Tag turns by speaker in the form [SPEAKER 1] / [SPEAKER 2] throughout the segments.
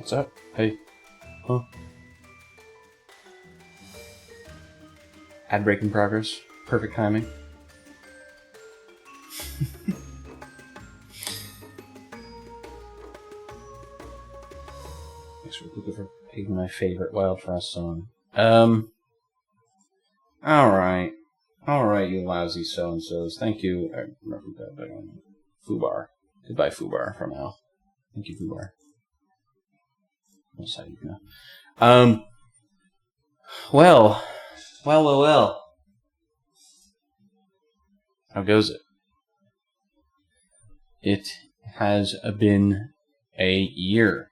[SPEAKER 1] What's up? Hey. Huh? Ad break in progress. Perfect timing. Thanks for looking for picking my favorite Wild Frost song. Alright. Alright, you lousy so-and-sos. Thank you. Fubar. Goodbye, Fubar, for now. Thank you, Fubar. That's how you go. Well. How goes it? It has been a year.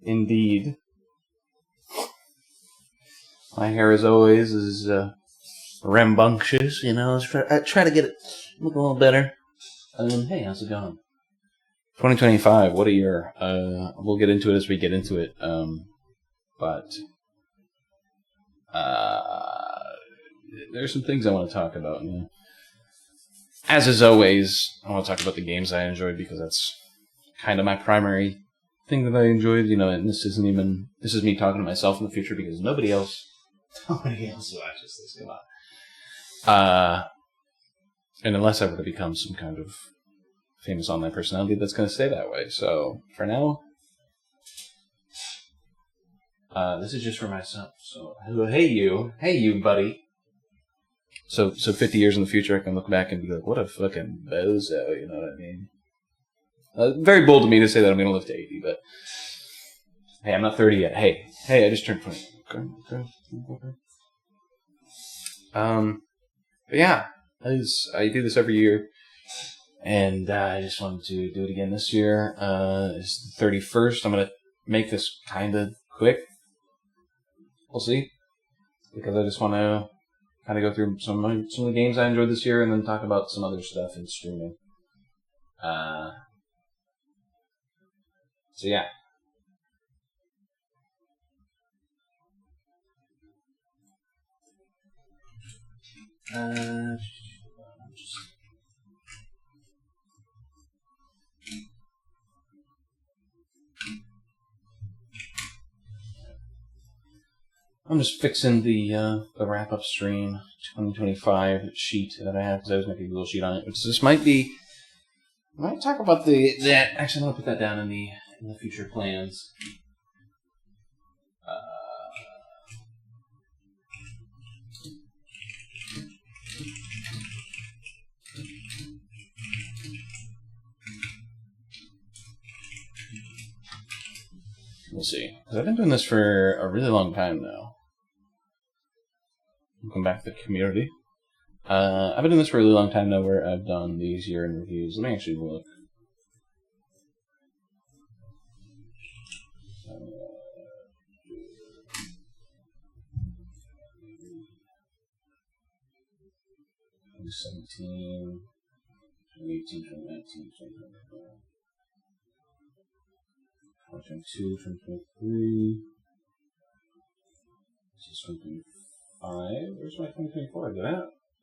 [SPEAKER 1] Indeed. My hair, as always, is rambunctious, you know. I try to get it look a little better. Hey, how's it going? 2025, what a year. We'll get into it as we get into it. But there's some things I want to talk about. And, as is always, I want to talk about the games I enjoyed because that's kind of my primary thing that I enjoyed. You know, and this is me talking to myself in the future because nobody else watches this. Come on. And unless I were to become some kind of famous online personality, that's going to stay that way. So for now, this is just for myself. So hey you, buddy. So 50 years in the future, I can look back and be like, what a fucking bozo, you know what I mean? Very bold of me to say that I'm going to live to 80, but hey, I'm not 30 yet. Hey, I just turned 20. Okay. But yeah, I do this every year, and I just wanted to do it again this year. It's the 31st. I'm going to make this kind of quick. We'll see, because I just want to kind of go through some of the games I enjoyed this year, and then talk about some other stuff in streaming. So yeah. I'm just fixing the wrap-up stream 2025 sheet that I have, because I was making a Google sheet on it. Which this might talk about that. Actually, I'm gonna put that down in the future plans. We'll see. Because I've been doing this for a really long time now. Welcome back to the community. I've been doing this for a really long time now, where I've done these year-end reviews. Let me actually look. Uh, 2017, 2018, 2019, 2021. 2022, 2023. This is 2025. Where's my 2024?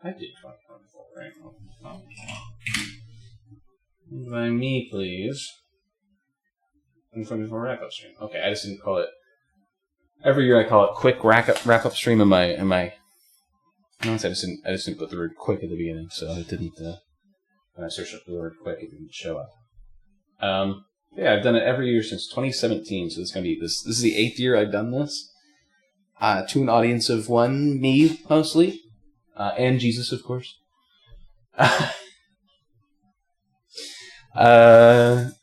[SPEAKER 1] I did 2024, right? By me, please. 2024 wrap-up stream. Okay, I just didn't call it. Every year I call it quick wrap-up stream in my. No, I just didn't put the word quick at the beginning, so it didn't. When I searched up the word quick, it didn't show up. Yeah, I've done it every year since 2017, so it's gonna be this. This is the 8th year I've done this. To an audience of one, me mostly, and Jesus, of course. And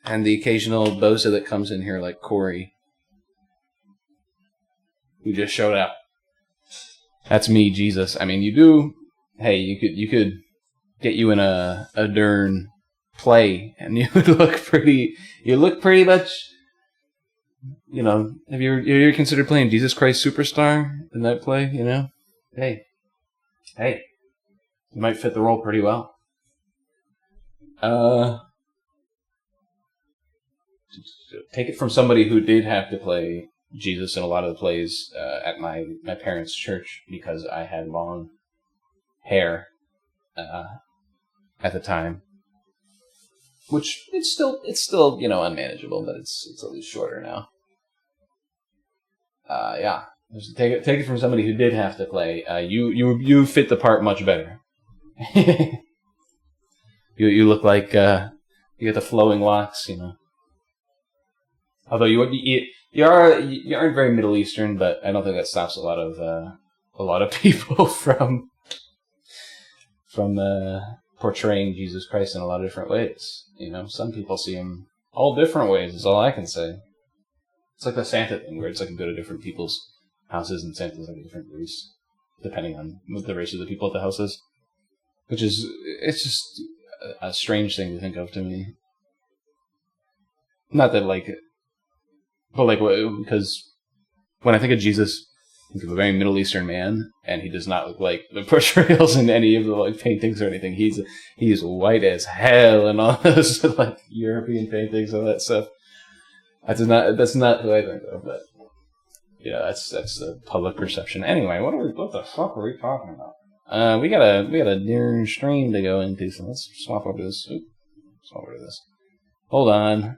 [SPEAKER 1] the occasional bozo that comes in here, like Corey, who just showed up. That's me, Jesus. I mean, you could get you in a Dern play, and you would look pretty. You look pretty much. You know, have you ever considered playing Jesus Christ Superstar in that play? You know, hey, you might fit the role pretty well. Take it from somebody who did have to play Jesus in a lot of the plays at my parents' church, because I had long hair at the time. which it's still unmanageable, but it's at least shorter now. Yeah, just take it from somebody who did have to play. You fit the part much better. you look like you got the flowing locks, Although you aren't very Middle Eastern, but I don't think that stops a lot of people from portraying Jesus Christ in a lot of different ways. Some people see him all different ways. Is all I can say. It's like the Santa thing, where it's like you go to different people's houses and Santa's like a different race, depending on what the race of the people at the house is. It's just a strange thing to think of to me. Not that because when I think of Jesus, I think of a very Middle Eastern man, and he does not look like the portrayals in any of the paintings or anything. He's white as hell in all those European paintings and that stuff. That's not who I think of, but that's the public perception. Anyway, what the fuck are we talking about? We got a near stream to go into, so let's swap over to this. Swap over to this. Hold on.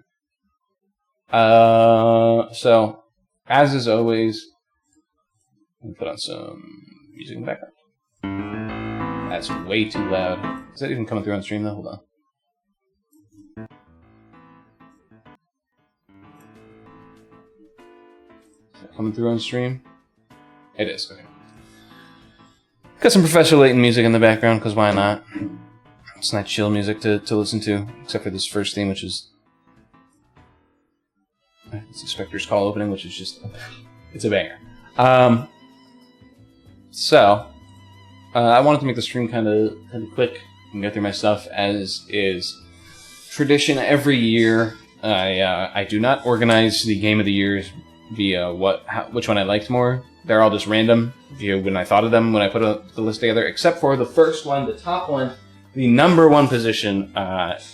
[SPEAKER 1] So as is always, let me put on some music in the background. That's way too loud. Is that even coming through on stream though? Hold on. Coming through on stream? It is, okay. Got some Professor Layton music in the background, because why not? It's nice chill music to listen to, except for this first theme, which is... It's the Spectre's Call opening, which is just... It's a banger. So, I wanted to make the stream kind of quick and get through my stuff, as is tradition every year. I do not organize the Game of the Year via which one I liked more. They're all just random via when I thought of them when I put the list together, except for the first one, the top one, the number one position,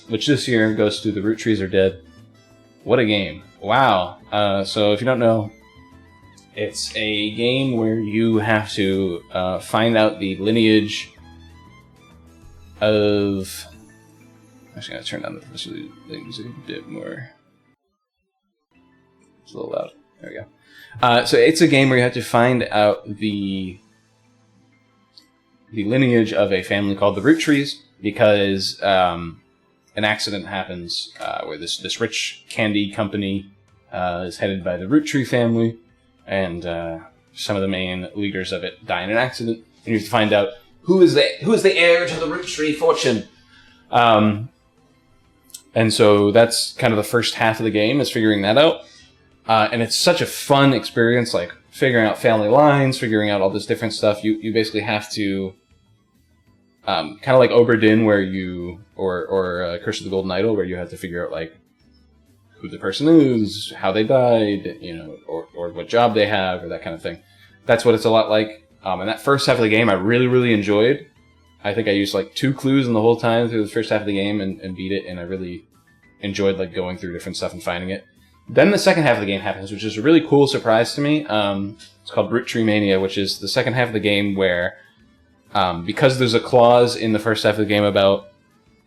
[SPEAKER 1] which this year goes to The Root Trees Are Dead. What a game. Wow. So if you don't know, it's a game where you have to find out the lineage of... I'm actually going to turn down the music a bit more. It's a little loud. There we go. So it's a game where you have to find out the lineage of a family called the Root Trees, because an accident happens where this rich candy company is headed by the Root Tree family, and some of the main leaders of it die in an accident, and you have to find out who is the heir to the Root Tree fortune. And so that's kind of the first half of the game, is figuring that out. And it's such a fun experience, like figuring out family lines, figuring out all this different stuff. You basically have to, kind of like Obra Dinn, where or Curse of the Golden Idol, where you have to figure out like who the person is, how they died, or what job they have, or that kind of thing. That's what it's a lot like. And that first half of the game, I really, really enjoyed. I think I used like 2 clues in the whole time through the first half of the game and beat it, and I really enjoyed like going through different stuff and finding it. Then the second half of the game happens, which is a really cool surprise to me. It's called Root Tree Mania, which is the second half of the game where, because there's a clause in the first half of the game about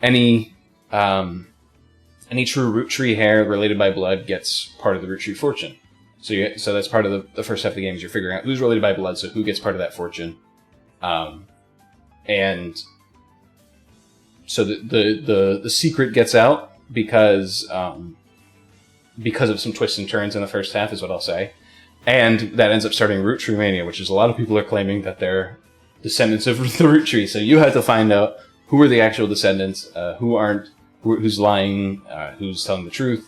[SPEAKER 1] any true Root Tree heir related by blood gets part of the Root Tree fortune. So that's part of the first half of the game, is you're figuring out who's related by blood, so who gets part of that fortune. And so the secret gets out because of some twists and turns in the first half, is what I'll say. And that ends up starting Root Tree Mania, which is a lot of people are claiming that they're descendants of the Root Tree. So you have to find out who are the actual descendants, who aren't, who's lying, who's telling the truth,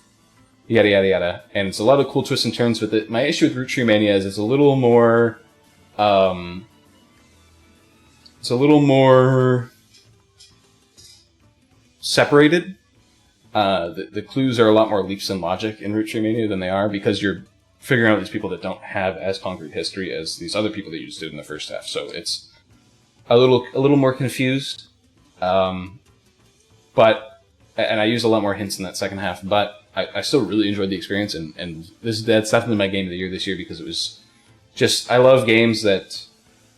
[SPEAKER 1] yada, yada, yada. And it's a lot of cool twists and turns with it. My issue with Root Tree Mania is it's a little more... separated. The clues are a lot more leaps in logic in Root Tree Mania than they are, because you're figuring out these people that don't have as concrete history as these other people that you just did in the first half. So it's a little more confused. But I used a lot more hints in that second half, but I still really enjoyed the experience, and that's definitely my game of the year this year, because it was just, I love games that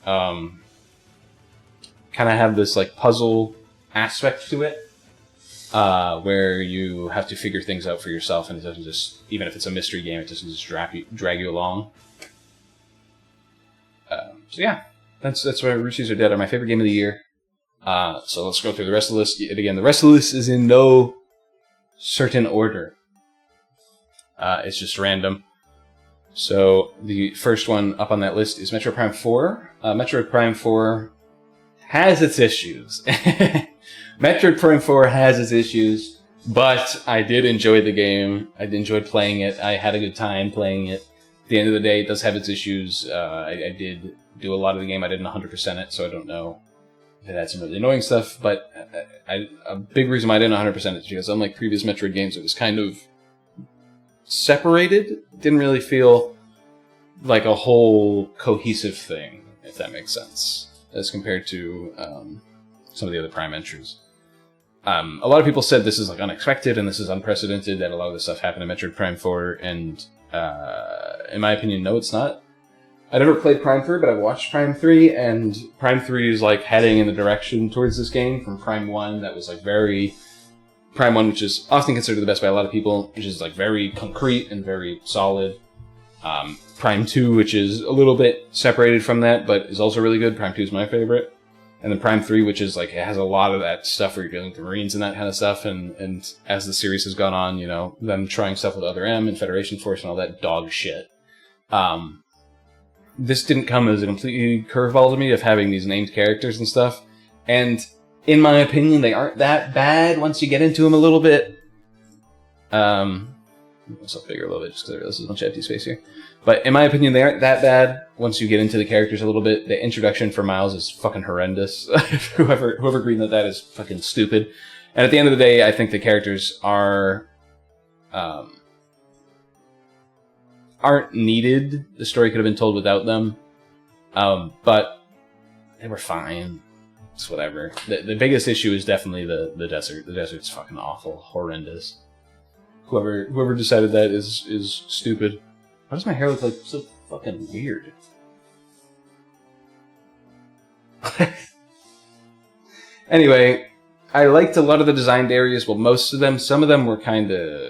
[SPEAKER 1] kind of have this like puzzle aspect to it. where you have to figure things out for yourself, and it doesn't just, even if it's a mystery game, it doesn't just drag you along. So yeah, that's why Roosters Are Dead are my favorite game of the year. So let's go through the rest of the list. And again, the rest of the list is in no certain order. It's just random. So the first one up on that list is Metroid Prime 4. Metroid Prime 4 has its issues. Metroid Prime 4 has its issues, but I did enjoy the game. I enjoyed playing it. I had a good time playing it. At the end of the day, it does have its issues. I did do a lot of the game. I didn't 100% it, so I don't know if it had some really annoying stuff. But a big reason why I didn't 100% it is because unlike previous Metroid games, it was kind of separated. It didn't really feel like a whole cohesive thing, if that makes sense, as compared to some of the other Prime entries. A lot of people said this is like unexpected and this is unprecedented, that a lot of this stuff happened in Metroid Prime 4, and in my opinion, no, it's not. I never played Prime 3, but I've watched Prime 3, and Prime 3 is like heading in the direction towards this game from Prime 1 that was like very... Prime 1, which is often considered the best by a lot of people, which is like very concrete and very solid. Prime 2, which is a little bit separated from that, but is also really good. Prime 2 is my favorite. And then Prime 3, which is like, it has a lot of that stuff where you're dealing with the Marines and that kind of stuff, and as the series has gone on, you know, them trying stuff with Other M and Federation Force and all that dog shit. This didn't come as a completely curveball to me of having these named characters and stuff, and in my opinion, they aren't that bad once you get into them a little bit. Myself bigger a little bit just because I realize there's a bunch of empty space here. But in my opinion, they aren't that bad once you get into the characters a little bit. The introduction for Miles is fucking horrendous. Whoever greenlit that is fucking stupid. And at the end of the day, I think the characters aren't needed. The story could have been told without them. But they were fine. It's whatever. The biggest issue is definitely the desert. The desert's fucking awful, horrendous. Whoever decided that is stupid. Why does my hair look like so fucking weird? Anyway, I liked a lot of the designed areas. Well, most of them. Some of them were kind of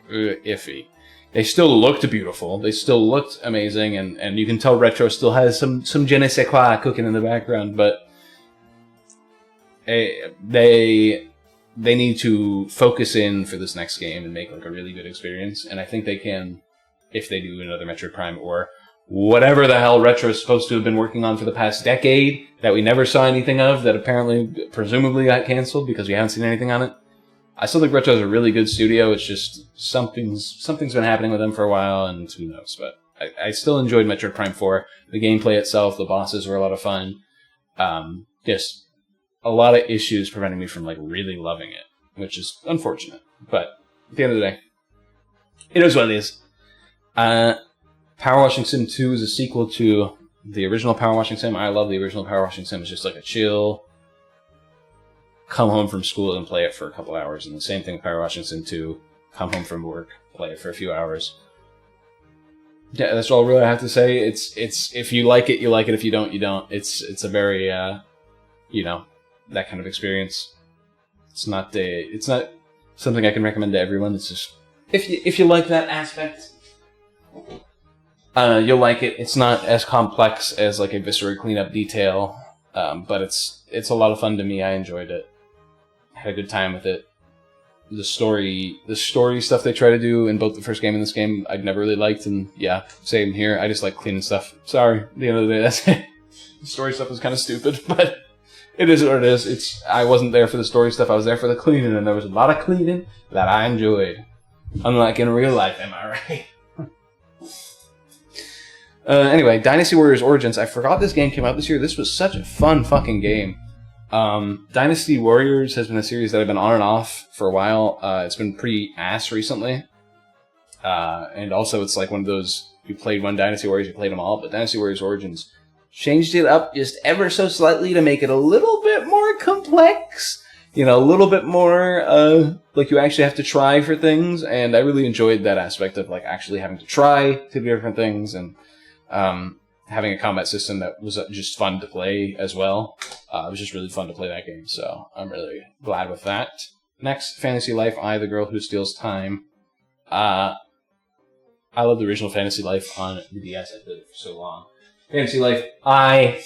[SPEAKER 1] iffy. They still looked beautiful. They still looked amazing, and you can tell Retro still has some je ne sais quoi cooking in the background, but they need to focus in for this next game and make like a really good experience, and I think they can if they do another Metroid Prime or whatever the hell Retro is supposed to have been working on for the past decade that we never saw anything of, that apparently presumably got canceled because we haven't seen anything on it. I still think Retro is a really good studio. It's just something's been happening with them for a while, and who knows. But I still enjoyed Metroid Prime 4. The gameplay itself, the bosses were a lot of fun. Just a lot of issues preventing me from like really loving it, which is unfortunate. But at the end of the day, it is what it is. Power Washing Sim 2 is a sequel to the original Power Washing Sim. I love the original Power Washing Sim. It's just like a chill, come home from school and play it for a couple hours. And the same thing with Power Washing Sim 2. Come home from work, play it for a few hours. Yeah, that's all really I have to say. It's if you like it, you like it. If you don't, you don't. It's a very that kind of experience. It's not something I can recommend to everyone. It's just if you like that aspect, you'll like it. It's not as complex as like a Viscera cleanup detail, but it's a lot of fun to me. I enjoyed it. Had a good time with it. The story stuff they try to do in both the first game and this game, I've never really liked, and yeah, same here. I just like cleaning stuff. Sorry, at the end of the day, that's it. The story stuff is kind of stupid, but it is what it is. I wasn't there for the story stuff. I was there for the cleaning, and there was a lot of cleaning that I enjoyed. Unlike in real life, am I right? Anyway, Dynasty Warriors Origins. I forgot this game came out this year. This was such a fun fucking game. Dynasty Warriors has been a series that I've been on and off for a while. It's been pretty ass recently. And also it's like one of those, you played one Dynasty Warriors, you played them all, but Dynasty Warriors Origins changed it up just ever so slightly to make it a little bit more complex. You know, a little bit more, like you actually have to try for things, and I really enjoyed that aspect of like actually having to try to do different things, and having a combat system that was just fun to play as well. It was just really fun to play that game, so I'm really glad with that. Next, Fantasy Life, I, the Girl Who Steals Time. I love the original Fantasy Life on the DS. I played it for so long. Fantasy Life, I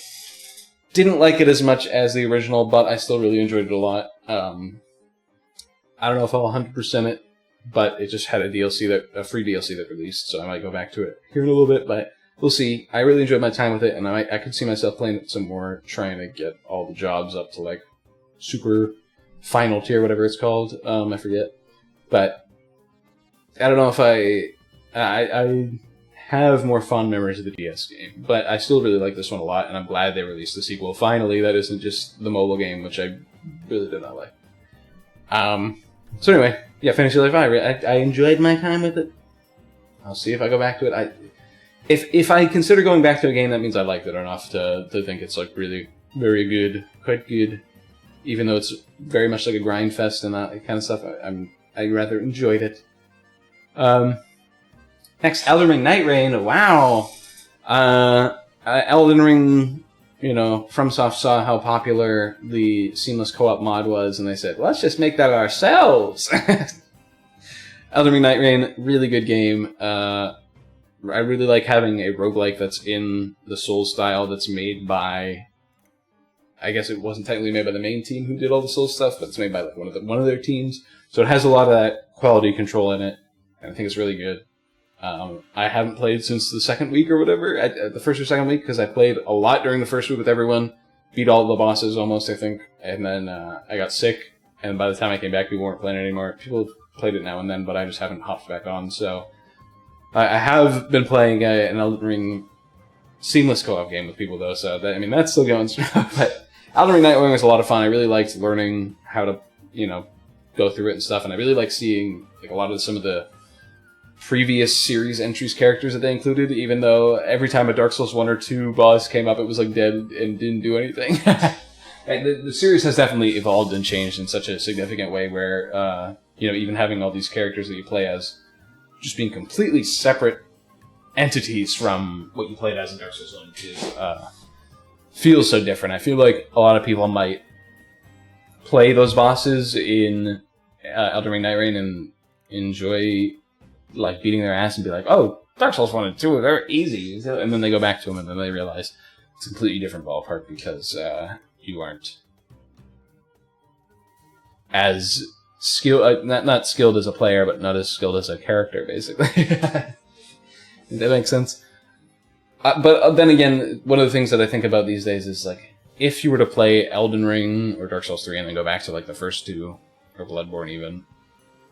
[SPEAKER 1] didn't like it as much as the original, but I still really enjoyed it a lot. I don't know if I'll 100% it, but it just had a free DLC that released, so I might go back to it here in a little bit, but we'll see. I really enjoyed my time with it, and I could see myself playing it some more, trying to get all the jobs up to, like, super final tier, whatever it's called. I forget. But I don't know if I have more fond memories of the DS game, but I still really like this one a lot, and I'm glad they released the sequel finally. That isn't just the mobile game, which I really did not like. So anyway, yeah, Fantasy Life I enjoyed my time with it. I'll see if I go back to it. If I consider going back to a game, that means I liked it enough to think it's like really very good, quite good. Even though it's very much like a grind fest and that kind of stuff, I rather enjoyed it. Next, Elden Ring Night Rain. Wow, Elden Ring. You know, FromSoft saw how popular the seamless co-op mod was, and they said, let's just make that ourselves. Elden Ring Night Rain, really good game. I really like having a roguelike that's in the Souls style that's made by... I guess it wasn't technically made by the main team who did all the Souls stuff, but it's made by like one of their teams. So it has a lot of that quality control in it, and I think it's really good. I haven't played since the second week or whatever, the first or second week, because I played a lot during the first week with everyone, beat all the bosses almost, I think, and then I got sick, and by the time I came back, people weren't playing it anymore. People played it now and then, but I just haven't hopped back on, so I have been playing an Elden Ring seamless co-op game with people, though, so that's still going strong, but Elden Ring Night Rain was a lot of fun. I really liked learning how to, go through it and stuff, and I really like seeing like a lot of some of the previous series entries characters that they included, even though every time a Dark Souls 1 or 2 boss came up, it was like dead and didn't do anything. The series has definitely evolved and changed in such a significant way where, even having all these characters that you play as just being completely separate entities from what you played as in Dark Souls 1 and 2 feels so different. I feel like a lot of people might play those bosses in Elden Ring Night Rain and enjoy like beating their ass and be like, oh, Dark Souls 1 and 2, they're easy. And then they go back to them and then they realize it's a completely different ballpark because you aren't as skilled, not skilled as a player, but not as skilled as a character, basically. That makes sense. But then again, one of the things that I think about these days is like, if you were to play Elden Ring or Dark Souls 3 and then go back to like the first two, or Bloodborne even,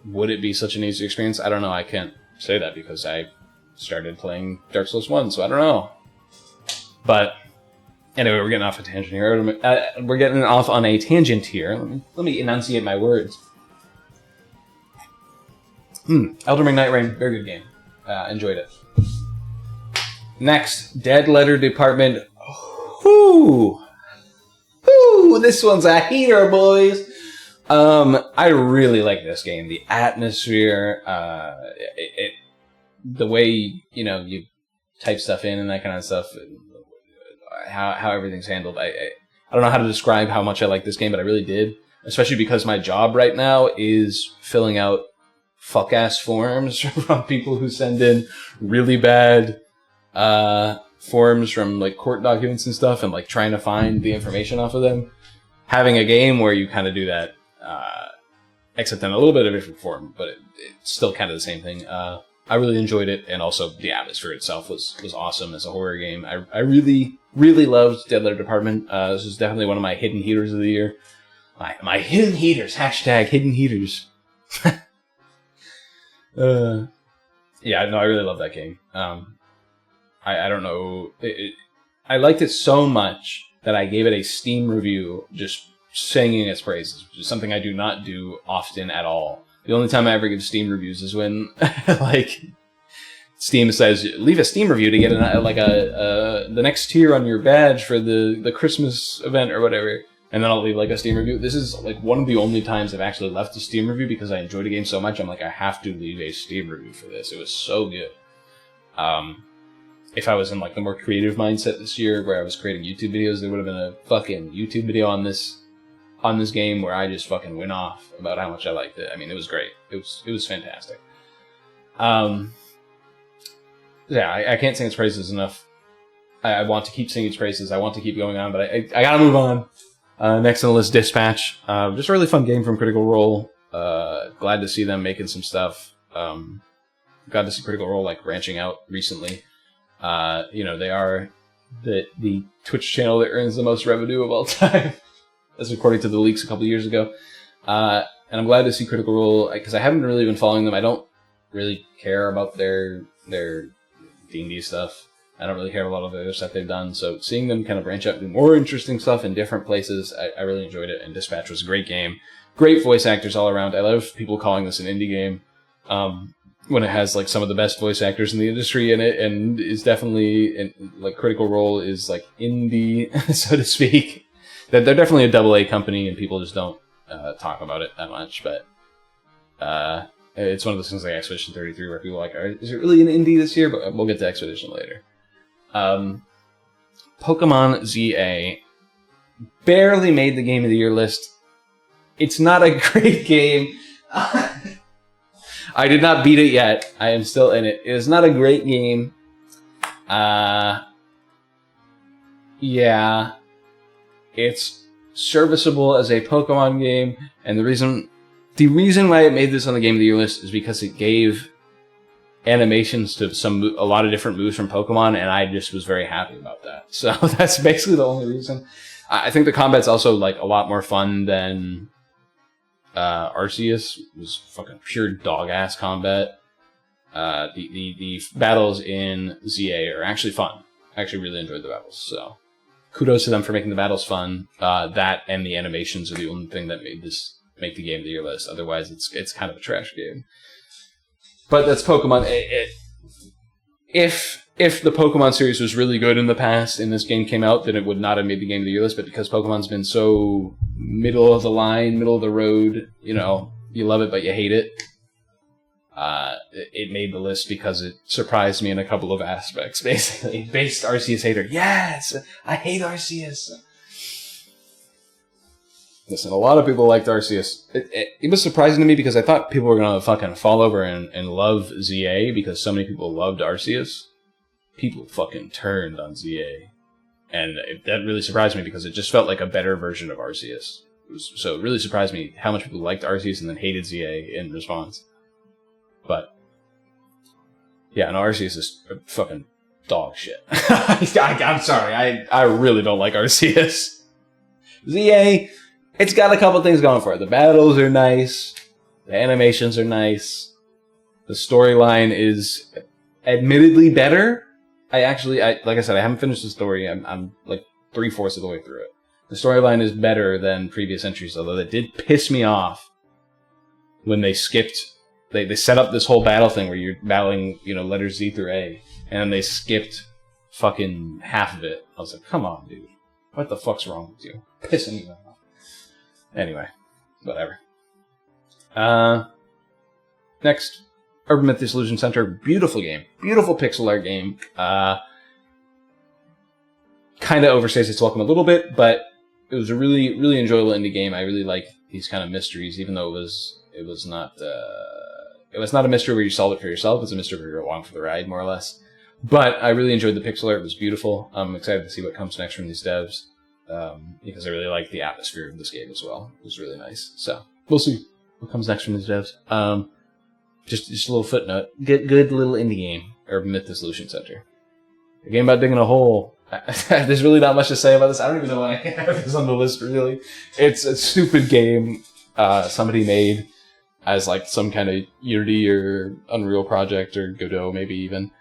[SPEAKER 1] would it be such an easy experience? I don't know. I can't say that because I started playing Dark Souls 1, so I don't know. But anyway, we're getting off a tangent here. We're getting off on a tangent here. Let me enunciate my words. Elden Ring Night Rain, very good game. Enjoyed it. Next, Dead Letter Department. Whoo! This one's a heater, boys! I really like this game. The atmosphere, the way, you type stuff in and that kind of stuff, how everything's handled. I don't know how to describe how much I like this game, but I really did. Especially because my job right now is filling out fuck-ass forms from people who send in really bad forms from like court documents and stuff, and like trying to find the information off of them. Having a game where you kind of do that, except in a little bit of a different form, but it's still kind of the same thing. I really enjoyed it, and also the atmosphere itself was awesome as a horror game. I really, really loved Dead Letter Department. This is definitely one of my hidden heaters of the year. My hidden heaters, hashtag hidden heaters. Yeah, no, I really love that game. I don't know. I liked it so much that I gave it a Steam review just singing its praises, which is something I do not do often at all. The only time I ever give Steam reviews is when, like, Steam says, leave a Steam review to get the next tier on your badge for the Christmas event or whatever, and then I'll leave, like, a Steam review. This is, like, one of the only times I've actually left a Steam review because I enjoyed the game so much, I'm like, I have to leave a Steam review for this. It was so good. If I was in, like, the more creative mindset this year, where I was creating YouTube videos, there would have been a fucking YouTube video on this on this game where I just fucking went off about how much I liked it. I mean, it was great. It was fantastic. Yeah, I can't sing its praises enough. I want to keep singing its praises. I want to keep going on, but I gotta move on. Next on the list, Dispatch. Just a really fun game from Critical Role. Glad to see them making some stuff. Glad to see Critical Role like branching out recently. They are the Twitch channel that earns the most revenue of all time, as according to the leaks a couple years ago. And I'm glad to see Critical Role because I haven't really been following them. I don't really care about their D&D stuff. I don't really care a lot of the other stuff they've done. So seeing them kind of branch out and do more interesting stuff in different places, I really enjoyed it. And Dispatch was a great game. Great voice actors all around. I love people calling this an indie game when it has like some of the best voice actors in the industry in it, and is definitely like Critical Role is like indie, so to speak. They're definitely a AA company, and people just don't talk about it that much. But it's one of those things like Expedition 33 where people are like, is it really an indie this year? But we'll get to Expedition later. Pokemon ZA barely made the Game of the Year list. It's not a great game. I did not beat it yet. I am still in it. It is not a great game. Yeah. It's serviceable as a Pokemon game, and the reason why it made this on the Game of the Year list is because it gave animations to a lot of different moves from Pokemon, and I just was very happy about that. So that's basically the only reason. I think the combat's also like a lot more fun than Arceus. It was fucking pure dog-ass combat. The battles in ZA are actually fun. I actually really enjoyed the battles, so kudos to them for making the battles fun. That and the animations are the only thing that made this make the Game of the Year list. Otherwise, it's kind of a trash game. But that's Pokemon. If the Pokemon series was really good in the past and this game came out, then it would not have made the Game of the Year list. But because Pokemon's been so middle of the line, middle of the road, you love it but you hate it, it made the list because it surprised me in a couple of aspects, basically. Based Arceus hater. Yes! I hate Arceus! Listen, a lot of people liked Arceus. It was surprising to me because I thought people were going to fucking fall over and love ZA because so many people loved Arceus. People fucking turned on ZA. And that really surprised me because it just felt like a better version of Arceus. So it really surprised me how much people liked Arceus and then hated ZA in response. But, yeah, no, Arceus is fucking dog shit. I'm sorry, I really don't like Arceus. ZA... It's got a couple things going for it. The battles are nice. The animations are nice. The storyline is admittedly better. Like I said, I haven't finished the story. I'm like 3/4 of the way through it. The storyline is better than previous entries, although that did piss me off when they skipped. They set up this whole battle thing where you're battling, letters Z through A, and they skipped fucking half of it. I was like, come on, dude. What the fuck's wrong with you? Pissing me off. Anyway, whatever. Next, Urban Myth Disillusion Center. Beautiful game. Beautiful pixel art game. Kind of overstays its welcome a little bit, but it was a really, really enjoyable indie game. I really like these kind of mysteries, even though it was not a mystery where you solve it for yourself. It's a mystery where you're along for the ride, more or less. But I really enjoyed the pixel art. It was beautiful. I'm excited to see what comes next from these devs. Because I really like the atmosphere of this game as well. It was really nice. So, we'll see what comes next from these devs. Just a little footnote. Good little indie game. Urban Myth Disillusion Center. A game about digging a hole. There's really not much to say about this. I don't even know why I have this on the list, really. It's a stupid game somebody made as like some kind of Unity or Unreal project or Godot maybe even,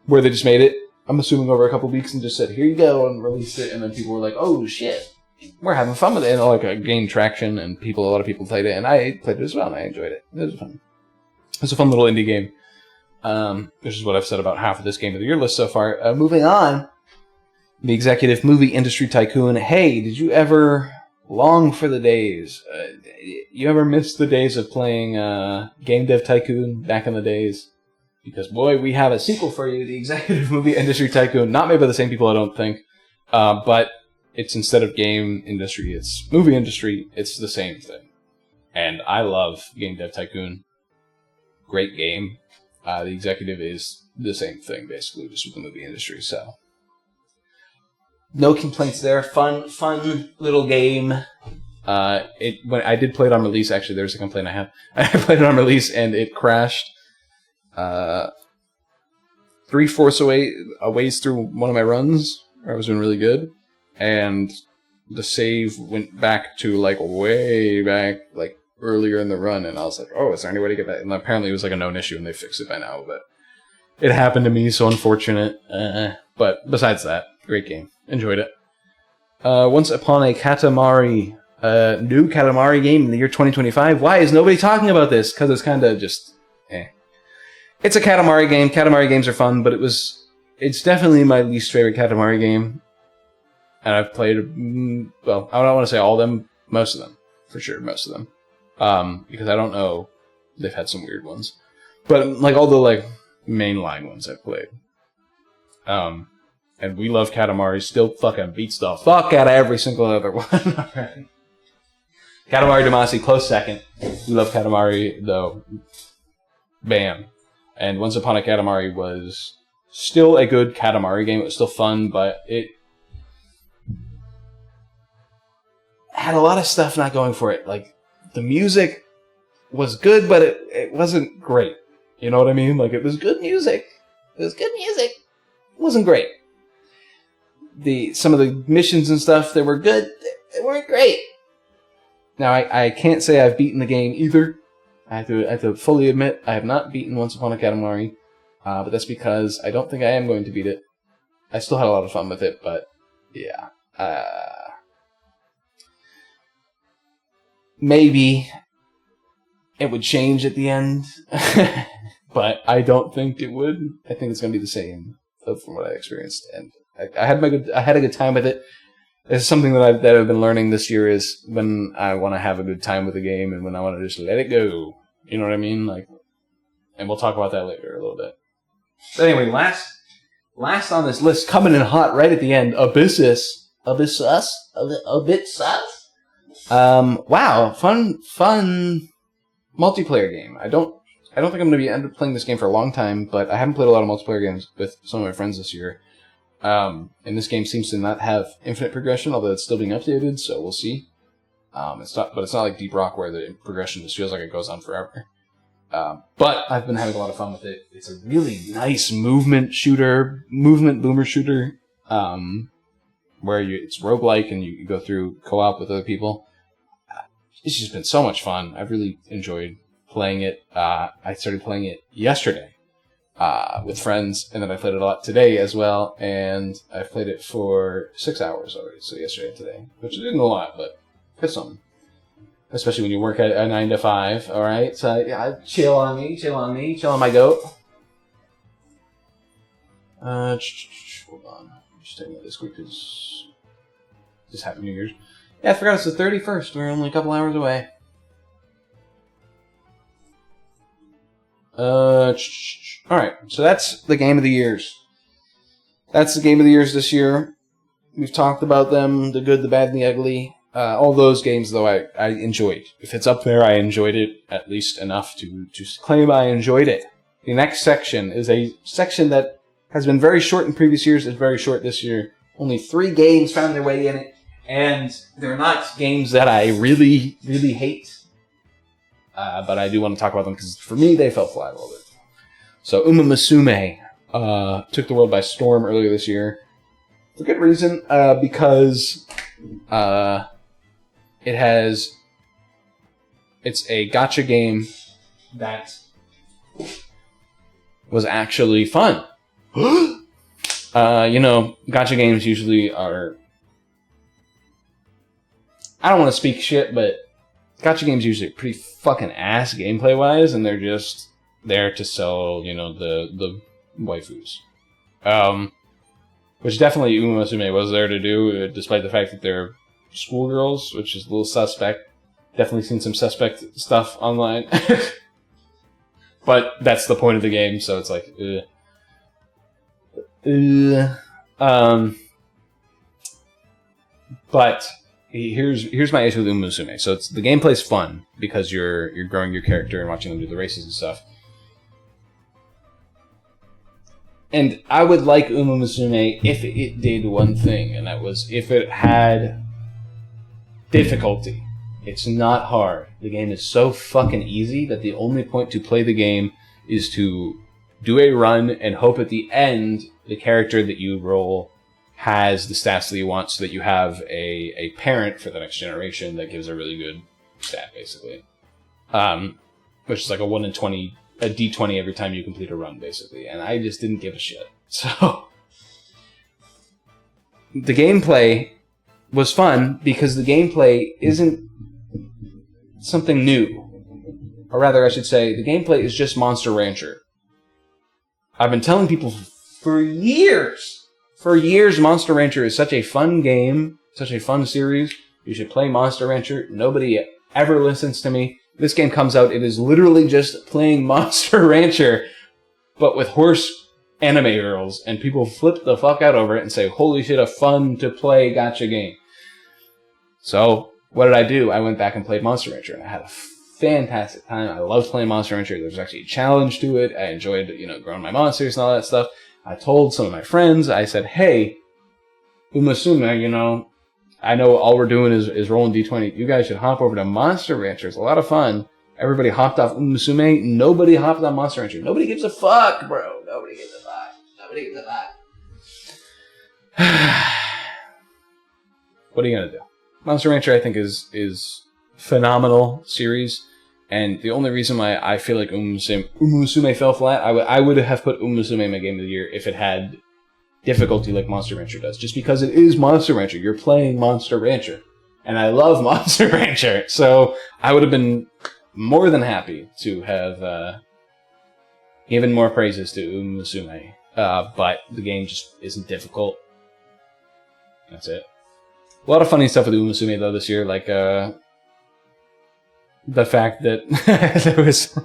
[SPEAKER 1] where they just made it, I'm assuming over a couple weeks, and just said, here you go, and released it, and then people were like, oh shit, we're having fun with it, and it gained traction, and a lot of people played it, and I played it as well, and I enjoyed it. It was fun. It's a fun little indie game. This is what I've said about half of this Game of the Year list so far. Moving on, the Executive Movie Industry Tycoon. Hey, did you ever long for the days? You ever miss the days of playing Game Dev Tycoon back in the days? Because, boy, we have a sequel for you, the Executive Movie Industry Tycoon. Not made by the same people, I don't think. But it's instead of game industry, it's movie industry. It's the same thing. And I love Game Dev Tycoon. Great game. The executive is the same thing, basically, just with the movie industry. So, no complaints there. Fun little game. When I did play it on release, actually, there's a complaint I have. I played it on release and it crashed. 3/4 ways through one of my runs, where I was doing really good, and the save went back to like way back, like earlier in the run, and I was like, oh, is there any way to get back? And apparently it was like a known issue, and they fixed it by now, but it happened to me, so unfortunate. But besides that, great game. Enjoyed it. Once Upon a Katamari, new Katamari game in the year 2025. Why is nobody talking about this? Because it's kind of just, It's a Katamari game. Katamari games are fun, but it's definitely my least favorite Katamari game. And I've played, well, I don't want to say all of them, most of them. For sure, most of them. Because I don't know, they've had some weird ones. But like all the like mainline ones I've played. And we love Katamari, still fucking beats the fuck out of every single other one. Katamari Damacy, close second. We love Katamari, though. Bam. And Once Upon a Katamari was still a good Katamari game. It was still fun, but it had a lot of stuff not going for it. Like, the music was good, but it wasn't great. You know what I mean? Like, it was good music. It was good music. It wasn't great. Some of the missions and stuff that were good, they weren't great. Now, I can't say I've beaten the game either. I have to fully admit, I have not beaten Once Upon a Katamari, but that's because I don't think I am going to beat it. I still had a lot of fun with it, but yeah. Maybe it would change at the end, but I don't think it would. I think it's going to be the same from what I experienced, and I had a good time with it. It's something that I've been learning this year is when I want to have a good time with a game and when I want to just let it go. You know what I mean? Like, and we'll talk about that later a little bit. But anyway, last on this list, coming in hot right at the end, Abyssus. A bit sus. Wow, fun multiplayer game. I don't think I'm going to end up playing this game for a long time, but I haven't played a lot of multiplayer games with some of my friends this year. And this game seems to not have infinite progression, although it's still being updated, so we'll see. It's not like Deep Rock where the progression just feels like it goes on forever. But I've been having a lot of fun with it. It's a really nice movement boomer shooter, where it's roguelike and you go through co-op with other people. It's just been so much fun. I've really enjoyed playing it. I started playing it yesterday. With friends, and then I played it a lot today as well, and I've played it for 6 hours already, so yesterday and today, which isn't a lot, but it's something. Especially when you work at a 9 to 5, alright? So, yeah, chill on my goat. Hold on. I'm just taking this quick, because just Happy New Year's. Yeah, I forgot it's the 31st, we're only a couple hours away. Alright, so that's the Game of the Years. That's the Game of the Years this year. We've talked about them, the good, the bad, and the ugly. All those games, though, I enjoyed. If it's up there, I enjoyed it at least enough to claim I enjoyed it. The next section is a section that has been very short in previous years. It's very short this year. Only 3 games found their way in it, and they're not games that I really, really hate. But I do want to talk about them because for me, they fell flat a little bit. So Uma Musume took the world by storm earlier this year. For good reason, because it's a gacha game that was actually fun. Gacha games usually are... I don't want to speak shit, but gacha games usually are pretty fucking ass gameplay-wise, and they're just there to sell, the waifus. Which definitely Uma Musume was there to do, despite the fact that they're schoolgirls, which is a little suspect. Definitely seen some suspect stuff online. But that's the point of the game, so it's like, But here's my issue with Uma Musume. So the gameplay's fun because you're growing your character and watching them do the races and stuff. And I would like Uma Musume if it did one thing, and that was if it had difficulty. It's not hard. The game is so fucking easy that the only point to play the game is to do a run and hope at the end the character that you roll has the stats that you want so that you have a parent for the next generation that gives a really good stat, basically. Which is like a 1 in 20, a D20 every time you complete a run, basically. And I just didn't give a shit. So, the gameplay was fun because the gameplay isn't something new. Or rather, I should say, the gameplay is just Monster Rancher. I've been telling people for years, Monster Rancher is such a fun game, such a fun series. You should play Monster Rancher. Nobody ever listens to me. This game comes out, it is literally just playing Monster Rancher, but with horse anime girls, and people flip the fuck out over it and say, holy shit, a fun to play gacha game. So, what did I do? I went back and played Monster Rancher, and I had a fantastic time. I loved playing Monster Rancher. There was actually a challenge to it. I enjoyed, growing my monsters and all that stuff. I told some of my friends, I said, hey, Umasume, I know all we're doing is rolling D20. You guys should hop over to Monster Rancher. It's a lot of fun. Everybody hopped off Umasume. Nobody hopped on Monster Rancher. Nobody gives a fuck, bro. Nobody gives a fuck. Nobody gives a fuck. What are you going to do? Monster Rancher, I think, is phenomenal series. And the only reason why I feel like Umusume fell flat, I would have put Umusume in my game of the year if it had difficulty like Monster Rancher does. Just because it is Monster Rancher. You're playing Monster Rancher. And I love Monster Rancher. So I would have been more than happy to have given more praises to Umusume. But the game just isn't difficult. That's it. A lot of funny stuff with Umusume, though, this year. Like, the fact that there was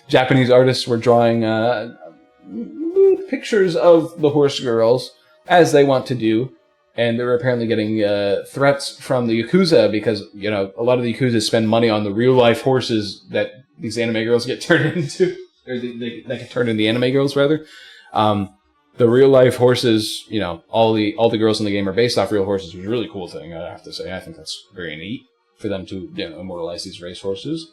[SPEAKER 1] Japanese artists were drawing pictures of the horse girls, as they want to do, and they were apparently getting threats from the Yakuza because, a lot of the Yakuza spend money on the real-life horses that these anime girls get turned into, or they get turned into anime girls, rather. The real-life horses, all the girls in the game are based off real horses, which is a really cool thing, I have to say. I think that's very neat for them to immortalize these race horses.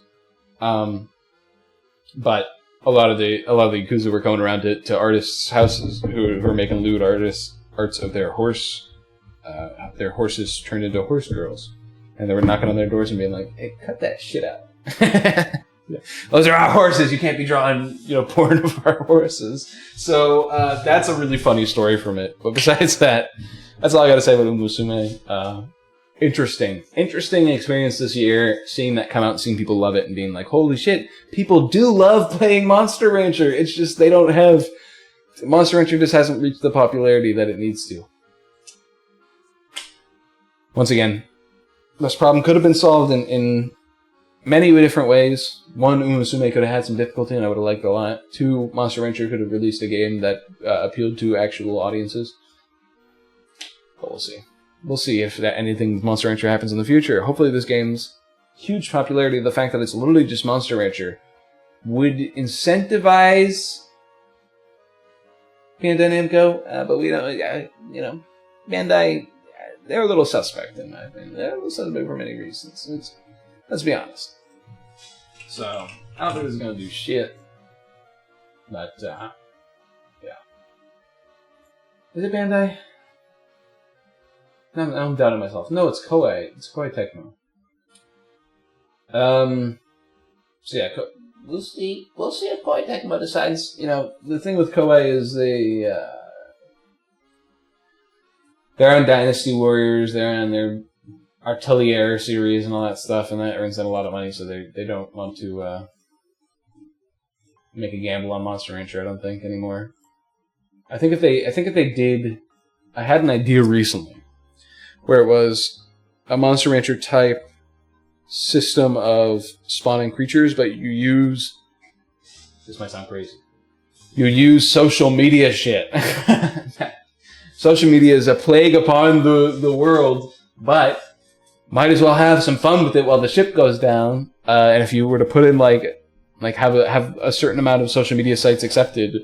[SPEAKER 1] But a lot of the Yakuza were going around to artists' houses who were making lewd arts of their horses turned into horse girls. And they were knocking on their doors and being like, hey, cut that shit out. Those are our horses. You can't be drawing, porn of our horses. So that's a really funny story from it. But besides that, that's all I got to say about Umusume. Interesting experience this year, seeing that come out and seeing people love it and being like, holy shit, people do love playing Monster Rancher. It's just they don't have... Monster Rancher just hasn't reached the popularity that it needs to. Once again, this problem could have been solved in many different ways. One, Umusume could have had some difficulty and I would have liked it a lot. Two, Monster Rancher could have released a game that appealed to actual audiences. But we'll see. We'll see if anything with Monster Rancher happens in the future. Hopefully this game's huge popularity, the fact that it's literally just Monster Rancher, would incentivize Bandai Namco, but we don't, Bandai, they're a little suspect in my opinion. They're a little suspect for many reasons. Let's be honest. So, I don't think this is going to do shit. But, yeah. Is it Bandai? No, I'm doubting myself. No, it's Koei. It's Koei Tecmo. So yeah, we'll see. We'll see if Koei Tecmo decides. The thing with Koei is they're on Dynasty Warriors. They're on their Atelier series and all that stuff, and that earns them a lot of money. So they don't want to make a gamble on Monster Rancher. I don't think anymore. I think if they did, I had an idea recently where it was a Monster Rancher type system of spawning creatures, but you use... This might sound crazy. You use social media shit. social media is a plague upon the world, but might as well have some fun with it while the ship goes down. And if you were to put in like have a certain amount of social media sites accepted,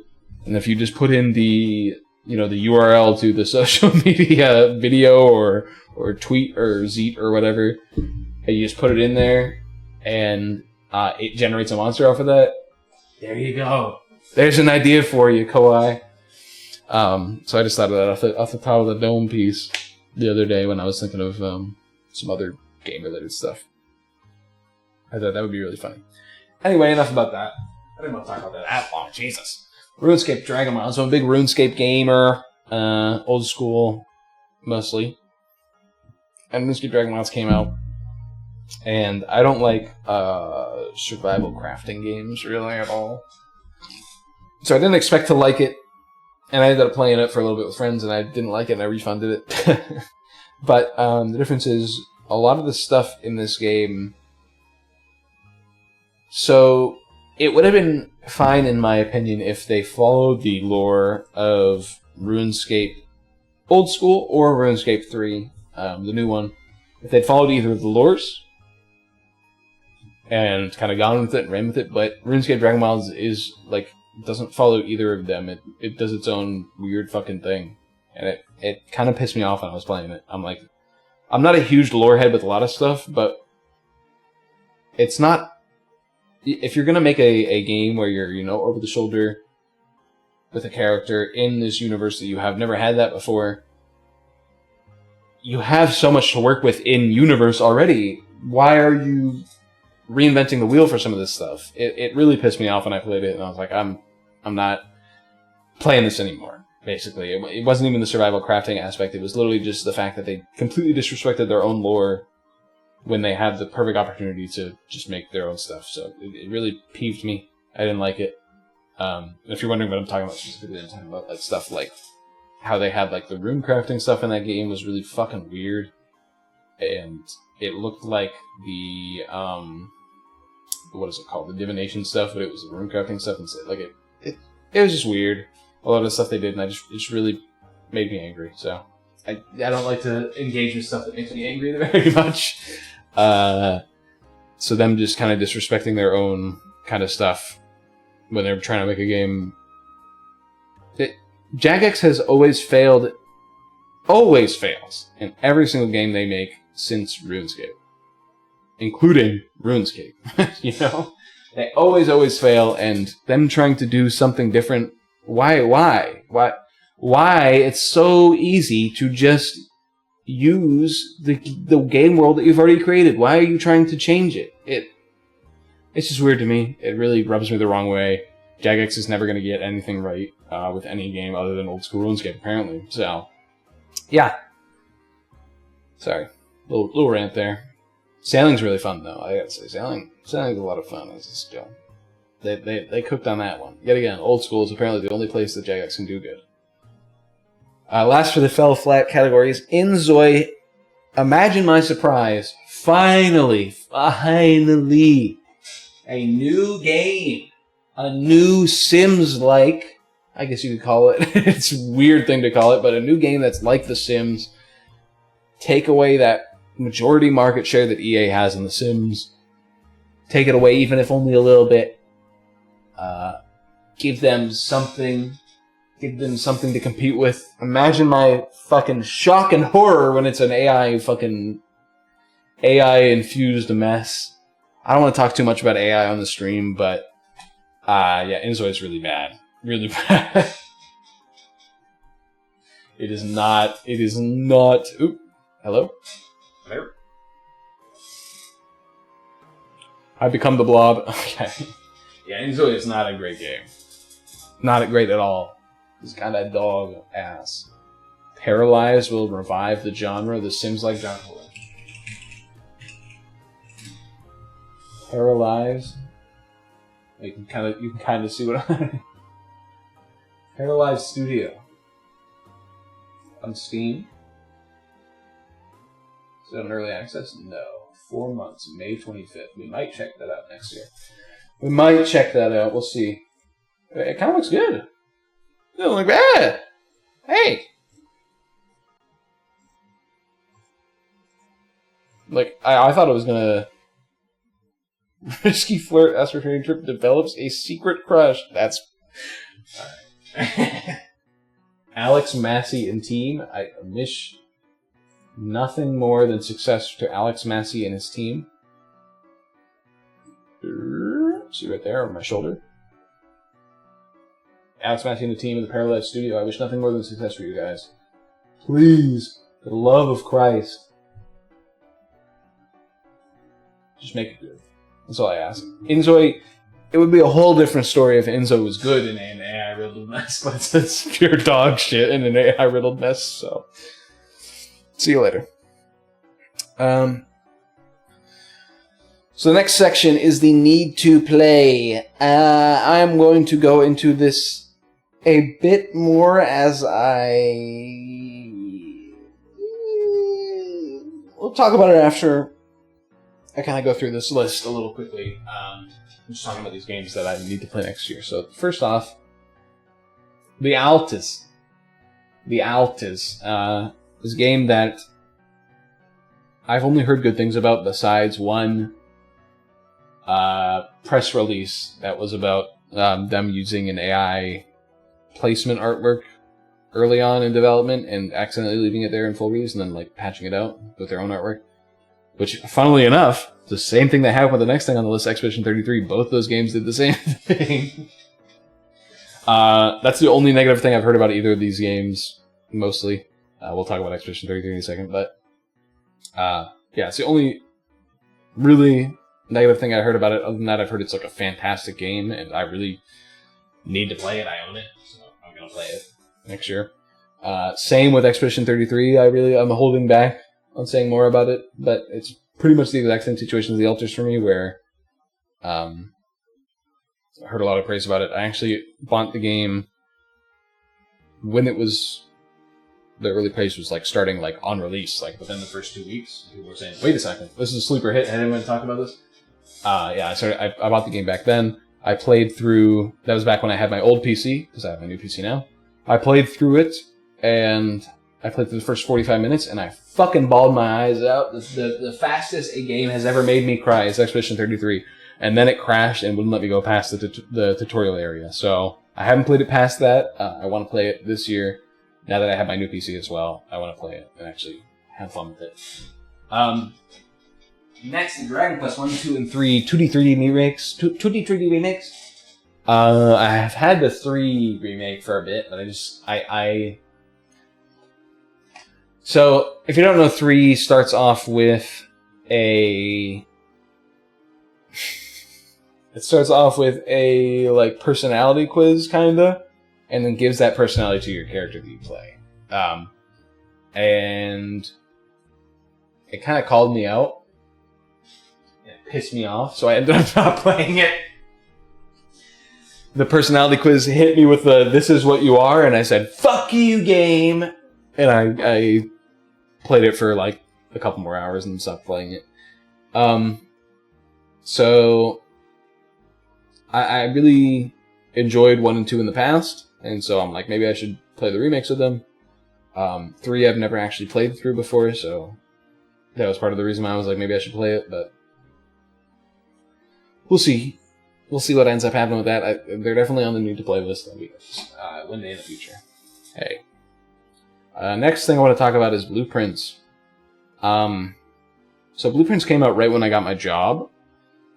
[SPEAKER 1] and if you just put in the the URL to the social media video or tweet or zeet or whatever, and you just put it in there, and it generates a monster off of that. There you go. There's an idea for you, Kawhi. So I just thought of that off the top of the dome piece the other day when I was thinking of some other game-related stuff. I thought that would be really funny. Anyway, enough about that. I didn't want to talk about that long. Jesus. RuneScape Dragon Mile. So I'm a big RuneScape gamer. Old school, mostly. And RuneScape Dragon Miles came out. And I don't like survival crafting games really at all. So I didn't expect to like it. And I ended up playing it for a little bit with friends, and I didn't like it, and I refunded it. But the difference is, a lot of the stuff in this game... So, it would have been fine, in my opinion, if they followed the lore of RuneScape Old School or RuneScape 3, the new one. If they'd followed either of the lores, and kind of gone with it and ran with it, but RuneScape Dragon Miles is, like, doesn't follow either of them. It does its own weird fucking thing. And it kind of pissed me off when I was playing it. I'm like, I'm not a huge lore head with a lot of stuff, but it's not... If you're going to make a game where you're, over the shoulder with a character in this universe that you have never had that before, you have so much to work with in universe already. Why are you reinventing the wheel for some of this stuff? It really pissed me off when I played it, and I was like, I'm not playing this anymore, basically. It wasn't even the survival crafting aspect. It was literally just the fact that they completely disrespected their own lore when they had the perfect opportunity to just make their own stuff. So it really peeved me. I didn't like it. If you're wondering what I'm talking about specifically, I'm talking about like stuff like how they had like the rune crafting stuff in that game was really fucking weird. And it looked like the what is it called? The divination stuff, but it was the rune crafting stuff instead. Like it was just weird. A lot of the stuff they did, and it just really made me angry. So I don't like to engage with stuff that makes me angry very much. So them just kind of disrespecting their own kind of stuff when they're trying to make a game. Jagex has always fails in every single game they make since RuneScape, including RuneScape. They always fail, and them trying to do something different. Why? It's so easy to just use the game world that you've already created. Why are you trying to change it? It's just weird to me. It really rubs me the wrong way. Jagex is never going to get anything right with any game other than old school RuneScape, apparently. So, yeah. Sorry. Little rant there. Sailing's really fun, though. I gotta say, sailing's a lot of fun. As this go. They cooked on that one. Yet again, old school is apparently the only place that Jagex can do good. Last for the fell flat categories, Inzoi. Imagine my surprise. Finally, a new game. A new Sims-like, I guess you could call it. It's a weird thing to call it, but a new game that's like The Sims. Take away that majority market share that EA has in The Sims. Take it away, even if only a little bit. Give them something to compete with. Imagine my fucking shock and horror when it's an AI-infused mess. I don't want to talk too much about AI on the stream, but yeah, Inzoi is really bad. Really bad. It is not... Oop. Hello? Hello? I become the blob. Okay. Yeah, Inzoi is not a great game. Not great at all. It's kind of dog ass. Paralyzed will revive the genre, the Sims-like genre. Paralyzed. You can kind of see what I... Paralyzed Studio. On Steam. Is it on early access? No. 4 months, May 25th. We might check that out next year. We'll see. It kind of looks good. It doesn't look bad. Hey. Like, I thought it was gonna... Risky flirt ascertaining trip develops a secret crush. That's... Alright. Alex, Massey, and team. I wish nothing more than success to Alex Massey and his team. See right there on my shoulder. Alex Massey and the team in the Parallel Studio. I wish nothing more than success for you guys. Please, for the love of Christ, just make it good. That's all I ask. Inzoi, it would be a whole different story if Enzo was good in an AI-riddled mess, but it's pure dog shit in an AI-riddled mess, so... See you later. So the next section is the need to play. I am going to go into this a bit more as we'll talk about it after I kind of go through this list a little quickly. I'm just talking about these games that I need to play next year. So first off, the Altis. The Altis is a game that I've only heard good things about besides one press release that was about them using an AI placement artwork early on in development and accidentally leaving it there in full release and then like patching it out with their own artwork. Which, funnily enough, the same thing that happened with the next thing on the list, Expedition 33. Both those games did the same thing. That's the only negative thing I've heard about either of these games, mostly. We'll talk about Expedition 33 in a second, but yeah, it's the only really negative thing I heard about it. Other than that, I've heard it's like a fantastic game, and I really need to play it. I own it, so I'm gonna play it next year. Same with Expedition 33. I'm holding back on saying more about it, but it's pretty much the exact same situation as the Alters for me, where I heard a lot of praise about it. I actually bought the game when it was the early praise was like starting like on release, like within the first 2 weeks. People were saying, "Wait a second, this is a sleeper hit." Had anyone talk about this? Yeah, I bought the game back then. I played through. That was back when I had my old PC because I have my new PC now. I played through it, and I played through the first 45 minutes, and I fucking bawled my eyes out. The fastest a game has ever made me cry is Expedition 33, and then it crashed and wouldn't let me go past the tutorial area. So I haven't played it past that. I want to play it this year. Now that I have my new PC as well, I want to play it and actually have fun with it. Next, Dragon Quest 1, 2, and 3 2D 3D remakes. 2D 3D remakes. I have had the 3 remake for a bit, but So, if you don't know, 3 starts off with a... It starts off with a, like, personality quiz, kinda, and then gives that personality to your character that you play. And it kind of called me out. It pissed me off, so I ended up not playing it. The personality quiz hit me with the, "This is what you are," and I said, "Fuck you, game!" And I played it for, like, a couple more hours and stopped playing it. So I really enjoyed 1 and 2 in the past, and so I'm like, maybe I should play the remakes of them. 3 I've never actually played through before, so that was part of the reason why I was like, maybe I should play it, but we'll see. We'll see what ends up happening with that. They're definitely on the need to play list one day in the future. Hey. Next thing I want to talk about is Blueprints. So Blueprints came out right when I got my job,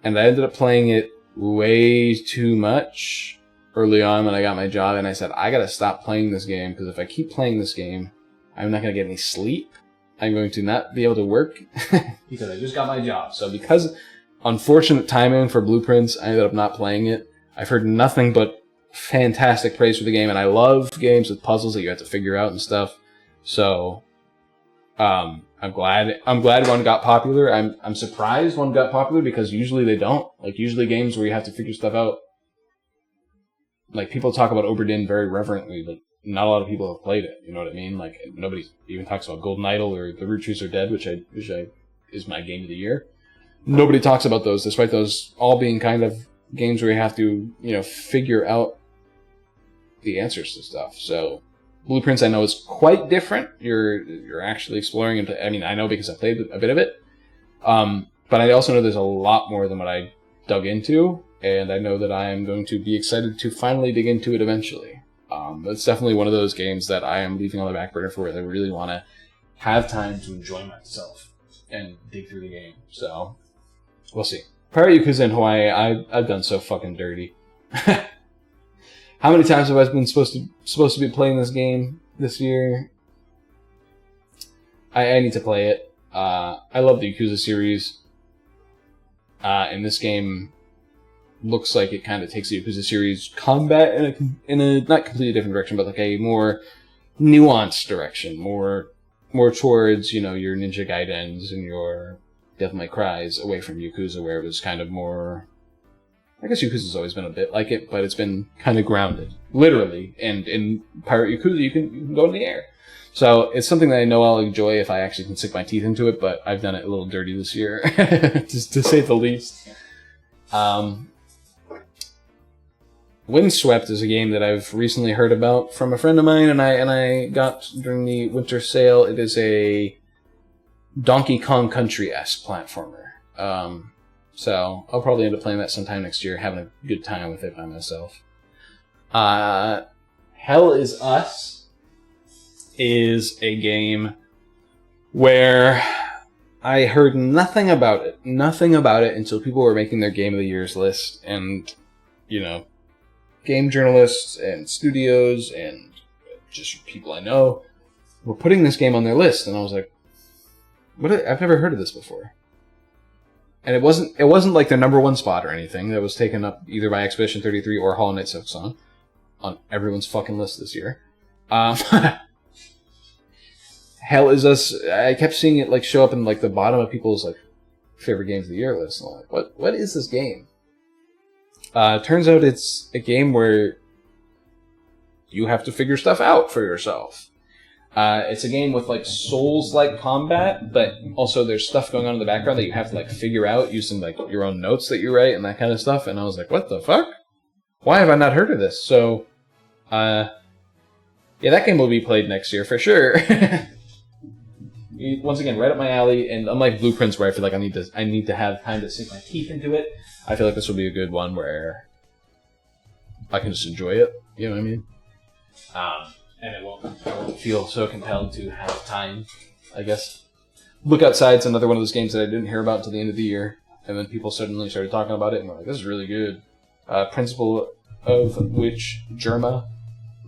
[SPEAKER 1] and I ended up playing it way too much early on when I got my job, and I said, I gotta stop playing this game, because if I keep playing this game, I'm not gonna get any sleep. I'm going to not be able to work, because I just got my job. So because unfortunate timing for Blueprints, I ended up not playing it. I've heard nothing but fantastic praise for the game, and I love games with puzzles that you have to figure out and stuff. So, I'm glad 1 got popular. I'm surprised 1 got popular, because usually they don't. Like, usually games where you have to figure stuff out, like, people talk about Oberdin very reverently, but not a lot of people have played it. You know what I mean? Like, nobody even talks about Golden Idol or The Root Trees Are Dead, which is my game of the year. Nobody talks about those, despite those all being kind of games where you have to, figure out the answers to stuff. So, Blueprints, I know, is quite different. You're actually exploring into... I mean, I know because I played a bit of it. But I also know there's a lot more than what I dug into, and I know that I am going to be excited to finally dig into it eventually. It's definitely one of those games that I am leaving on the back burner for, where I really want to have time to enjoy myself and dig through the game. So, we'll see. Pirate Yakuza in Hawaii, I've done so fucking dirty. How many times have I been supposed to be playing this game this year? I need to play it. I love the Yakuza series. And this game looks like it kind of takes the Yakuza series combat in a not completely different direction, but like a more nuanced direction, more towards, your Ninja Gaidens and your Devil May Cries, away from Yakuza, where it was kind of more. I guess Yakuza's always been a bit like it, but it's been kind of grounded, literally. And in Pirate Yakuza, you can go in the air. So it's something that I know I'll enjoy if I actually can stick my teeth into it, but I've done it a little dirty this year, just to say the least. Windswept is a game that I've recently heard about from a friend of mine, and I got during the winter sale. It is a Donkey Kong Country-esque platformer. So I'll probably end up playing that sometime next year, having a good time with it by myself. Hell is Us is a game where I heard nothing about it until people were making their Game of the Year's list, and, game journalists and studios and just people I know were putting this game on their list, and I was like, I've never heard of this before. And it wasn't like their number one spot or anything. That was taken up either by Expedition 33 or Hollow Knight Silksong on everyone's fucking list this year. Hell is Us. I kept seeing it show up in the bottom of people's favorite games of the year list. And I'm like, what is this game? Turns out it's a game where you have to figure stuff out for yourself. It's a game with Souls-like combat, but also there's stuff going on in the background that you have to figure out using your own notes that you write and that kind of stuff. And I was like, what the fuck? Why have I not heard of this? So, yeah, that game will be played next year for sure. Once again, right up my alley, and unlike Blueprints, where I feel like I need to have time to sink my teeth into it, I feel like this will be a good one where I can just enjoy it. You know what I mean? And I won't feel so compelled to have time, I guess. Look Outside's another one of those games that I didn't hear about until the end of the year, and then people suddenly started talking about it, and we're like, this is really good. Principle of which Jerma,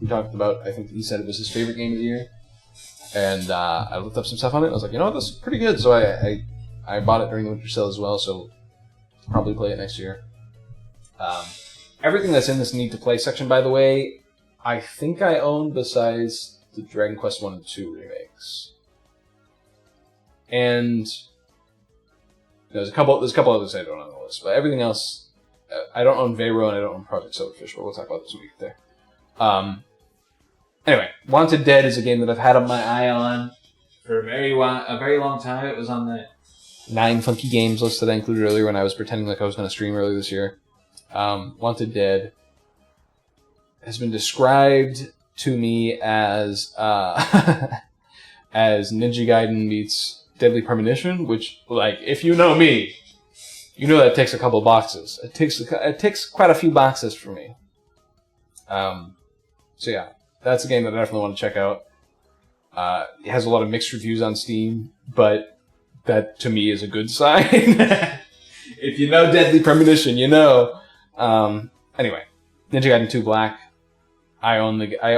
[SPEAKER 1] we talked about, I think he said it was his favorite game of the year. And I looked up some stuff on it, and I was like, this is pretty good. So I bought it during the winter sale as well, so I'll probably play it next year. Everything that's in this need to play section, by the way, I think I own besides the Dragon Quest 1 and 2 remakes. And there's a couple others I don't own on the list, but everything else, I don't own Veyro and I don't own Project Silverfish, but we'll talk about this a week there. Anyway, Wanted Dead is a game that I've had on my eye on for a very long time. It was on the 9 funky games list that I included earlier when I was pretending like I was going to stream earlier this year. Wanted Dead has been described to me as as Ninja Gaiden meets Deadly Premonition, which, if you know me, you know that takes a couple boxes. It takes quite a few boxes for me. So yeah, that's a game that I definitely want to check out. It has a lot of mixed reviews on Steam, but that to me is a good sign. If you know Deadly Premonition, you know. Anyway, Ninja Gaiden 2 Black. I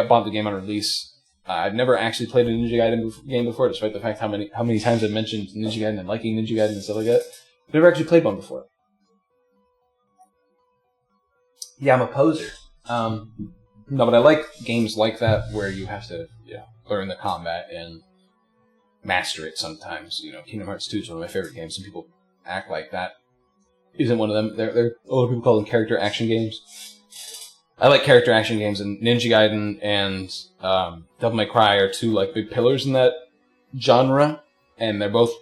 [SPEAKER 1] bought the game on release. I've never actually played a Ninja Gaiden game before, despite the fact how many times I've mentioned Ninja Gaiden and liking Ninja Gaiden and stuff like that. I've never actually played one before. Yeah, I'm a poser. No, but I like games like that where you have to learn the combat and master it sometimes. Kingdom Hearts 2 is one of my favorite games, and people act like that isn't one of them. A lot of people call them character action games. I like character action games, and Ninja Gaiden and Devil May Cry are two big pillars in that genre, and they're both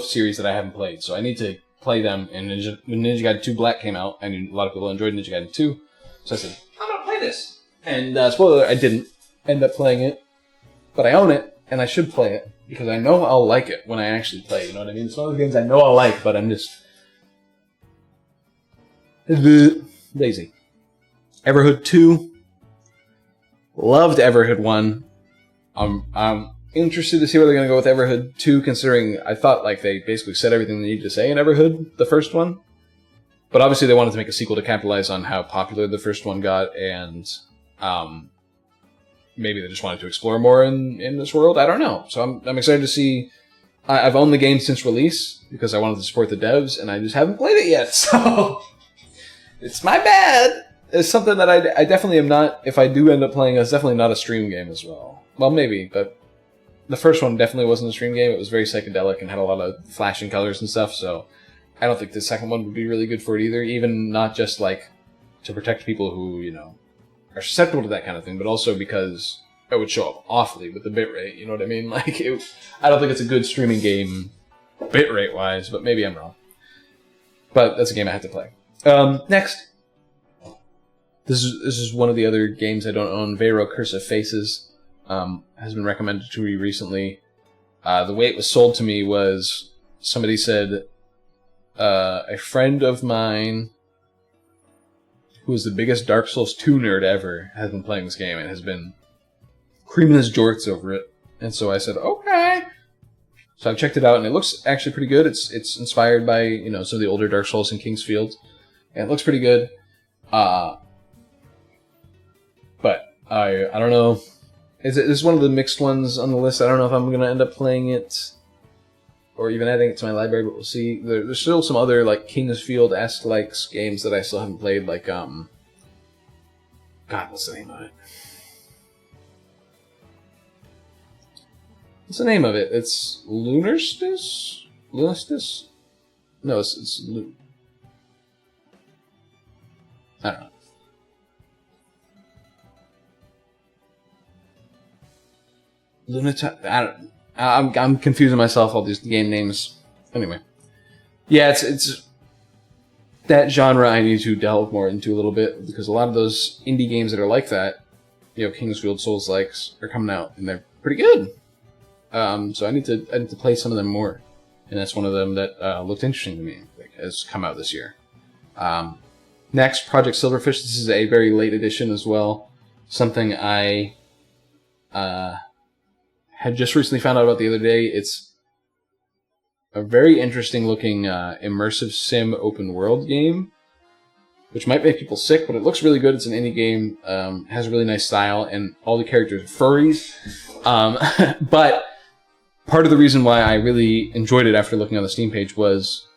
[SPEAKER 1] series that I haven't played, so I need to play them. And when Ninja Gaiden 2 Black came out, and a lot of people enjoyed Ninja Gaiden 2, so I said, I'm gonna play this. And spoiler alert, I didn't end up playing it, but I own it, and I should play it because I know I'll like it when I actually play. You know what I mean? It's one of the games I know I'll like, but I'm just lazy. Everhood 2. Loved Everhood 1. I'm interested to see where they're going to go with Everhood 2, considering I thought like they basically said everything they needed to say in Everhood, the first one. But obviously they wanted to make a sequel to capitalize on how popular the first one got, and maybe they just wanted to explore more in this world. I don't know. So I'm excited to see. I've owned the game since release because I wanted to support the devs, and I just haven't played it yet. So it's my bad. It's something that I definitely am not. If I do end up playing, it's definitely not a stream game as well. Well, maybe, but the first one definitely wasn't a stream game. It was very psychedelic and had a lot of flashing colors and stuff. So I don't think the second one would be really good for it either. Even not just like to protect people who, you know, are susceptible to that kind of thing, but also because it would show up awfully with the bitrate. You know what I mean? Like, I don't think it's a good streaming game bitrate wise, but maybe I'm wrong. But that's a game I have to play. Next, this is one of the other games I don't own. Vero Curse of Faces has been recommended to me recently. The way it was sold to me was somebody said a friend of mine who is the biggest Dark Souls 2 nerd ever has been playing this game and has been creaming his jorts over it. And so I said, okay. So I've checked it out, and it looks actually pretty good. It's inspired by, you know, some of the older Dark Souls in Kingsfield, and it looks pretty good. But I don't know. This is one of the mixed ones on the list. I don't know if I'm going to end up playing it or even adding it to my library, but we'll see. There's still some other like Kingsfield-esque like games that I still haven't played, like God, what's the name of it? What's the name of it? It's Lunarstis? Lunarstis? No, it's I don't know. I'm confusing myself, all these game names. Anyway. Yeah, it's that genre I need to delve more into a little bit, because a lot of those indie games that are like that, you know, Kingsfield Souls-likes, are coming out, and they're pretty good. So I need to play some of them more. And that's one of them that looked interesting to me. Like, has come out this year. Next, Project Silverfish. This is a very late edition as well. Something I had just recently found out about the other day. It's a very interesting looking immersive sim open world game, which might make people sick, but it looks really good. It's an indie game, has a really nice style, and all the characters are furries. But part of the reason why I really enjoyed it after looking on the Steam page was,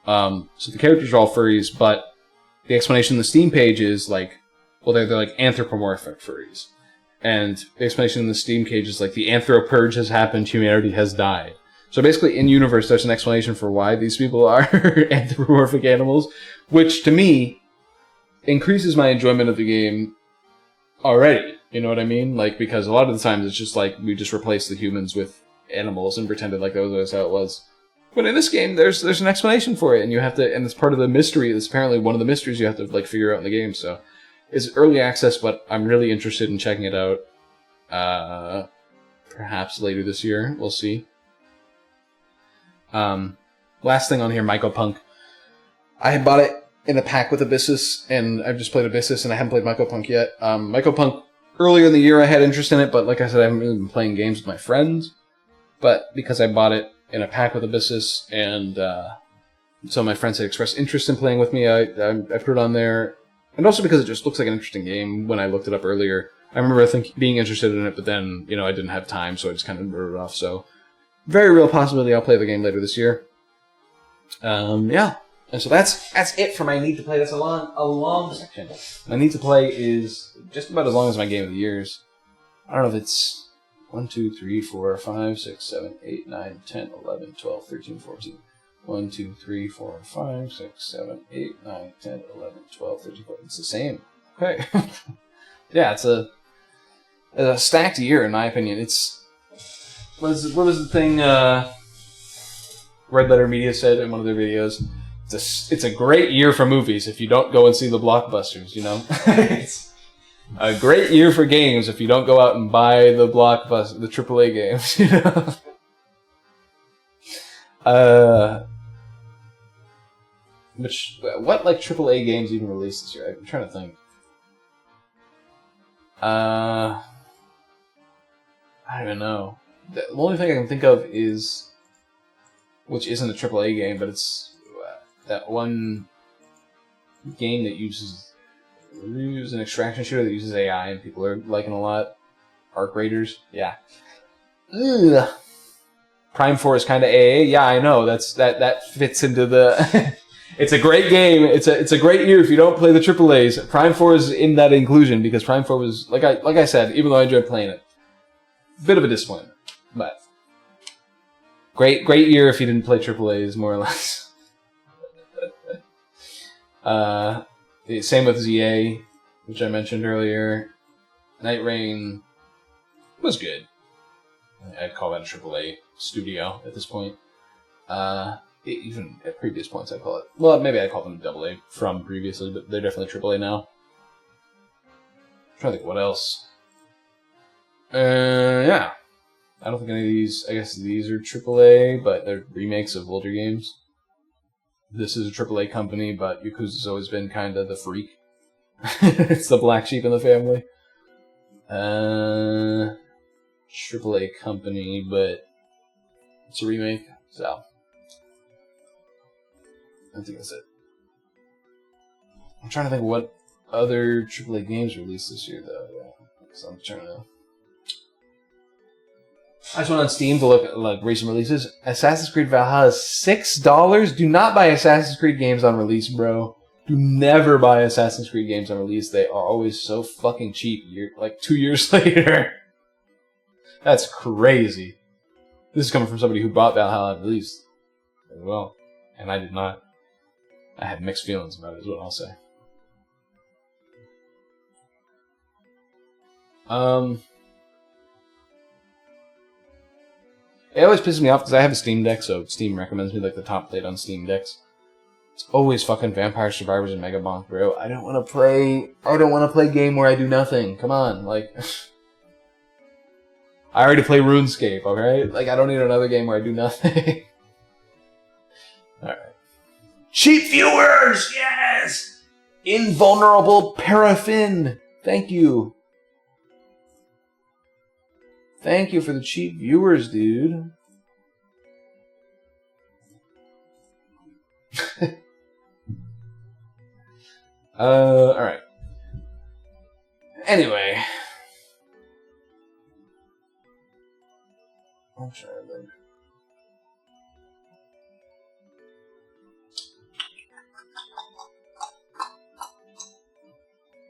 [SPEAKER 1] so the characters are all furries, but the explanation on the Steam page is like, well, they're like anthropomorphic furries. And the explanation in the Steam page is like, the anthropurge has happened, humanity has died. So basically, in universe, there's an explanation for why these people are anthropomorphic animals, which to me increases my enjoyment of the game already. You know what I mean? Like, because a lot of the times it's just like we just replace the humans with animals and pretended like that was how it was. But in this game, there's an explanation for it, and you have to, and it's part of the mystery. It's apparently one of the mysteries you have to like figure out in the game. So it's early access, but I'm really interested in checking it out. Perhaps later this year, we'll see. Last thing on here, Mycopunk. I had bought it in a pack with Abyssus, and I've just played Abyssus, and I haven't played Mycopunk yet. Mycopunk, earlier in the year I had interest in it, but like I said, I haven't really been playing games with my friends. But because I bought it in a pack with Abyssus, and so my friends had expressed interest in playing with me, I put it on there. And also because it just looks like an interesting game when I looked it up earlier. I remember being interested in it, but then, you know, I didn't have time, so I just kind of wrote it off. So, very real possibility I'll play the game later this year. Yeah. And so that's it for my need to play. That's a long section. My need to play is just about as long as my game of the years. I don't know if it's 1, 2, 3, 4, 5, 6, 7, 8, 9, 10, 11, 12, 13, 14. 1, 2, 3, 4, 5, 6, 7, 8, 9, 10, 11, 12, 13, 14. It's the same. Okay. Yeah, it's a stacked year in my opinion. It's what was the thing Red Letter Media said in one of their videos? It's a great year for movies if you don't go and see the blockbusters, you know? A great year for games if you don't go out and buy the blockbuster, the AAA games. You know? What like AAA games even released this year? I'm trying to think. I don't even know. The only thing I can think of is, which isn't a AAA game, but it's that one game that uses an extraction shooter that uses AI and people are liking a lot. Arc Raiders, yeah. Ugh. Prime 4 is kind of AA. Yeah, I know. That fits into the. It's a great game. It's a great year if you don't play the AAAs. Prime 4 is in that inclusion because Prime 4 was like I said, even though I enjoyed playing it, bit of a disappointment. But great year if you didn't play AAAs, more or less. Same with ZA, which I mentioned earlier. Night Rain was good. I'd call that a AAA studio at this point. Even at previous points, I'd call it. Well, maybe I'd call them AA from previously, but they're definitely AAA now. I'm trying to think what else. Yeah. I don't think any of these. I guess these are AAA, but they're remakes of older games. This is a AAA company, but Yakuza's always been kind of the freak. It's the black sheep in the family. AAA company, but it's a remake, so I think that's it. I'm trying to think what other AAA games released this year, though. Yeah, so I'm trying to. I just went on Steam to look at like recent releases. Assassin's Creed Valhalla is $6. Do not buy Assassin's Creed games on release, bro. Do never buy Assassin's Creed games on release. They are always so fucking cheap. Like 2 years later. That's crazy. This is coming from somebody who bought Valhalla on release as well, and I did not. I had mixed feelings about it, is what I'll say. It always pisses me off because I have a Steam Deck, so Steam recommends me like the top played on Steam decks. It's always fucking Vampire Survivors and Mega Bonk, bro. I don't want to play a game where I do nothing. Come on, like I already play RuneScape, okay? Like I don't need another game where I do nothing. Alright. Cheap viewers, yes! Invulnerable Paraffin. Thank you. Thank you for the cheap viewers, dude. Alright. Anyway. I'm trying to think.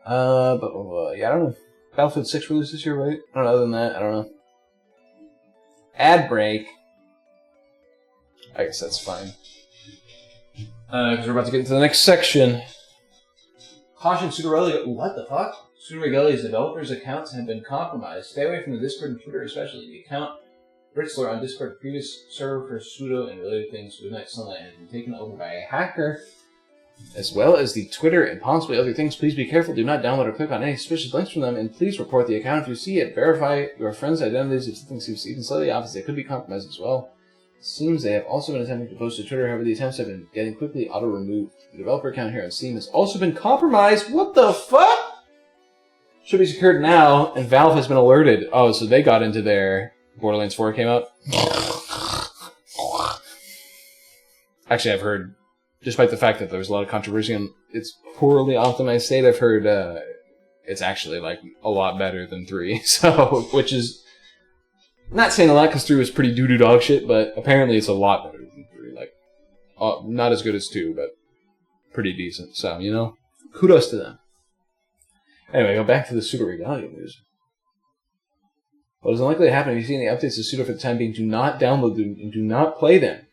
[SPEAKER 1] Yeah, I don't know. Battlefield 6 released this year, right? I don't know, other than that, I don't know. Ad break. I guess that's fine. Because we're about to get into the next section. Caution, what the fuck? Sudarelli's developers' accounts have been compromised. Stay away from the Discord and Twitter, especially. The account Britzler on Discord, previous server for Sudo and related things, Midnight Sunlight, has been taken over by a hacker, as well as the Twitter and possibly other things. Please be careful. Do not download or click on any suspicious links from them, and please report the account if you see it. Verify your friends' identities if something seems even slightly obvious. They could be compromised as well. It seems they have also been attempting to post to Twitter, however the attempts have been getting quickly auto-removed. The developer account here on Steam has also been compromised. What the fuck? Should be secured now, and Valve has been alerted. Oh, so they got into their... Borderlands 4 came out. Actually, I've heard, despite the fact that there was a lot of controversy on its poorly optimized state, I've heard it's actually like a lot better than 3. So, which is not saying a lot because 3 was pretty doo-doo dog shit, but apparently it's a lot better than 3. Like, not as good as 2, but pretty decent. So, you know, kudos to them. Anyway, go back to the Super Regalia news. What is unlikely to happen if you see any updates to Sudo for the time being, do not download them and do not play them.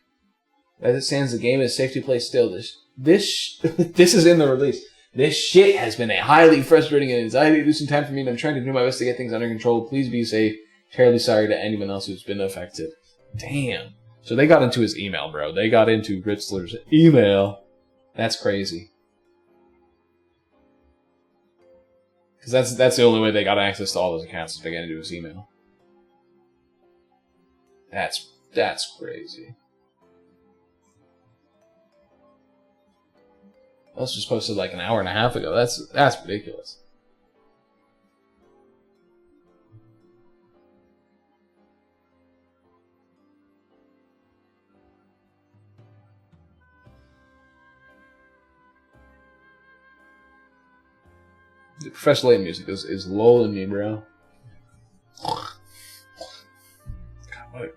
[SPEAKER 1] As it stands, the game is safe to play still. This is in the release. This shit has been a highly frustrating and anxiety-inducing time for me, and I'm trying to do my best to get things under control. Please be safe. Terribly sorry to anyone else who's been affected. Damn. So they got into his email, bro. They got into Ritzler's email. That's crazy. Because that's the only way they got access to all those accounts is they got into his email. That's crazy. That was just posted like an hour and a half ago. That's ridiculous. The Professor Layton music is lulling me, bro. God,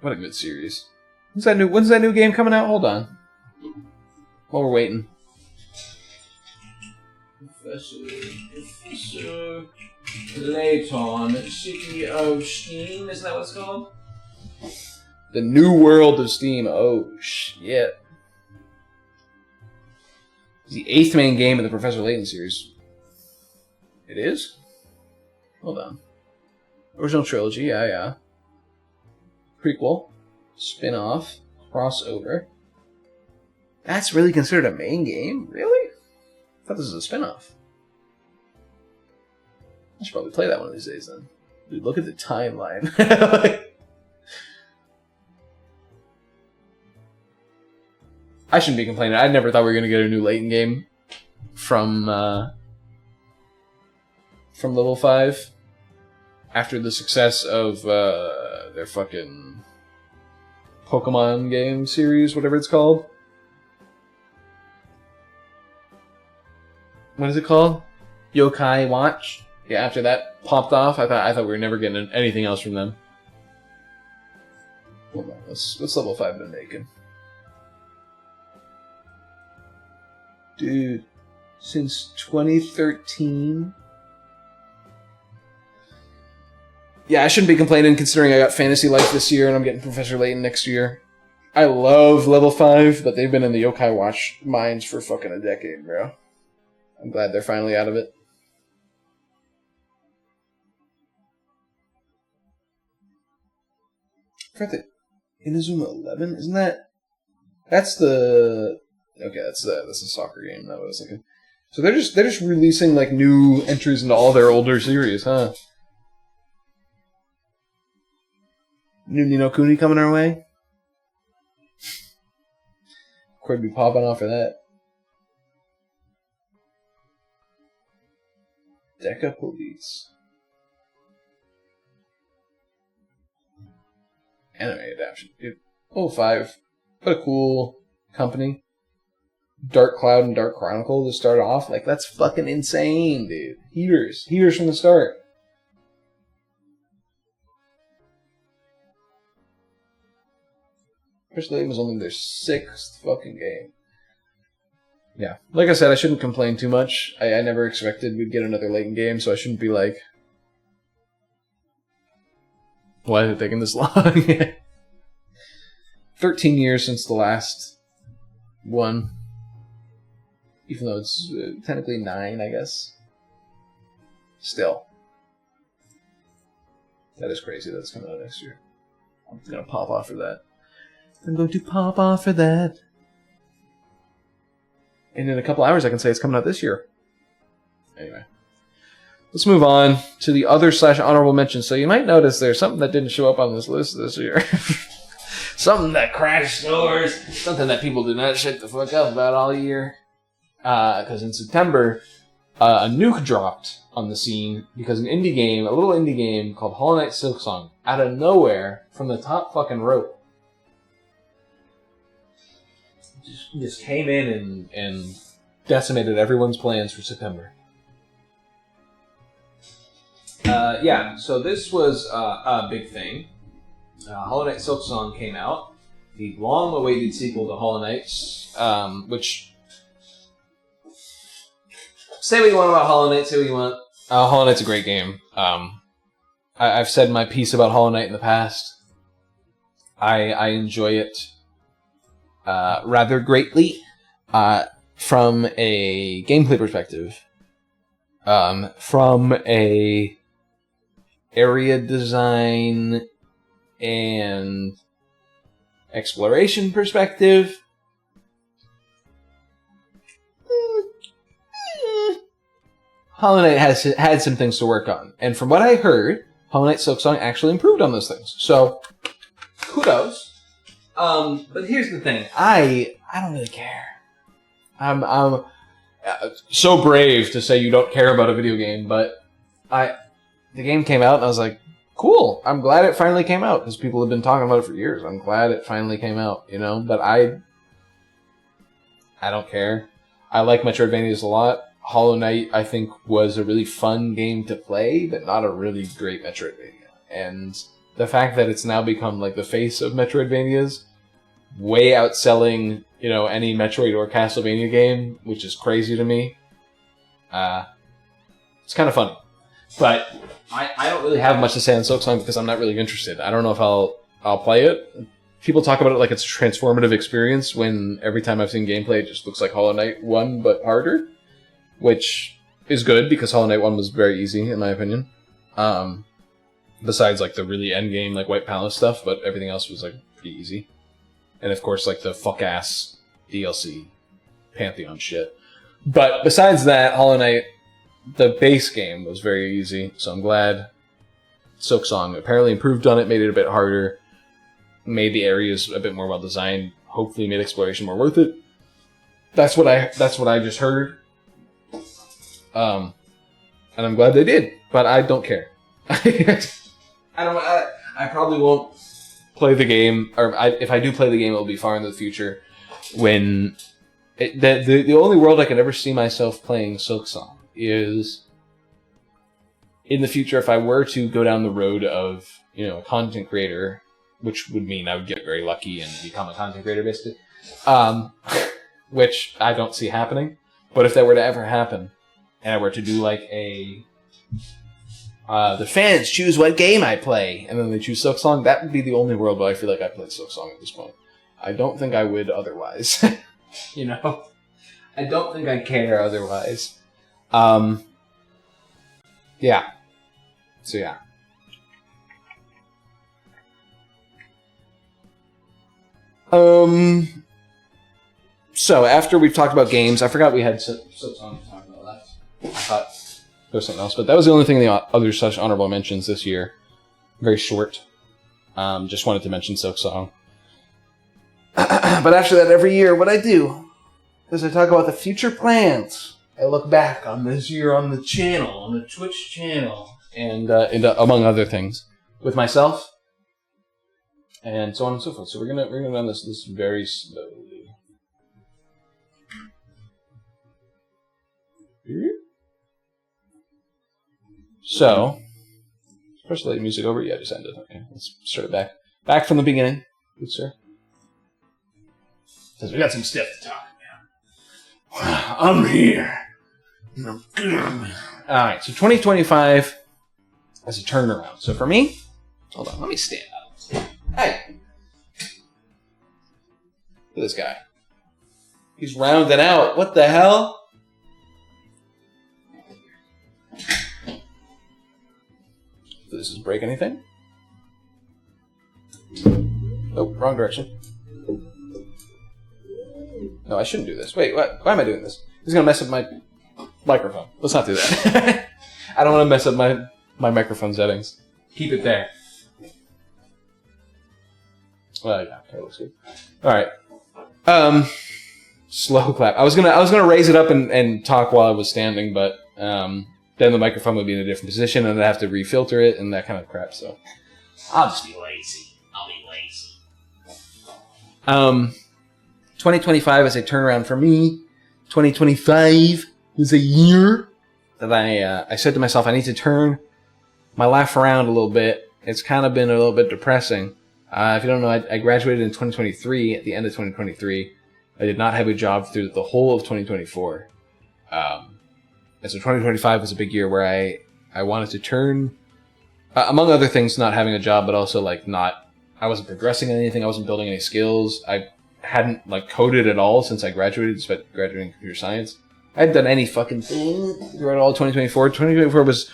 [SPEAKER 1] what a good series. When's that new game coming out? Hold on. While we're waiting. Professor Layton, City of Steam, isn't that what it's called? The New World of Steam. Oh, shit. It's the 8th main game of the Professor Layton series. It is? Hold on. Original trilogy, yeah. Prequel. Spin-off. Crossover. That's really considered a main game? Really? I thought this was a spin-off. I should probably play that one of these days then. Dude, look at the timeline. I shouldn't be complaining. I never thought we were going to get a new Layton game from Level 5 after the success of their fucking Pokemon game series, whatever it's called. What is it called? Yokai Watch? Yeah, after that popped off, I thought we were never getting anything else from them. Hold on, what's Level 5 been making? Dude, since 2013... Yeah, I shouldn't be complaining considering I got Fantasy Life this year and I'm getting Professor Layton next year. I love Level 5, but they've been in the Yokai Watch mines for fucking a decade, bro. I'm glad they're finally out of it. I forgot that Inazuma 11? Isn't that... That's the... Okay, that's a soccer game, that was like. So they're just releasing like new entries into all their older series, huh? New Ni no Kuni coming our way. Could be popping off for that. Deca Police. Anime adaptation. Dude. 5. What a cool company. Dark Cloud and Dark Chronicle to start off. Like, that's fucking insane, dude. Heaters from the start. Especially it was only their 6th fucking game. Yeah. Like I said, I shouldn't complain too much. I never expected we'd get another Layton game, so I shouldn't be like, why is it taking this long? 13 years since the last one. Even though it's technically 9, I guess. Still. That is crazy that it's coming out next year. I'm going to pop off for that. I'm going to pop off for that. And in a couple hours, I can say it's coming out this year. Anyway. Let's move on to the other / honorable mentions. So you might notice there's something that didn't show up on this list this year. Something that crashed stores. Something that people do not shut the fuck up about all year. Because in September, a nuke dropped on the scene because a little indie game called Hollow Knight Silksong, out of nowhere, from the top fucking rope, just came in and decimated everyone's plans for September. So this was a big thing. Hollow Knight Silksong came out, the long-awaited sequel to Hollow Knights, which... Say what you want about Hollow Knight, say what you want. Hollow Knight's a great game. I've said my piece about Hollow Knight in the past. I enjoy it rather greatly from a gameplay perspective. From a area design and exploration perspective, Hollow Knight had some things to work on. And from what I heard, Hollow Knight Silksong actually improved on those things. So, kudos. But here's the thing. I don't really care. I'm so brave to say you don't care about a video game, but the game came out and I was like, cool. I'm glad it finally came out because people have been talking about it for years. I'm glad it finally came out, you know, but I don't care. I like Metroidvanias a lot. Hollow Knight, I think, was a really fun game to play, but not a really great Metroidvania. And the fact that it's now become like the face of Metroidvanias, way outselling, you know, any Metroid or Castlevania game, which is crazy to me. It's kind of funny. But I don't really have much to say on Silksong because I'm not really interested. I don't know if I'll play it. People talk about it like it's a transformative experience when every time I've seen gameplay it just looks like Hollow Knight 1 but harder, which is good because Hollow Knight 1 was very easy in my opinion. Besides like the really end game like White Palace stuff, but everything else was like pretty easy. And of course like the fuck ass DLC Pantheon shit. But besides that, Hollow Knight, the base game was very easy, so I'm glad Silksong apparently improved on it, made it a bit harder, made the areas a bit more well designed, hopefully made exploration more worth it. That's what I just heard. And I'm glad they did, but I don't care. I probably won't play the game, or if I do play the game, it'll be far into the future when the only world I could ever see myself playing Silksong is in the future if I were to go down the road of, you know, a content creator, which would mean I would get very lucky and become a content creator basically, which I don't see happening. But if that were to ever happen, and I were to do like the fans choose what game I play, and then they choose Silksong, that would be the only world where I feel like I played Silksong at this point. I don't think I would otherwise. You know? I don't think I care otherwise. Yeah. So, yeah. So, after we've talked about games, I forgot we had Silksong to talk about that. I thought there was something else, but that was the only thing in the other such honorable mentions this year. Very short. Just wanted to mention Silksong. But after that, every year, what I do is I talk about the future plans. I look back on this year on the channel, on the Twitch channel, and among other things, with myself, and so on and so forth. So we're gonna run this very slowly. So, first lay music over. Yeah, just ended. Okay, let's start it back from the beginning. Good sir. Because we got some stuff to talk about. I'm here. Alright, so 2025 as a turnaround. So for me, hold on, let me stand up. Hey! Look at this guy. He's rounding out. What the hell? Does this break anything? Oh, wrong direction. No, I shouldn't do this. Wait, what? Why am I doing this? This is going to mess up my microphone. Let's not do that. I don't want to mess up my microphone settings. Keep it there. Well, yeah, okay, looks good. Alright. Slow clap. I was gonna raise it up and talk while I was standing, but then the microphone would be in a different position and I'd have to refilter it and that kind of crap, so I'll just be lazy. I'll be lazy. 2025 is a turnaround for me. 2025 was a year that I said to myself, I need to turn my life around a little bit. It's kind of been a little bit depressing. If you don't know, I graduated in 2023, at the end of 2023. I did not have a job through the whole of 2024. And so 2025 was a big year where I wanted to turn, among other things, not having a job, but also like I wasn't progressing in anything. I wasn't building any skills. I hadn't like coded at all since I graduated, despite graduating computer science. I hadn't done any fucking thing throughout all 2024. 2024 was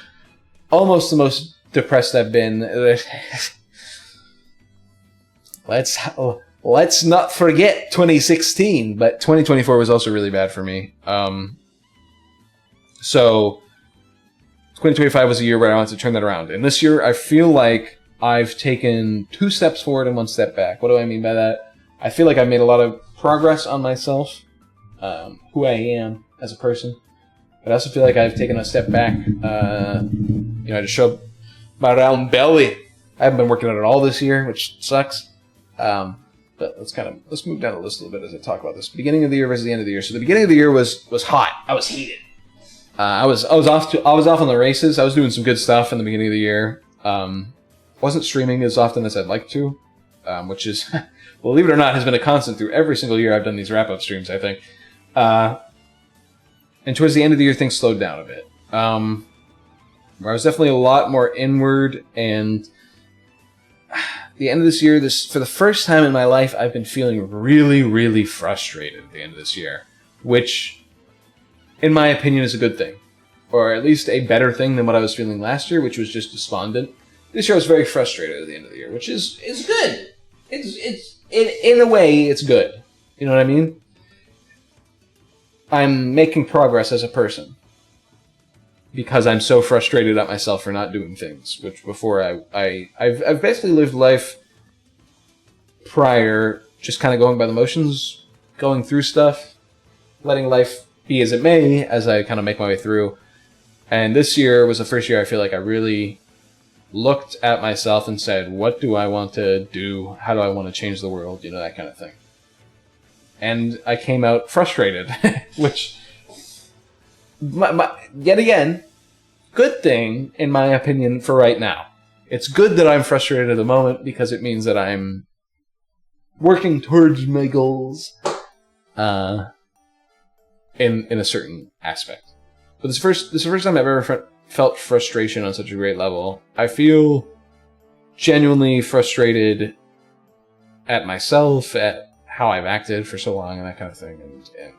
[SPEAKER 1] almost the most depressed I've been. Let's not forget 2016, but 2024 was also really bad for me. So 2025 was a year where I wanted to turn that around. And this year, I feel like I've taken 2 steps forward and 1 step back. What do I mean by that? I feel like I've made a lot of progress on myself, who I am as a person. But I also feel like I've taken a step back, to show my round belly. I haven't been working on it all this year, which sucks. But let's move down the list a little bit as I talk about this. Beginning of the year versus the end of the year. So the beginning of the year was hot. I was heated. I was off on the races. I was doing some good stuff in the beginning of the year. Wasn't streaming as often as I'd like to, which is, believe it or not, has been a constant through every single year I've done these wrap-up streams, I think. And towards the end of the year, things slowed down a bit. Where I was definitely a lot more inward, and the end of this year, for the first time in my life, I've been feeling really, really frustrated at the end of this year, which, in my opinion, is a good thing. Or at least a better thing than what I was feeling last year, which was just despondent. This year I was very frustrated at the end of the year, which is good. It's in a way, it's good. You know what I mean? I'm making progress as a person because I'm so frustrated at myself for not doing things, which before I've basically lived life prior just kind of going by the motions, going through stuff, letting life be as it may as I kind of make my way through. And this year was the first year I feel like I really looked at myself and said, what do I want to do? How do I want to change the world? You know, that kind of thing. And I came out frustrated, which, yet again, good thing, in my opinion, for right now. It's good that I'm frustrated at the moment because it means that I'm working towards my goals in a certain aspect. But this is the first time I've ever felt frustration on such a great level. I feel genuinely frustrated at myself, at how I've acted for so long and that kind of thing, and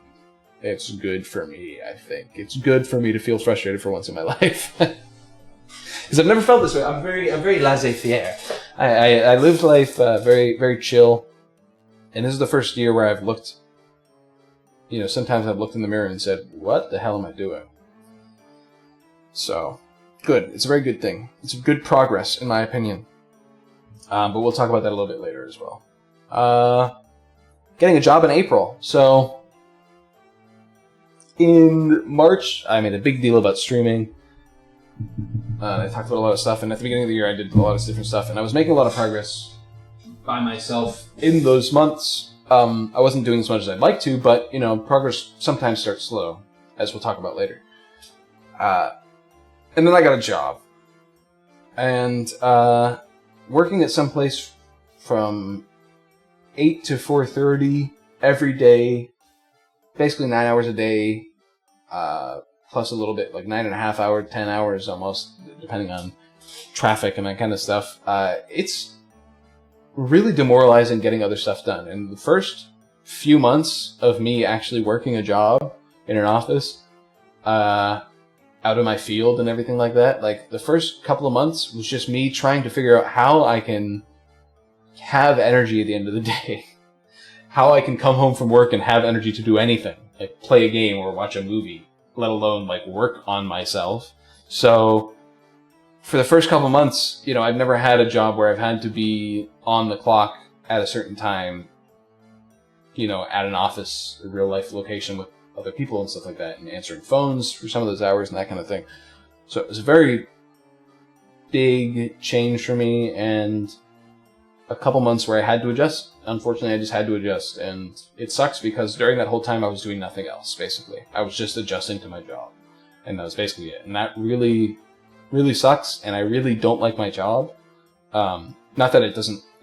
[SPEAKER 1] it's good for me, I think. It's good for me to feel frustrated for once in my life. Because I've never felt this way. I'm very laissez-faire. I lived life very, very chill, and this is the first year where I've looked, sometimes I've looked in the mirror and said, what the hell am I doing? So, good. It's a very good thing. It's good progress, in my opinion. But we'll talk about that a little bit later as well. Getting a job in April. So, in March, I made a big deal about streaming. I talked about a lot of stuff, and at the beginning of the year, I did a lot of different stuff, and I was making a lot of progress by myself in those months. I wasn't doing as much as I'd like to, but, progress sometimes starts slow, as we'll talk about later. And then I got a job. And working at some place from 8 to 4:30 every day, basically 9 hours a day, plus a little bit, like 9.5 hours, 10 hours almost, depending on traffic and that kind of stuff. It's really demoralizing getting other stuff done. And the first few months of me actually working a job in an office, out of my field and everything like that, like the first couple of months was just me trying to figure out how I can have energy at the end of the day. How I can come home from work and have energy to do anything, like play a game or watch a movie, let alone like work on myself. So for the first couple of months, I've never had a job where I've had to be on the clock at a certain time, at an office, a real life location with other people and stuff like that, and answering phones for some of those hours and that kind of thing. So it was a very big change for me, and a couple months where I had to adjust. Unfortunately, I just had to adjust, and it sucks because during that whole time I was doing nothing else, basically. I was just adjusting to my job, and that was basically it. And that really, really sucks, and I really don't like my job. Not that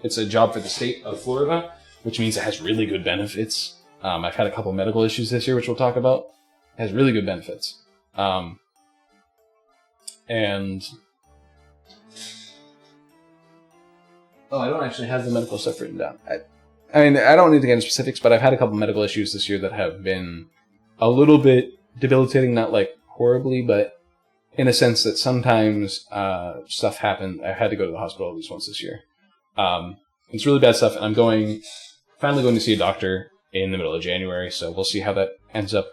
[SPEAKER 1] it's a job for the state of Florida, which means it has really good benefits. I've had a couple medical issues this year, which we'll talk about. It has really good benefits. And I don't actually have the medical stuff written down. I mean, I don't need to get into specifics, but I've had a couple medical issues this year that have been a little bit debilitating, not like horribly, but in a sense that sometimes stuff happened. I've had to go to the hospital at least once this year. It's really bad stuff, and I'm finally going to see a doctor in the middle of January, so we'll see how that ends up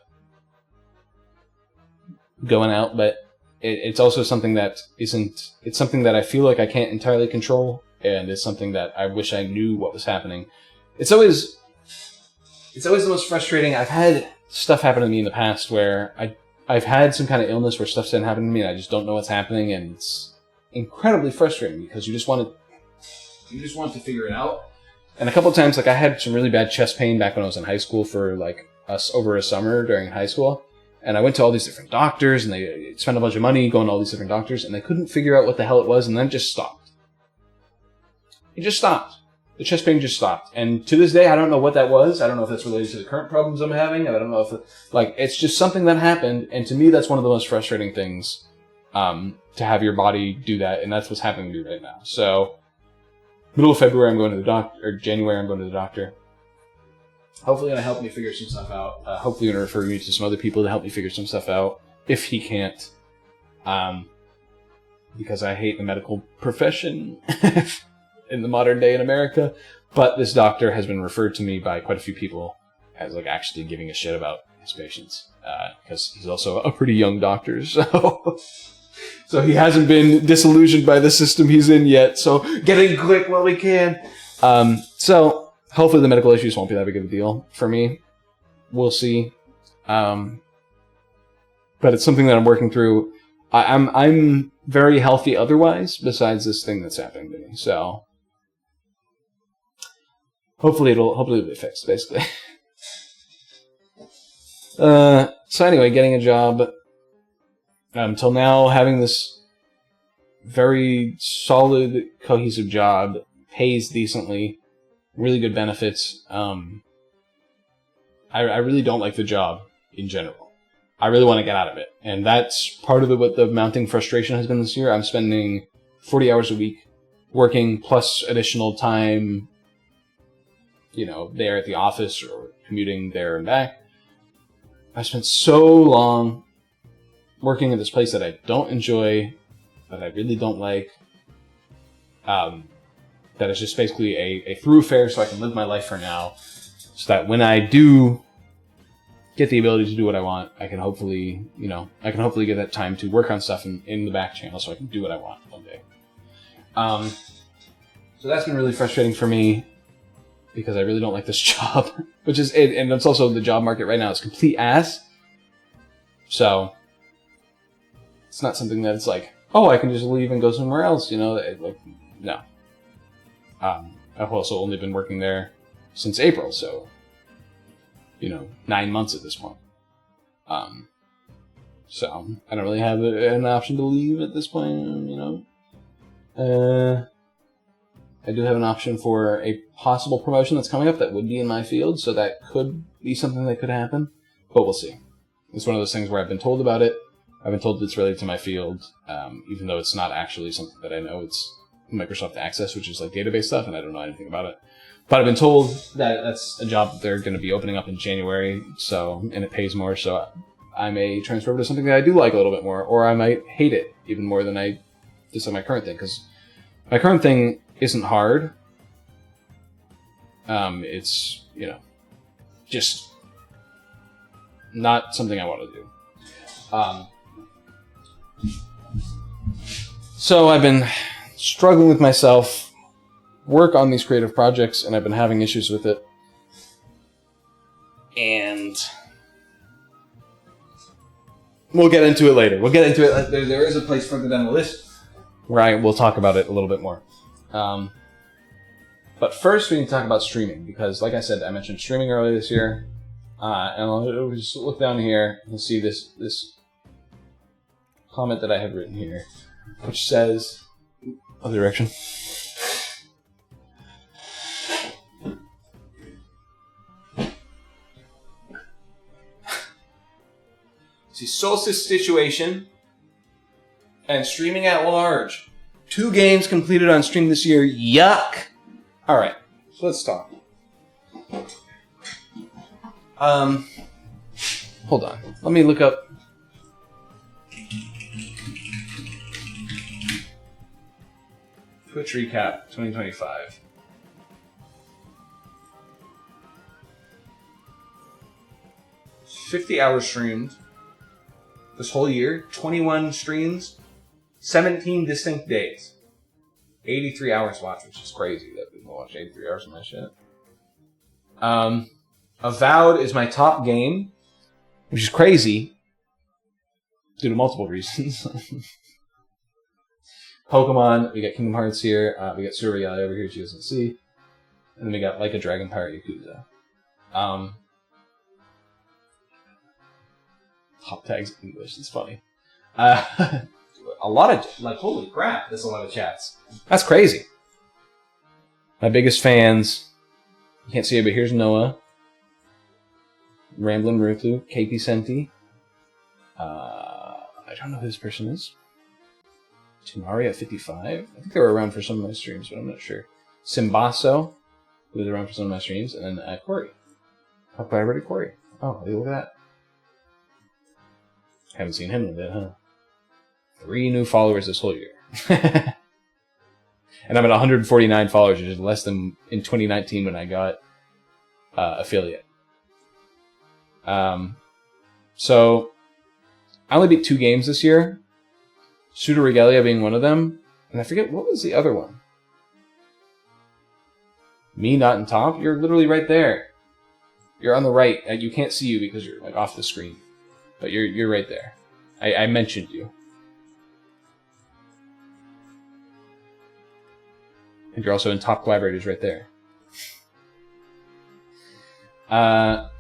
[SPEAKER 1] going out. But it's also something that isn't. It's something that I feel like I can't entirely control, and it's something that I wish I knew what was happening. It's always the most frustrating. I've had stuff happen to me in the past where I've had some kind of illness where stuff's been happening to me and I just don't know what's happening, and it's incredibly frustrating because you just want to figure it out. And a couple of times, like I had some really bad chest pain back when I was in high school for like over a summer during high school. And I went to all these different doctors and they spent a bunch of money going to all these different doctors and they couldn't figure out what the hell it was, and then it just stopped. It just stopped. The chest pain just stopped. And to this day, I don't know what that was. I don't know if that's related to the current problems I'm having. I don't know if it's just something that happened. And to me, that's one of the most frustrating things, to have your body do that. And that's what's happening to me right now. So middle of February, I'm going to the doctor, or January, I'm going to the doctor. Hopefully going to help me figure some stuff out. Hopefully going to refer me to some other people to help me figure some stuff out if he can't. Because I hate the medical profession in the modern day in America. But this doctor has been referred to me by quite a few people as like actually giving a shit about his patients. Because he's also a pretty young doctor, so he hasn't been disillusioned by the system he's in yet. So getting quick while we can. So hopefully the medical issues won't be that big of a deal for me. We'll see. But it's something that I'm working through. I'm very healthy otherwise, besides this thing that's happening to me. So hopefully it'll be fixed, basically. So anyway, getting a job. Until now, having this very solid, cohesive job, pays decently, really good benefits. I really don't like the job in general. I really want to get out of it. And that's part of what the mounting frustration has been this year. I'm spending 40 hours a week working, plus additional time, there at the office or commuting there and back. I spent so long working at this place that I don't enjoy, that I really don't like, that it's just basically a thoroughfare so I can live my life for now, so that when I do get the ability to do what I want, I can hopefully get that time to work on stuff in the back channel so I can do what I want one day. So that's been really frustrating for me because I really don't like this job, which is it, and it's also the job market right now is complete ass. So it's not something that it's like, oh, I can just leave and go somewhere else, no. I've also only been working there since April, so 9 months at this point. So I don't really have an option to leave at this point, I do have an option for a possible promotion that's coming up that would be in my field, so that could be something that could happen, but we'll see. It's one of those things where I've been told about it. I've been told it's related to my field, even though it's not actually something that I know. It's Microsoft Access, which is like database stuff, and I don't know anything about it. But I've been told that that's a job that they're going to be opening up in January, and it pays more, so I may transfer over to something that I do like a little bit more, or I might hate it even more than I just on my current thing, because my current thing isn't hard. It's, just not something I want to do. So I've been struggling with myself, work on these creative projects, and I've been having issues with it. And we'll get into it later. There is a place further down the list where I will talk about it a little bit more. But first we need to talk about streaming, because like I said, I mentioned streaming earlier this year. And I'll just look down here and see this comment that I have written here, which says, other direction. See, Solstice Situation and Streaming at Large. 2 games completed on stream this year. Yuck! Alright, so let's talk. Hold on. Let me look up. Twitch Recap 2025. $50 hours streamed.
[SPEAKER 2] this whole year, 21 streams, 17 distinct days. 83 hours watched, which is crazy that people watch 83 hours of my shit. Avowed is my top game, which is crazy due to multiple reasons. Pokemon, we got Kingdom Hearts here, we got Super Regalia over here, which you guys can see, and then we got Like a Dragon Pirate Yakuza. Top tags English, it's funny. A lot of, like, holy crap, there's a lot of chats. That's crazy. My biggest fans, you can't see it, but here's Noah, Ramblin' Ruthu, KP Senti. I don't know who this person is. Tumari at 55. I think they were around for some of my streams, but I'm not sure. Simbaso, who was around for some of my streams, and then Corey. How I already Corey? Oh, look at that. Haven't seen him in a bit, huh? 3 new followers this whole year. And I'm at 149 followers, which is less than in 2019 when I got affiliate. So, I only beat 2 games this year. Pseudo Regalia being one of them. And I forget, what was the other one? Me not in top? You're literally right there. You're on the right. You can't see you because you're like off the screen. But you're right there. I mentioned you. And you're also in top collaborators right there. But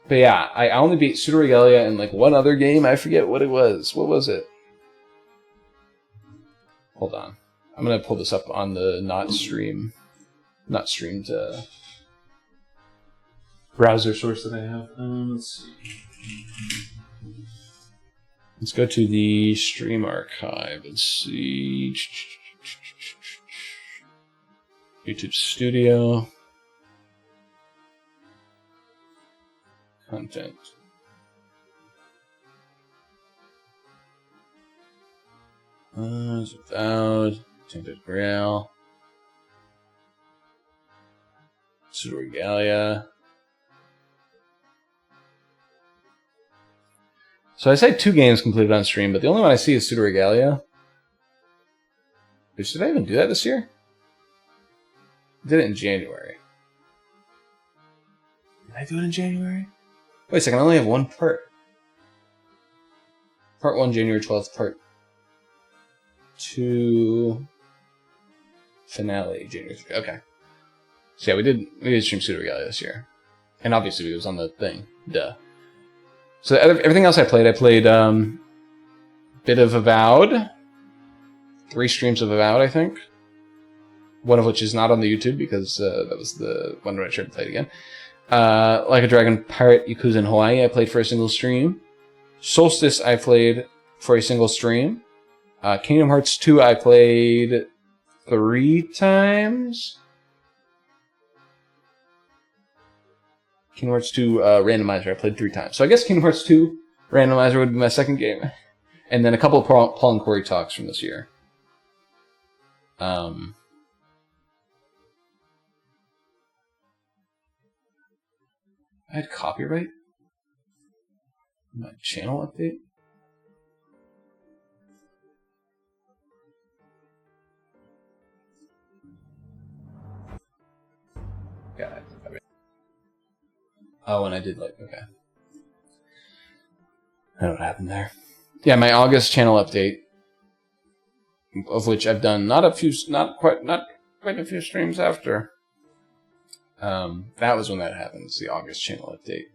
[SPEAKER 2] yeah, I only beat Pseudo Regalia in like one other game. I forget what it was. What was it? Hold on. I'm going to pull this up on the not streamed browser source that I have. Let's see. Let's go to the stream archive and see. YouTube Studio. Content. Avowed. Tainted Grail. Pseudo Regalia. So I say 2 games completed on stream, but the only one I see is Pseudo Regalia. Did I even do that this year? I did it in January. Did I do it in January? Wait a second, I only have 1 part. Part 1, January 12th. Part 2, finale, January 3rd. Okay. So yeah, we did stream Pseudo Regalia this year. And obviously it was on the thing. Duh. So everything else I played bit of Avowed. 3 streams of Avowed, I think. One of which is not on the YouTube because that was the one where I tried to play it again. Like a Dragon Pirate Yakuza in Hawaii, I played for a single stream. Solstice, I played for a single stream. Kingdom Hearts 2, I played 3 times. Kingdom Hearts 2 Randomizer, I played 3 times. So I guess Kingdom Hearts 2 Randomizer would be my second game. And then a couple of Paul and Corey talks from this year. I had copyright? My channel update? Got it. Oh, and I did like, okay. I don't know what happened there. Yeah, my August channel update, of which I've done not quite a few streams after. That was when that happened. It's the August channel update.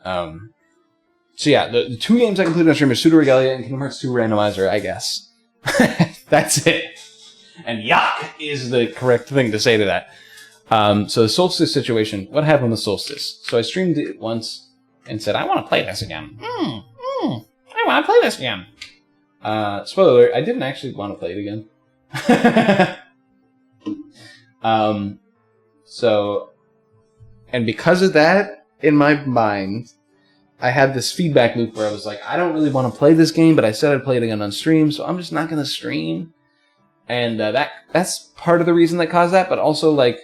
[SPEAKER 2] So yeah, the 2 games I completed on stream are Pseudo Regalia and Kingdom Hearts 2 Randomizer, I guess. That's it. And yuck is the correct thing to say to that. So the Solstice situation, what happened with Solstice? So I streamed it once and said, I want to play this again. I want to play this again. Spoiler alert, I didn't actually want to play it again. So, and because of that, in my mind, I had this feedback loop where I was like, I don't really want to play this game, but I said I'd play it again on stream, so I'm just not going to stream. And that's part of the reason that caused that, but also, like,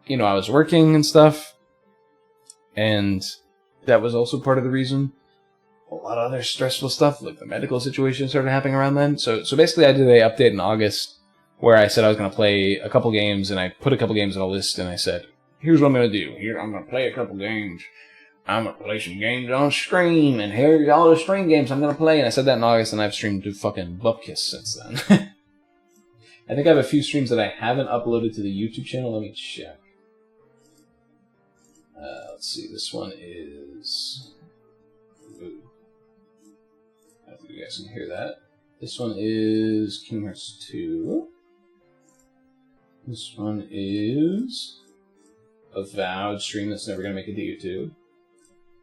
[SPEAKER 2] you know, I was working and stuff, and that was also part of the reason. a lot of other stressful stuff, like the medical situation started happening around then. So basically I did an update in August where I said I was going to play a couple games, and I put a couple games on a list, and I said, here's what I'm going to do. Here, I'm going to play a couple games. I'm going to play some games on stream, and here's all the stream games I'm going to play. And I said that in August, and I've streamed to fucking Bupkiss since then. I think I have a few streams that I haven't uploaded to the YouTube channel. Let me check. Let's see. This one is... Ooh. I don't think you guys can hear that. This one is Kingdom Hearts 2. This one is a vowed stream that's never going to make it to YouTube.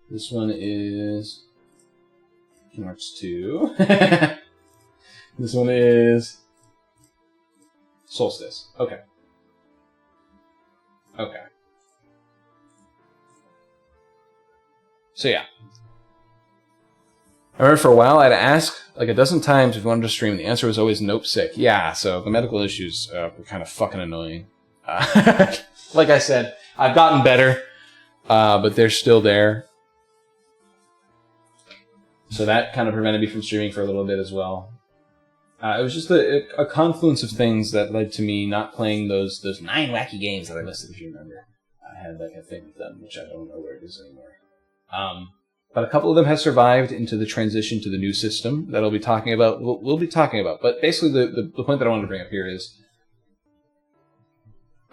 [SPEAKER 2] This one is Kingdom Hearts 2. This one is Solstice. Okay. Okay. So yeah. I remember for a while I had to ask like a dozen times if you wanted to stream. The answer was always nope, sick. Yeah, so the medical issues were kind of fucking annoying. Like I said, I've gotten better, but they're still there. So that kind of prevented me from streaming for a little bit as well. It was just a confluence of things that led to me not playing those 9 wacky games that I listed, if you remember. I had like a thing with them, which I don't know where it is anymore. But a couple of them have survived into the transition to the new system that I'll be talking about. We'll be talking about. But basically, the point that I wanted to bring up here is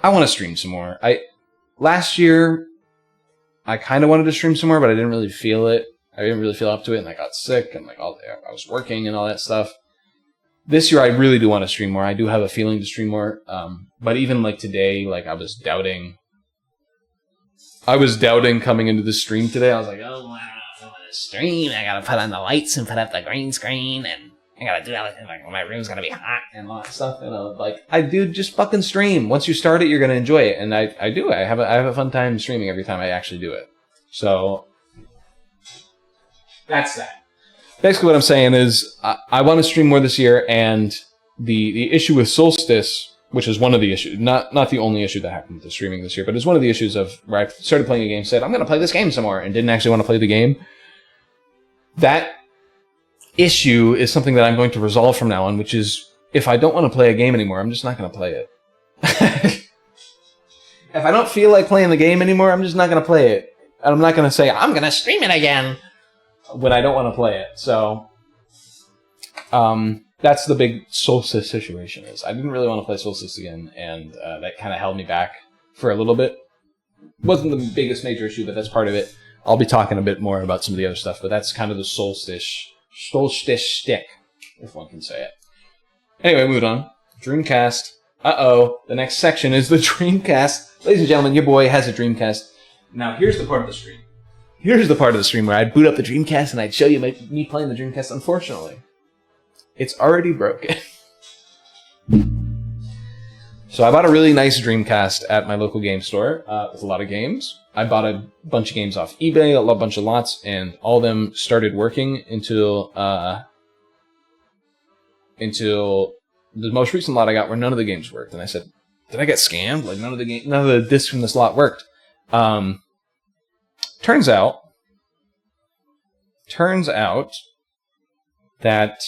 [SPEAKER 2] I want to stream some more. Last year, I kind of wanted to stream some more, but I didn't really feel it. I didn't really feel up to it, and I got sick, and I was working and all that stuff. This year, I really do want to stream more. I do have a feeling to stream more. But even like today, like I was doubting coming into the stream today. I was like, oh, wow. Stream, I gotta put on the lights and put up the green screen, and I gotta do everything. Like my room's gonna be hot and all that stuff. And I do just fucking stream. Once you start it, you're gonna enjoy it, and I do. I have a fun time streaming every time I actually do it. So that's that. Basically, what I'm saying is I want to stream more this year, and the issue with Solstice, which is one of the issues, not the only issue that happened with the streaming this year, but it's one of the issues of where I started playing a game, said I'm gonna play this game some more, and didn't actually want to play the game. That issue is something that I'm going to resolve from now on, which is if I don't want to play a game anymore, I'm just not going to play it. If I don't feel like playing the game anymore, I'm just not going to play it. And I'm not going to say, I'm going to stream it again when I don't want to play it. So that's the big Solstice situation is. I didn't really want to play Solstice again, and that kind of held me back for a little bit. Wasn't the biggest major issue, but that's part of it. I'll be talking a bit more about some of the other stuff, but that's kind of the Solstice shtick, if one can say it. Anyway, moving on. Dreamcast. Uh-oh. The next section is the Dreamcast. Ladies and gentlemen, your boy has a Dreamcast. Now, here's the part of the stream. Here's the part of the stream where I'd boot up the Dreamcast and I'd show you me playing the Dreamcast. Unfortunately, it's already broken. So I bought a really nice Dreamcast at my local game store with a lot of games. I bought a bunch of games off eBay, a bunch of lots, and all of them started working until the most recent lot I got where none of the games worked. And I said, did I get scammed? Like none of the discs from this lot worked. Turns out that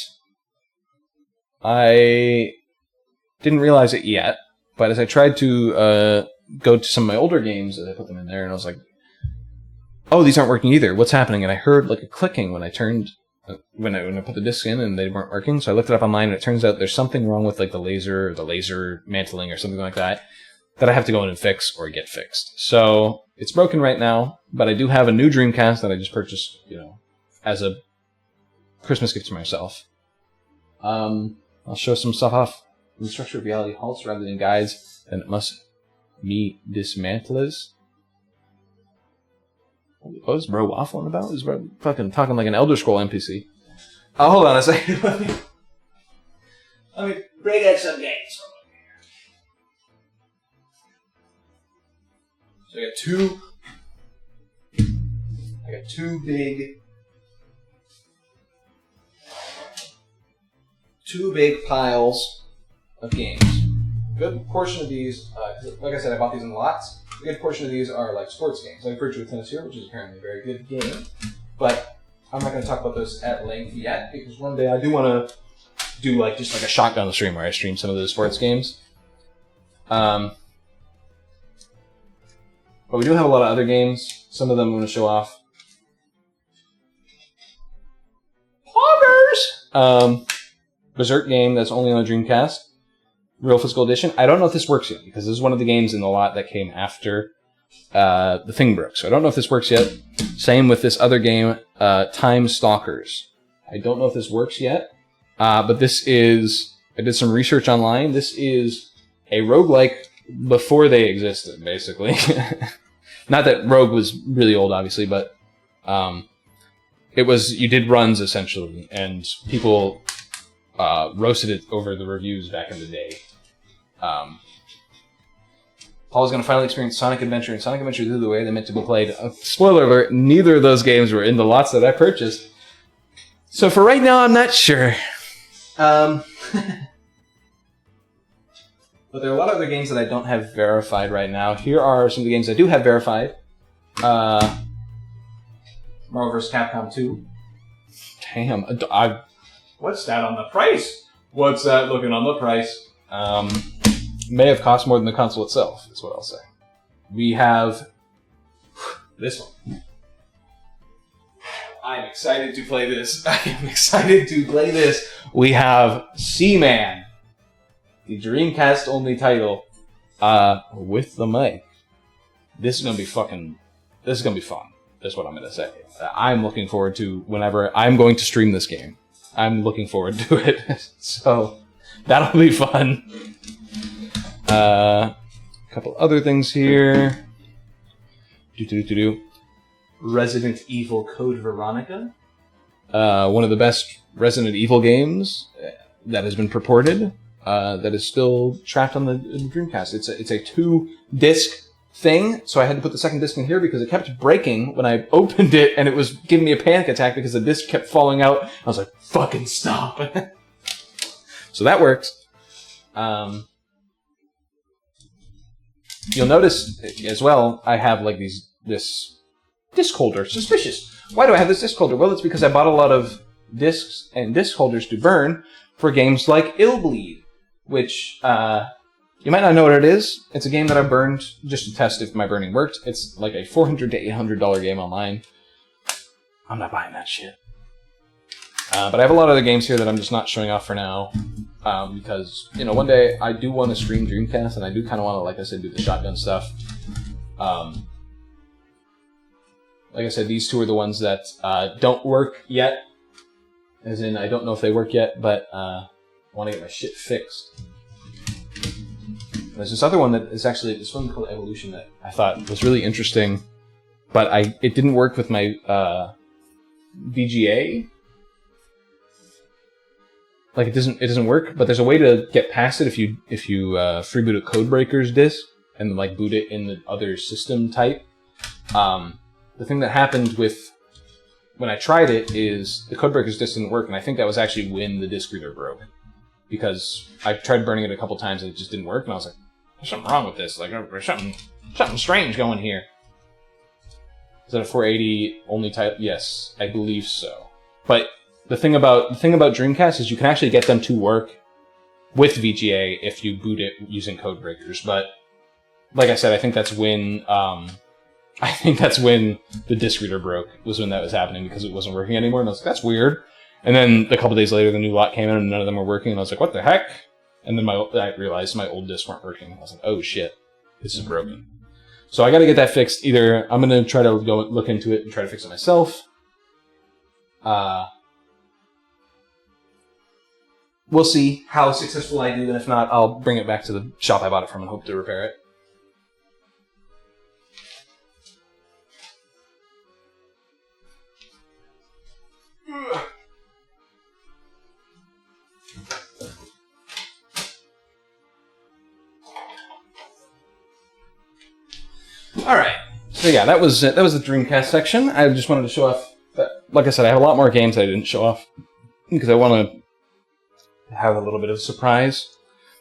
[SPEAKER 2] I didn't realize it yet, but as I tried to go to some of my older games, I put them in there, and I was like, oh, these aren't working either. What's happening? And I heard like a clicking when I turned, when I put the disc in, and they weren't working. So I looked it up online, and it turns out there's something wrong with like the laser mantling or something like that I have to go in and fix or get fixed. So it's broken right now, but I do have a new Dreamcast that I just purchased, as a Christmas gift to myself. I'll show some stuff off. The structure of reality halts rather than guides, then it must me dismantles. What is bro waffling about? Is bro fucking talking like an Elder Scroll NPC? Oh, hold on a second. Let me bring out some games. So I got two big piles of games. A good portion of these, like I said, I bought these in lots. A good portion of these are like sports games. I referred to a Tennis Hero, which is apparently a very good game. But I'm not going to talk about those at length yet, because one day I do want to do just a shotgun stream where I stream some of the sports games. But we do have a lot of other games. Some of them I'm going to show off. Poggers! Berserk game that's only on the Dreamcast. Real Physical Edition. I don't know if this works yet, because this is one of the games in the lot that came after the thing broke. So I don't know if this works yet. Same with this other game, Time Stalkers. I don't know if this works yet. But this is... I did some research online. This is a roguelike before they existed, basically. Not that Rogue was really old, obviously, but it was... You did runs, essentially, and people roasted it over the reviews back in the day. Paul's going to finally experience Sonic Adventure and Sonic Adventure 2 the way they're meant to be played. Spoiler alert, neither of those games were in the lots that I purchased. So for right now, I'm not sure. But there are a lot of other games that I don't have verified right now. Here are some of the games I do have verified. Marvel vs. Capcom 2. Damn. What's that on the price? What's that looking on the price? May have cost more than the console itself, is what I'll say. We have this one. I'm excited to play this. I am excited to play this. We have Seaman, the Dreamcast-only title, with the mic. This is gonna be fun. That's what I'm gonna say. I'm looking forward to whenever I'm going to stream this game. I'm looking forward to it. So that'll be fun. A couple other things here. Resident Evil Code Veronica. One of the best Resident Evil games that has been purported. That is still trapped on the Dreamcast. It's a 2-disc thing, so I had to put the second disc in here because it kept breaking when I opened it, and it was giving me a panic attack because the disc kept falling out. I was like, fucking stop. So that works. You'll notice as well, I have this disc holder. Suspicious. Why do I have this disc holder? Well, it's because I bought a lot of discs and disc holders to burn for games like Illbleed, which you might not know what it is. It's a game that I burned just to test if my burning worked. It's like a $400 to $800 game online. I'm not buying that shit. But I have a lot of other games here that I'm just not showing off for now. Because, one day I do want to stream Dreamcast, and I do kind of want to, like I said, do the shotgun stuff. Like I said, these two are the ones that don't work yet. As in, I don't know if they work yet, but I want to get my shit fixed. There's this other one that is actually, this one called Evolution that I thought was really interesting, but it didn't work with my VGA. Like it doesn't work, but there's a way to get past it if you freeboot a Codebreaker's disk and boot it in the other system type. The thing that happened with when I tried it is the Codebreaker's disk didn't work, and I think that was actually when the disk reader broke, because I tried burning it a couple times and it just didn't work, and I was like, "There's something wrong with this. There's something strange going here." Is that a 480 only type? Yes, I believe so. But the thing about Dreamcast is you can actually get them to work with VGA if you boot it using Codebreakers. But like I said, I think that's when the disk reader broke, was when that was happening, because it wasn't working anymore. And I was like, that's weird. And then a couple days later, the new lot came in and none of them were working. And I was like, what the heck? And then I realized my old discs weren't working. I was like, oh shit, this is broken. So I got to get that fixed. Either I'm going to try to go look into it and try to fix it myself. We'll see how successful I do, and if not, I'll bring it back to the shop I bought it from and hope to repair it. All right. So yeah, that was the Dreamcast section. I just wanted to show off. Like I said, I have a lot more games I didn't show off because I want to have a little bit of surprise.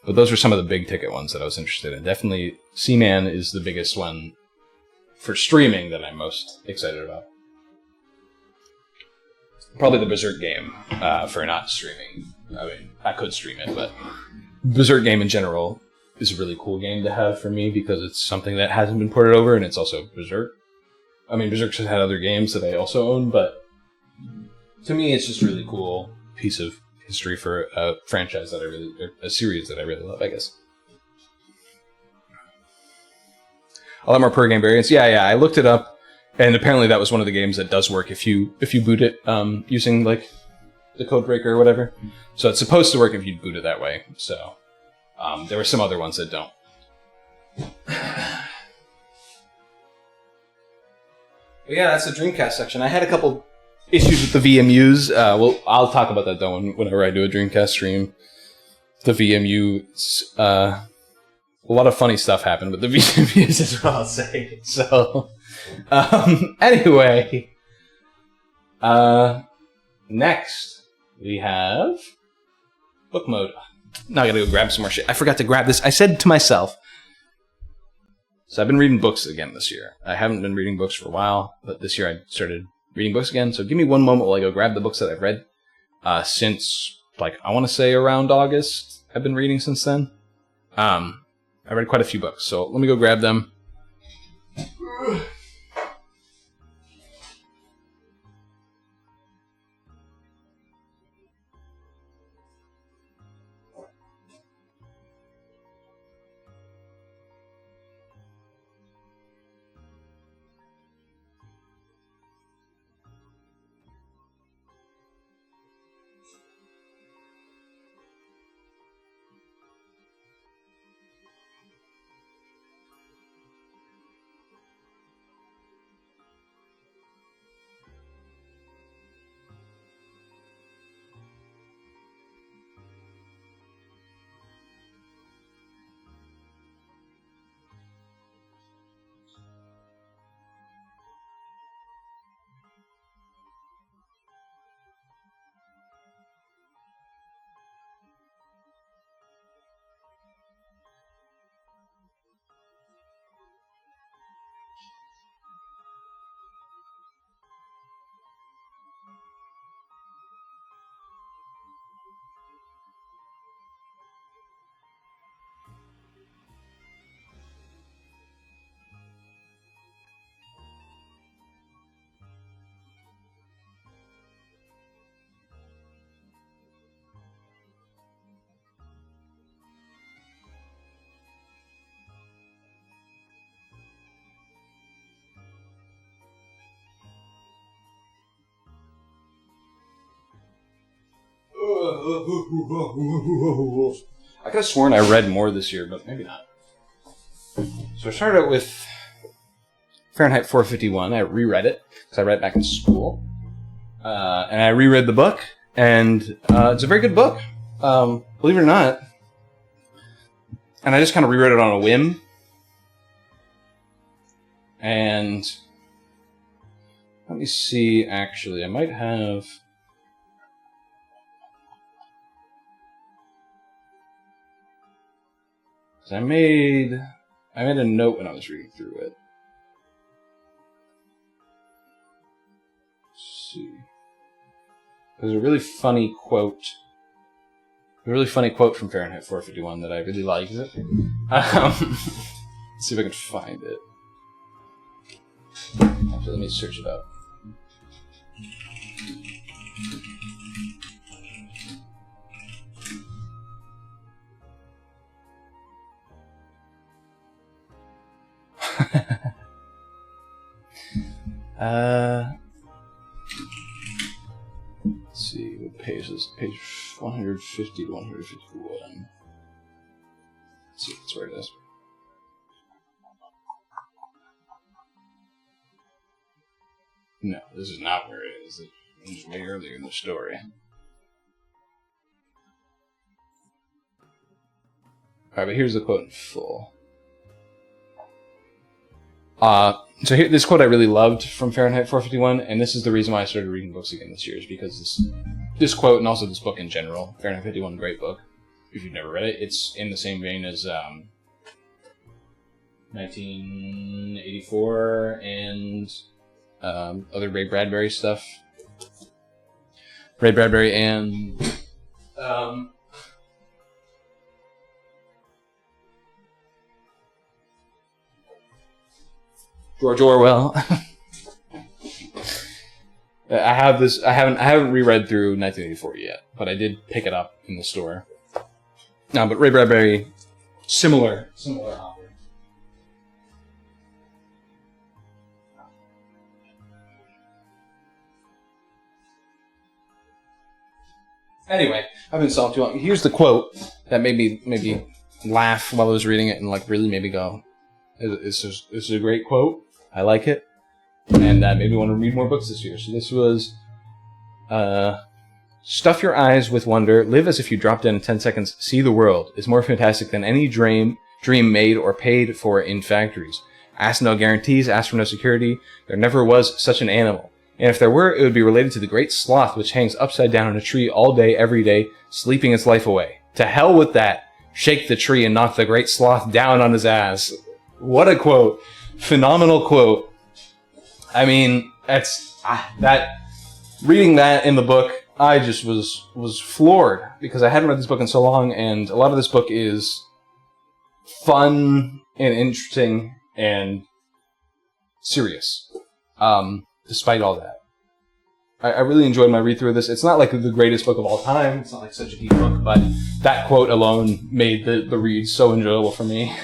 [SPEAKER 2] But those were some of the big ticket ones that I was interested in. Definitely, Seaman is the biggest one for streaming that I'm most excited about. probably the Berserk game for not streaming. I mean, I could stream it, but Berserk game in general is a really cool game to have for me because it's something that hasn't been ported over, and it's also Berserk. I mean, Berserk's had other games that I also own, but to me, it's just a really cool piece of history for a franchise that or a series that I really love, I guess. A lot more per game variants. Yeah, I looked it up, and apparently that was one of the games that does work if you boot it using like the code breaker or whatever. So it's supposed to work if you boot it that way. So there were some other ones that don't. But yeah, that's the Dreamcast section. I had a couple issues with the VMUs. Well, I'll talk about that though whenever I do a Dreamcast stream. The VMU, a lot of funny stuff happened with the VMUs, is what I'll say. So, anyway, next we have book mode. Now I gotta go grab some more shit. I forgot to grab this. I said to myself, so I've been reading books again this year. I haven't been reading books for a while, but this year I started reading books again. So give me one moment while I go grab the books that I've read since, like, I want to say around August. I've been reading since then. I read quite a few books, so let me go grab them. I could have sworn I read more this year, but maybe not. So I started out with Fahrenheit 451. I reread it because I read it back in school. And I reread the book, and it's a very good book, believe it or not. And I just kind of reread it on a whim. And let me see, actually, I might have... I made a note when I was reading through it. Let's see. There's a really funny quote. A really funny quote from Fahrenheit 451 that I really liked. Let's see if I can find it. Actually, let me search it up. Let's see, what page is page 150 to 151. Let's see if that's where it is. No, this is not where it is. It was way earlier in the story. Alright, but here's the quote in full. So here, this quote I really loved from Fahrenheit 451, and this is the reason why I started reading books again this year, is because this quote, and also this book in general, Fahrenheit 51, great book. If you've never read it, it's in the same vein as 1984 and other Ray Bradbury stuff. Ray Bradbury and George Orwell. I haven't reread through 1984 yet, but I did pick it up in the store. No, but Ray Bradbury, similar author. Anyway, I've been stalling too long. Here's the quote that made me maybe laugh while I was reading it and like really made me go, "This is a great quote. I like it," and that made me want to read more books this year. So this was, "Stuff your eyes with wonder. Live as if you dropped in 10 seconds. See the world is more fantastic than any dream made or paid for in factories. Ask no guarantees. Ask for no security. There never was such an animal. And if there were, it would be related to the great sloth which hangs upside down in a tree all day, every day, sleeping its life away. To hell with that. Shake the tree and knock the great sloth down on his ass." What a quote. Phenomenal quote. I mean, reading that in the book, I just was floored because I hadn't read this book in so long, and a lot of this book is fun and interesting and serious. Despite all that, I really enjoyed my read through of this. It's not like the greatest book of all time. It's not like such a deep book, but that quote alone made the read so enjoyable for me.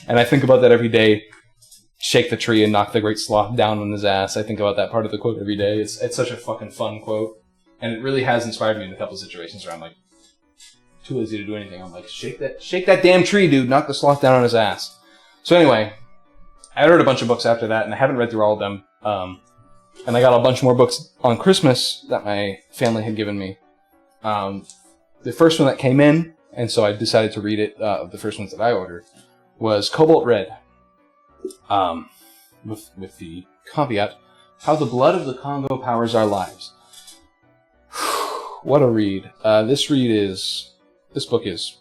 [SPEAKER 2] And I think about that every day. Shake the tree and knock the great sloth down on his ass. I think about that part of the quote every day. It's such a fucking fun quote. And it really has inspired me in a couple of situations where I'm like, too lazy to do anything. I'm like, shake that damn tree, dude. Knock the sloth down on his ass. So anyway, I read a bunch of books after that, and I haven't read through all of them. And I got a bunch more books on Christmas that my family had given me. The first one that came in, and so I decided to read it, the first ones that I ordered, was Cobalt Red. With the caveat, How the Blood of the Congo Powers Our Lives. What a read. This book is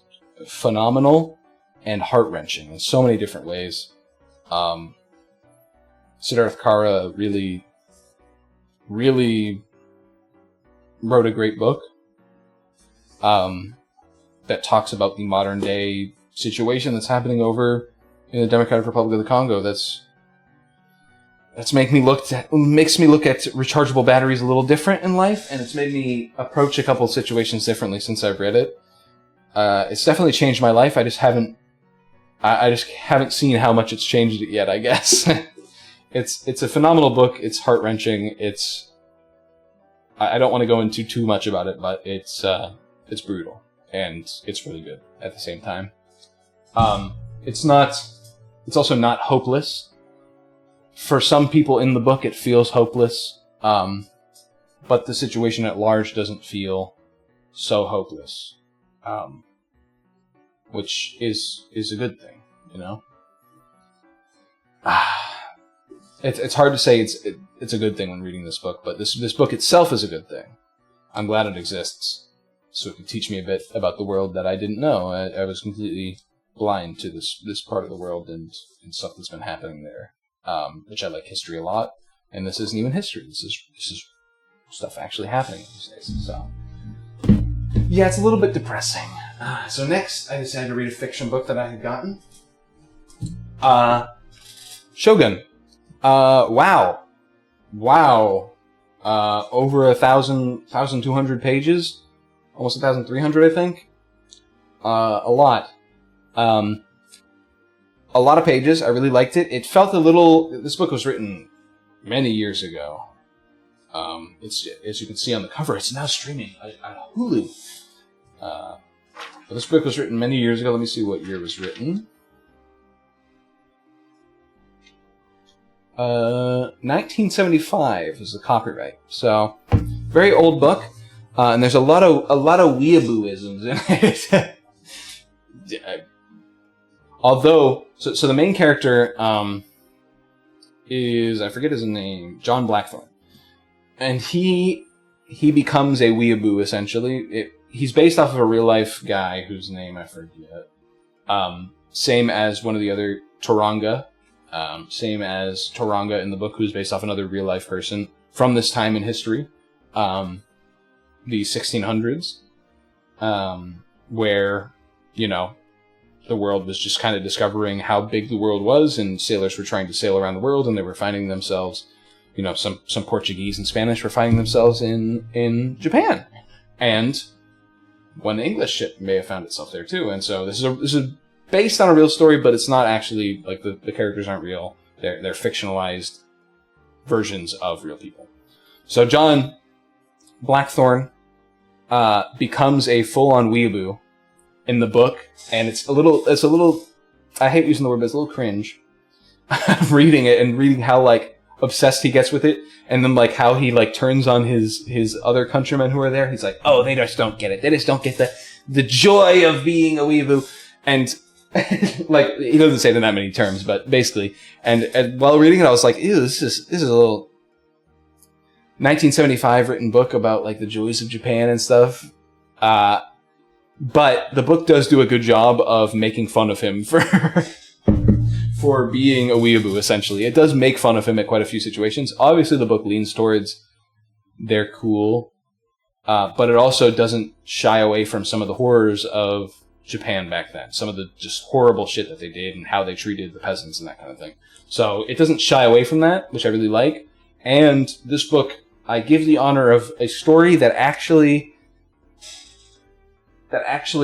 [SPEAKER 2] phenomenal and heart-wrenching in so many different ways. Siddharth Kara really wrote a great book that talks about the modern day situation that's happening over in the Democratic Republic of the Congo. That's makes me look at rechargeable batteries a little different in life, and it's made me approach a couple of situations differently since I've read it. It's definitely changed my life. I just haven't seen how much it's changed it yet, I guess. It's a phenomenal book. It's heart-wrenching. I don't want to go into too much about it, but it's brutal, and it's really good at the same time. It's also not hopeless. For some people in the book, it feels hopeless, but the situation at large doesn't feel so hopeless, which is a good thing, you know. It's hard to say it's a good thing when reading this book, but this book itself is a good thing. I'm glad it exists, so it can teach me a bit about the world that I didn't know. I was completely blind to this part of the world and stuff that's been happening there. Which I like history a lot, and this isn't even history. This is stuff actually happening these days. So yeah, it's a little bit depressing. So next, I decided to read a fiction book that I had gotten. Shogun. Wow. Over 1,200 pages, almost 1,300, I think. A lot. A lot of pages. I really liked it. It felt a little... This book was written many years ago. It's, as you can see on the cover, it's now streaming on Hulu. But this book was written many years ago. Let me see what year it was written. 1975 is the copyright. So, very old book. And there's a lot of weeaboo-isms in it. Although, so the main character is, I forget his name, John Blackthorne, and he becomes a weeaboo essentially. He's based off of a real life guy whose name I forget. Same as one of the other Toranga, same as Toranga in the book, who's based off another real life person from this time in history. the 1600s, where, you know, the world was just kind of discovering how big the world was, and sailors were trying to sail around the world, and they were finding themselves, you know, some Portuguese and Spanish were finding themselves in Japan, and one English ship may have found itself there too. And so this is based on a real story, but it's not actually, like, the characters aren't real. They're fictionalized versions of real people. So John Blackthorne becomes a full-on weeaboo in the book, and it's a little, I hate using the word, but it's a little cringe reading it and reading how, like, obsessed he gets with it, and then, like, how he, like, turns on his other countrymen who are there. He's like, oh, they just don't get it. They just don't get the joy of being a weeaboo. And, like, he doesn't say it in that many terms, but basically. And while reading it, I was like, ew, this is a little 1975 written book about, like, the joys of Japan and stuff. But the book does do a good job of making fun of him for being a weeaboo, essentially. It does make fun of him at quite a few situations. Obviously, the book leans towards they're cool, but it also doesn't shy away from some of the horrors of Japan back then. Some of the just horrible shit that they did and how they treated the peasants and that kind of thing. So it doesn't shy away from that, which I really like. And this book, I give the honor of a story that actually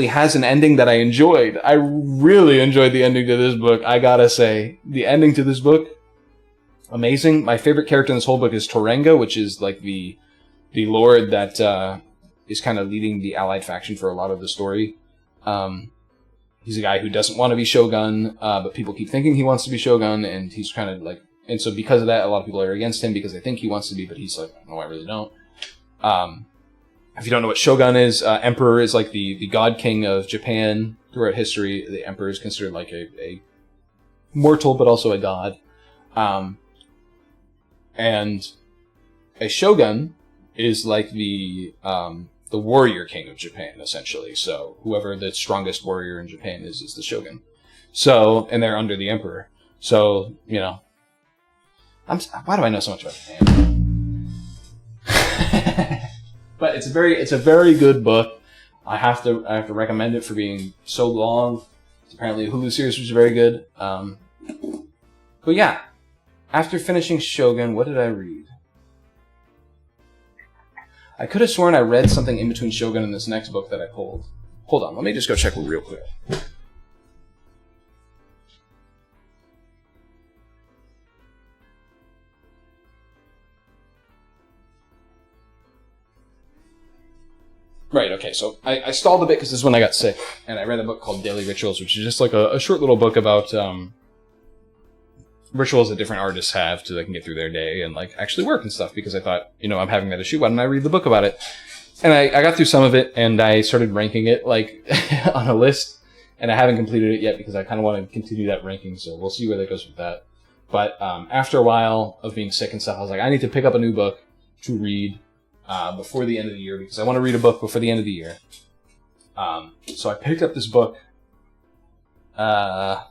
[SPEAKER 2] has an ending that I enjoyed. I really enjoyed the ending to this book, I gotta say. The ending to this book, amazing. My favorite character in this whole book is Torenga, which is, like, the lord that is kind of leading the allied faction for a lot of the story. He's a guy who doesn't want to be shogun, but people keep thinking he wants to be shogun, and he's kind of like... And so because of that, a lot of people are against him because they think he wants to be, but he's like, no, I really don't. If you don't know what shogun is, emperor is like the god king of Japan. Throughout history, the emperor is considered like a mortal, but also a god. And a shogun is like the warrior king of Japan, essentially. So whoever the strongest warrior in Japan is the shogun. So, and they're under the emperor. So, you know, why do I know so much about Japan? But it's a very good book. I have to recommend it for being so long. It's apparently a Hulu series, which is very good. But yeah, after finishing Shogun, what did I read? I could have sworn I read something in between Shogun and this next book that I pulled. Hold on, let me just go check real quick. Right, okay, so I stalled a bit because this is when I got sick, and I read a book called Daily Rituals, which is just like a short little book about rituals that different artists have so they can get through their day and, like, actually work and stuff, because I thought, you know, I'm having that issue, why don't I read the book about it? And I got through some of it, and I started ranking it, like, on a list, and I haven't completed it yet because I kind of want to continue that ranking, so we'll see where that goes with that. But after a while of being sick and stuff, I was like, I need to pick up a new book to read before the end of the year, because I want to read a book before the end of the year. So I picked up this book, I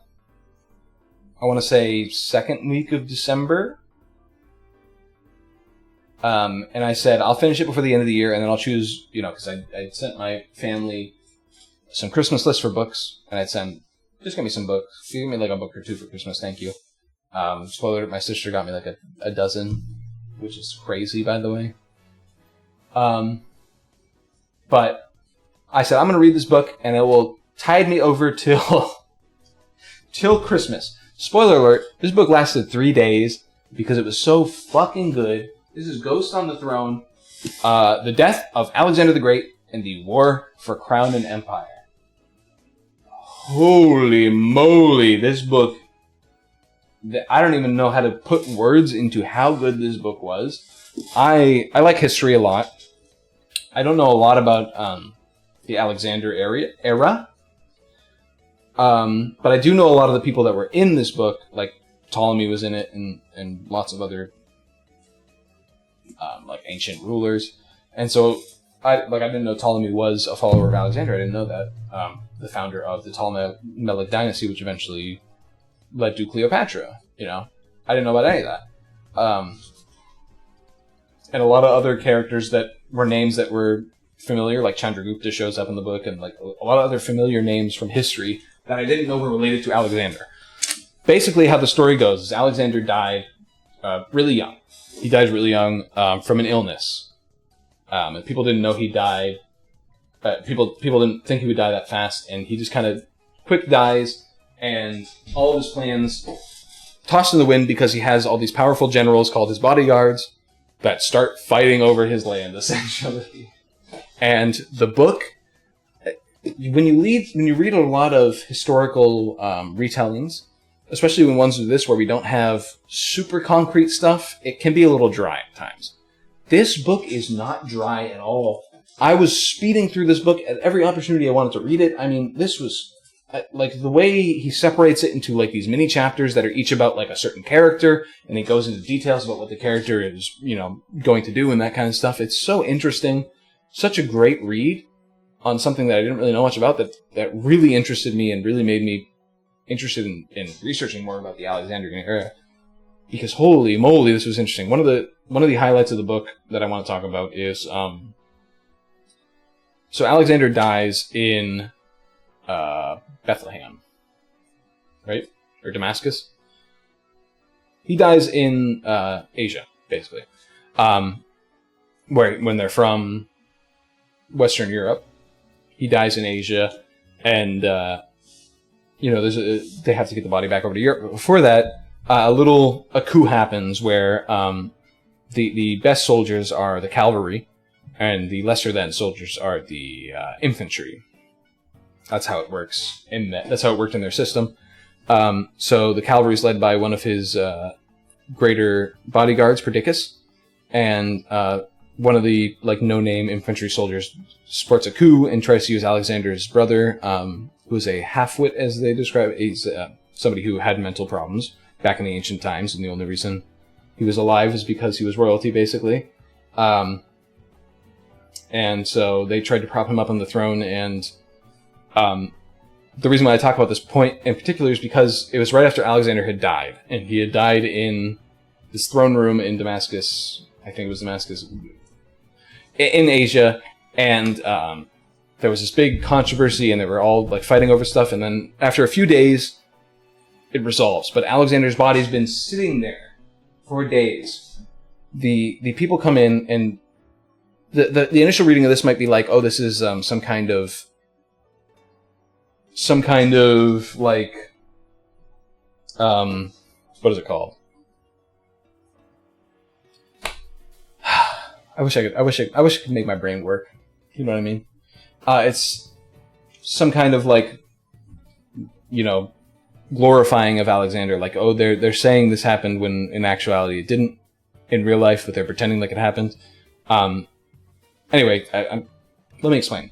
[SPEAKER 2] want to say second week of December. And I said, I'll finish it before the end of the year, and then I'll choose, you know, because I sent my family some Christmas lists for books, and I'd send, just give me some books. Give me like a book or two for Christmas, thank you. Spoiler alert, my sister got me like a dozen, which is crazy, by the way. But I said, I'm going to read this book, and it will tide me over till Christmas. Spoiler alert, this book lasted 3 days because it was so fucking good. This is Ghost on the Throne, The Death of Alexander the Great, and the War for Crown and Empire. Holy moly, this book... I don't even know how to put words into how good this book was. I like history a lot. I don't know a lot about the Alexander era. But I do know a lot of the people that were in this book, like Ptolemy was in it, and lots of other like ancient rulers. And so I didn't know Ptolemy was a follower of Alexander. I didn't know that. The founder of the Ptolemaic dynasty, which eventually led to Cleopatra, you know. I didn't know about any of that. And a lot of other characters that were names that were familiar, like Chandragupta shows up in the book, and like a lot of other familiar names from history that I didn't know were related to Alexander. Basically, how the story goes is Alexander died really young. He died really young from an illness, and people didn't know he died. People didn't think he would die that fast, and he just kind of quick dies, and all of his plans tossed in the wind because he has all these powerful generals called his bodyguards that start fighting over his land, essentially. And the book, when you read a lot of historical retellings, especially when ones do this where we don't have super concrete stuff, it can be a little dry at times. This book is not dry at all. I was speeding through this book at every opportunity I wanted to read it. I mean, this was, like, the way he separates it into, like, these mini chapters that are each about, like, a certain character, and he goes into details about what the character is, going to do and that kind of stuff. It's so interesting. Such a great read on something that I didn't really know much about that really interested me and really made me interested in researching more about the Alexandrian era. Because holy moly, this was interesting. One of the highlights of the book that I want to talk about is, so Alexander dies in Bethlehem, right? Or Damascus. He dies in Asia, basically, when they're from Western Europe. He dies in Asia, and they have to get the body back over to Europe. But before that, a coup happens where the best soldiers are the cavalry, and the lesser than soldiers are the infantry. That's how it works. That's how it worked in their system. So the cavalry is led by one of his greater bodyguards, Perdiccas, and one of the no-name infantry soldiers sports a coup and tries to use Alexander's brother, who is a half-wit, as they describe it. He's somebody who had mental problems back in the ancient times, and the only reason he was alive is because he was royalty, basically. And so they tried to prop him up on the throne, and the reason why I talk about this point in particular is because it was right after Alexander had died, and he had died in this throne room in Damascus. I think it was Damascus, in Asia, and there was this big controversy, and they were all fighting over stuff, and then after a few days, it resolves. But Alexander's body's been sitting there for days. The people come in, and the initial reading of this might be like, oh, this is some kind of what is it called? I wish I could make my brain work. You know what I mean? It's some kind of glorifying of Alexander. Like, oh, they're saying this happened when in actuality it didn't in real life, but they're pretending like it happened. Anyway, let me explain.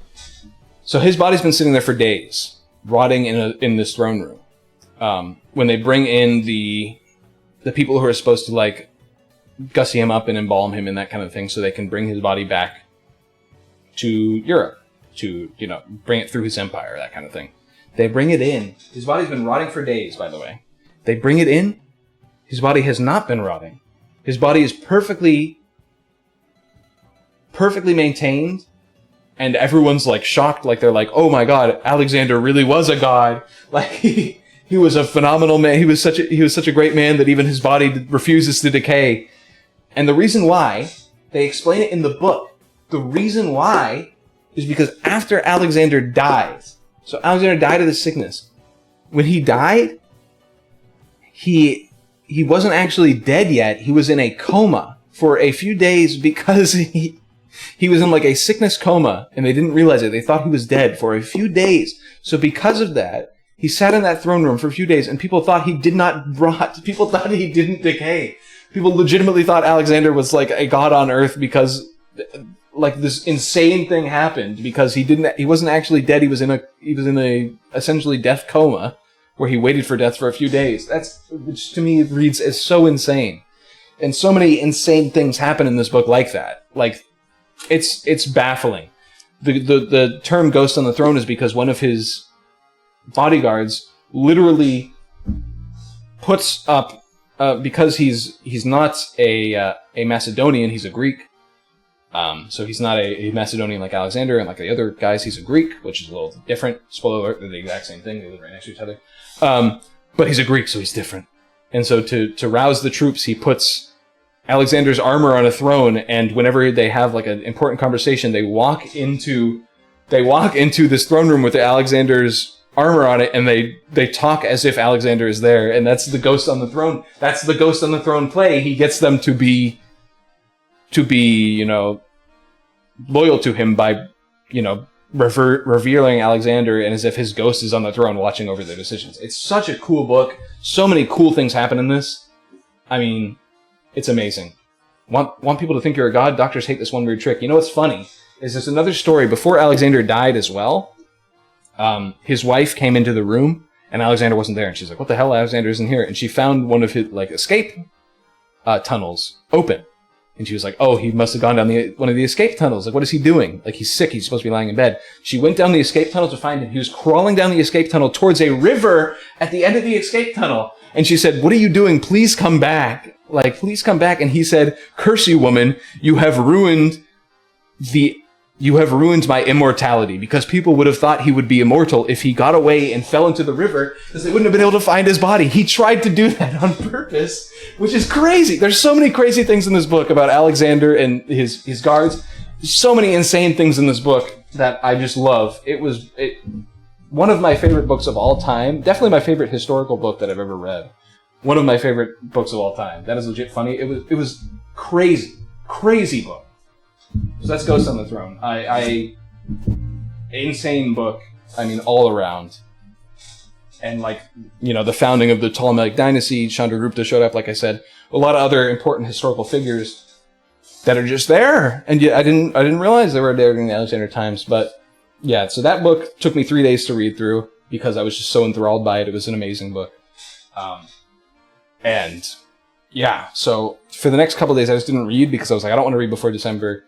[SPEAKER 2] So his body's been sitting there for days, rotting in this throne room. When they bring in the people who are supposed to gussy him up and embalm him and that kind of thing, so they can bring his body back to Europe to bring it through his empire, that kind of thing. They bring it in. His body's been rotting for days, by the way. They bring it in. His body has not been rotting. His body is perfectly maintained, and everyone's shocked. They're like, oh my god, Alexander really was a god. He was a phenomenal man. He was such a great man that even his body refuses to decay. And the reason why, they explain it in the book. The reason why is because after Alexander dies, so Alexander died of this sickness. When he died, he wasn't actually dead yet. He was in a coma for a few days because he was in a sickness coma, and they didn't realize it. They thought he was dead for a few days. So because of that, he sat in that throne room for a few days, and people thought he did not rot. People thought he didn't decay. People legitimately thought Alexander was a god on earth because this insane thing happened because he wasn't actually dead. He was in a essentially death coma where he waited for death for a few days. Which to me reads as so insane. And so many insane things happen in this book like that. It's baffling. The term ghost on the throne is because one of his bodyguards literally puts up, because he's not a Macedonian, he's a Greek. So he's not a Macedonian like Alexander and like the other guys. He's a Greek, which is a little different. Spoiler alert, they're the exact same thing. They live right next to each other. But he's a Greek, so he's different. And so to rouse the troops, he puts Alexander's armor on a throne, and whenever they have like an important conversation, they walk into this throne room with Alexander's armor on it, and they talk as if Alexander is there, and that's the ghost on the throne. That's the ghost on the throne play. He gets them to be, loyal to him by, revealing Alexander, and as if his ghost is on the throne watching over their decisions. It's such a cool book. So many cool things happen in this. I mean, it's amazing. Want people to think you're a god? Doctors hate this one weird trick. You know what's funny? Is there's another story before Alexander died as well. His wife came into the room, and Alexander wasn't there, and she's like, "What the hell? Alexander isn't here." And she found one of his escape tunnels open, and she was like, "Oh, he must have gone down one of the escape tunnels. Like, what is he doing? Like, he's sick. He's supposed to be lying in bed." She went down the escape tunnel to find him. He was crawling down the escape tunnel towards a river at the end of the escape tunnel, and she said, "What are you doing? Please come back. Like, please come back." And he said, "Curse you, woman! You have ruined my immortality," because people would have thought he would be immortal if he got away and fell into the river, because they wouldn't have been able to find his body. He tried to do that on purpose, which is crazy. There's so many crazy things in this book about Alexander and his guards. So many insane things in this book that I just love. It was one of my favorite books of all time. Definitely my favorite historical book that I've ever read. One of my favorite books of all time. That is legit funny. It was crazy book. So that's Ghost on the Throne. Insane book. I mean, all around. And the founding of the Ptolemaic dynasty, Chandragupta showed up, like I said. A lot of other important historical figures that are just there. And yet I didn't realize they were there during the Alexander times. But yeah, so that book took me 3 days to read through because I was just so enthralled by it. It was an amazing book. And yeah, so for the next couple of days I just didn't read because I was like, I don't want to read before December.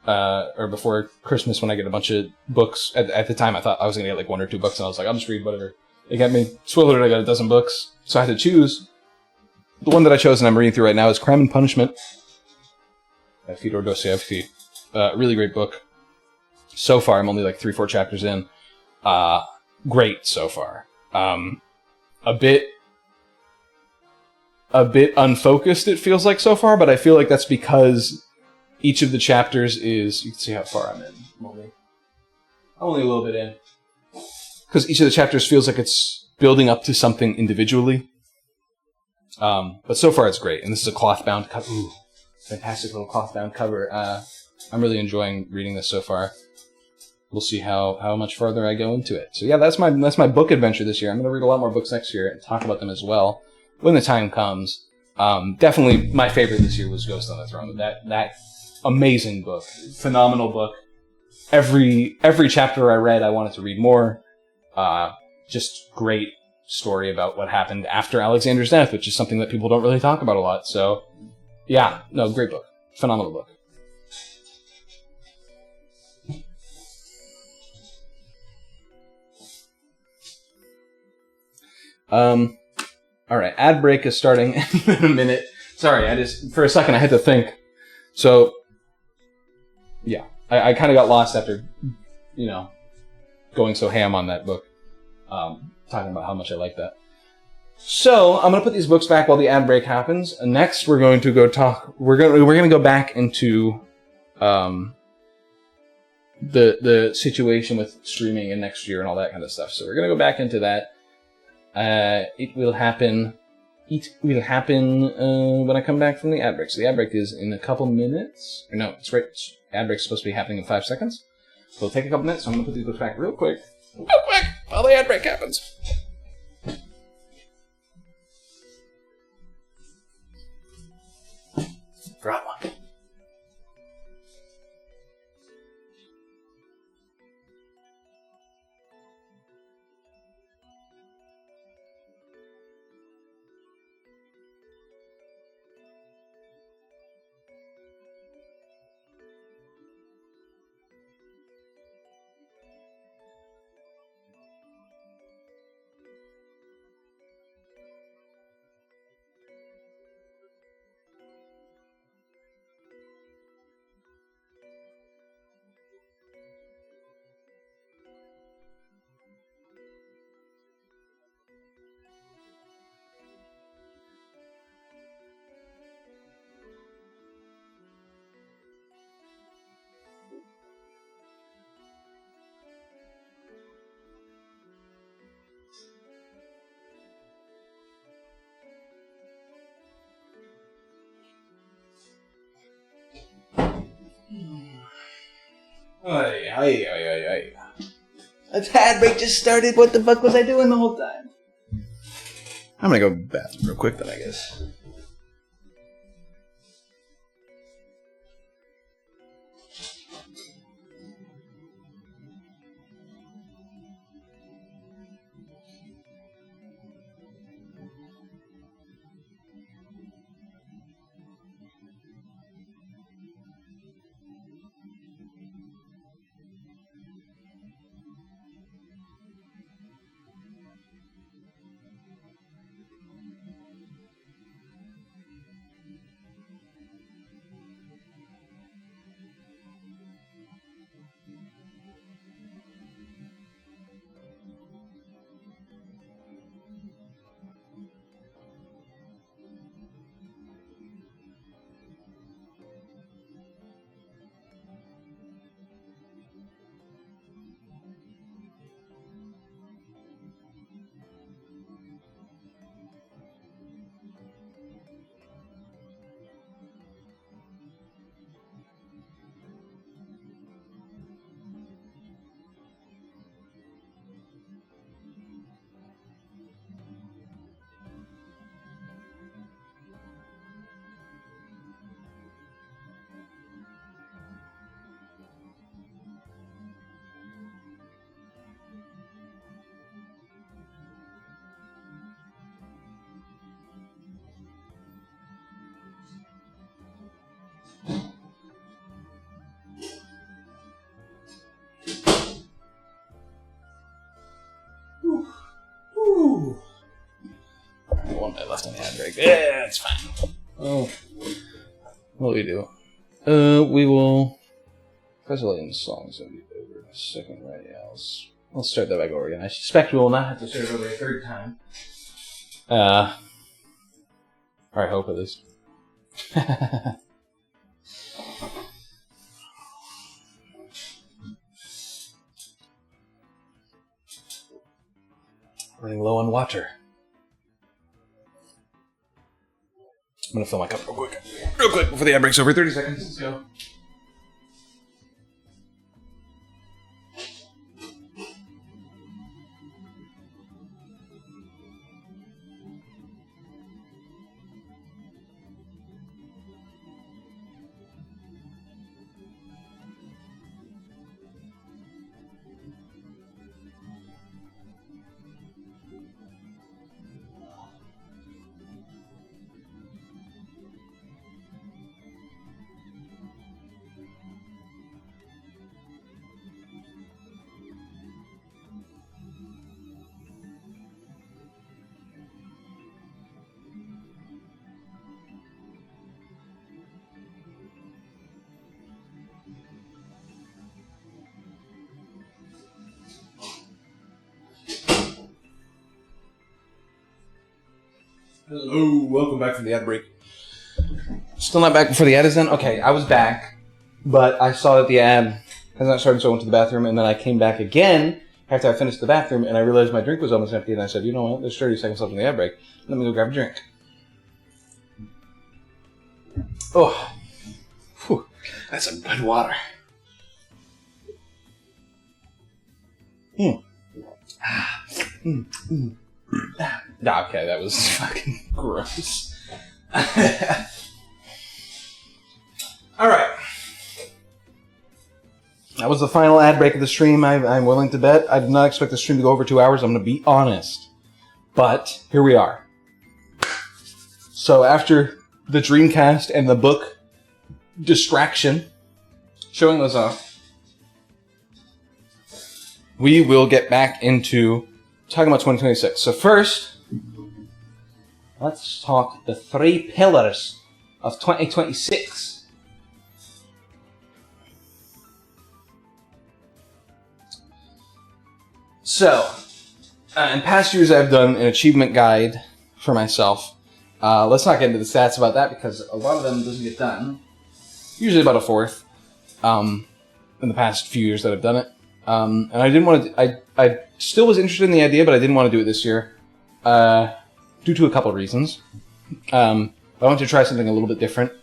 [SPEAKER 2] Or before Christmas when I get a bunch of books. At the time, I thought I was going to get 1 or 2 books, and I was like, I'll just read whatever. They got me. Spoiler alert, I got a dozen books. So I had to choose. The one that I chose and I'm reading through right now is Crime and Punishment by Fyodor Dostoevsky. Really great book. So far, I'm only 3-4 chapters in. Great so far. A bit unfocused, it feels like so far, but I feel like that's because each of the chapters is... You can see how far I'm in. I'm only a little bit in. Because each of the chapters feels like it's building up to something individually. But so far it's great. And this is a cloth-bound cover. Ooh, fantastic little cloth-bound cover. I'm really enjoying reading this so far. We'll see how much farther I go into it. So yeah, that's my book adventure this year. I'm going to read a lot more books next year and talk about them as well when the time comes. Definitely my favorite this year was Ghost on the Throne. That amazing book. Phenomenal book. Every chapter I read, I wanted to read more. Just great story about what happened after Alexander's death, which is something that people don't really talk about a lot. So, yeah, no, great book. Phenomenal book. Alright, ad break is starting in a minute. Sorry, for a second I had to think. So, yeah, I kind of got lost after, going so ham on that book. Talking about how much I like that. So, I'm going to put these books back while the ad break happens. Next, we're going to go talk, we're going to go back into, the situation with streaming and next year and all that kind of stuff. So we're going to go back into that. It will happen when I come back from the ad break. So the ad break is in a couple minutes. Or no, it's right. Ad break is supposed to be happening in 5 seconds. So it'll take a couple minutes. So I'm going to put these books back real quick while the ad break happens. Drop one. Aye. A ad break just started. What the fuck was I doing the whole time? I'm gonna go to the bathroom real quick then, I guess. One minute left on the ad break. Yeah, it's fine. Oh, what do we do? We will press play in the songs. That'll be over in a second, right? Yeah, let's start that back over again. I suspect we will not have to start it over a third time. Or I hope at least. Running low on water. I'm gonna fill my cup real quick before the ad breaks over. 30 seconds. Let's go. Hello, welcome back from the ad break. Still not back before the ad is done? Okay, I was back, but I saw that the ad has not started, so I went to the bathroom, and then I came back again after I finished the bathroom, and I realized my drink was almost empty, and I said, you know what, there's 30 seconds left in the ad break. Let me go grab a drink. Oh, whew, that's some good water. Okay, that was fucking gross. Alright. That was the final ad break of the stream. I'm willing to bet. I did not expect the stream to go over 2 hours, I'm going to be honest. But, here we are. So, after the Dreamcast and the book distraction, showing those off, we will get back into talking about 2026. So first, let's talk the 3 pillars of 2026. So, in past years I've done an achievement guide for myself. Let's not get into the stats about that because a lot of them doesn't get done. Usually about a fourth in the past few years that I've done it. And I didn't want to... I still was interested in the idea, but I didn't want to do it this year due to a couple of reasons. I wanted to try something a little bit different.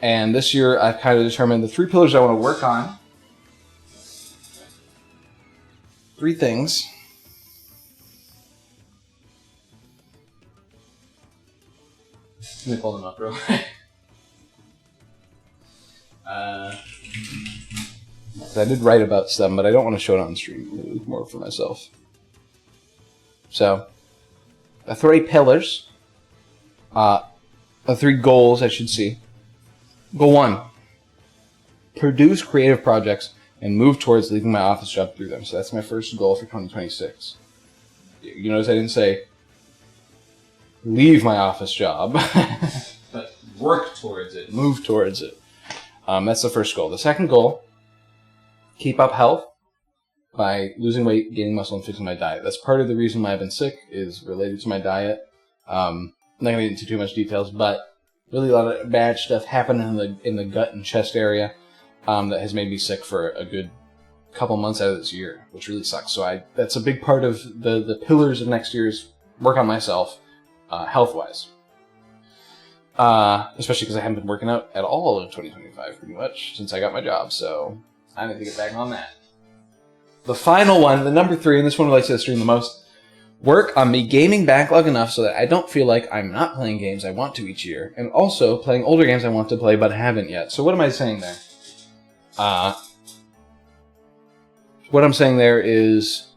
[SPEAKER 2] And this year, I've kind of determined the 3 pillars I want to work on 3 things. Let me pull them up real quick. I did write about some, but I don't want to show it on stream. It was more for myself. So, the 3 pillars. The 3 goals, I should see. Goal 1. Produce creative projects and move towards leaving my office job through them. So that's my first goal for 2026. You notice I didn't say leave my office job, but work towards it, move towards it. That's the first goal. The second goal, keep up health by losing weight, gaining muscle, and fixing my diet. That's part of the reason why I've been sick is related to my diet. I'm not going to get into too much details, but really a lot of bad stuff happened in the gut and chest area that has made me sick for a good couple months out of this year, which really sucks. So that's a big part of the pillars of next year's work on myself, health-wise. Especially because I haven't been working out at all in 2025, pretty much, since I got my job. So I need to get back on that. The final one, the number 3, and this one relates to the stream the most, work on me gaming backlog enough so that I don't feel like I'm not playing games I want to each year, and also playing older games I want to play but haven't yet. So what am I saying there? What I'm saying there is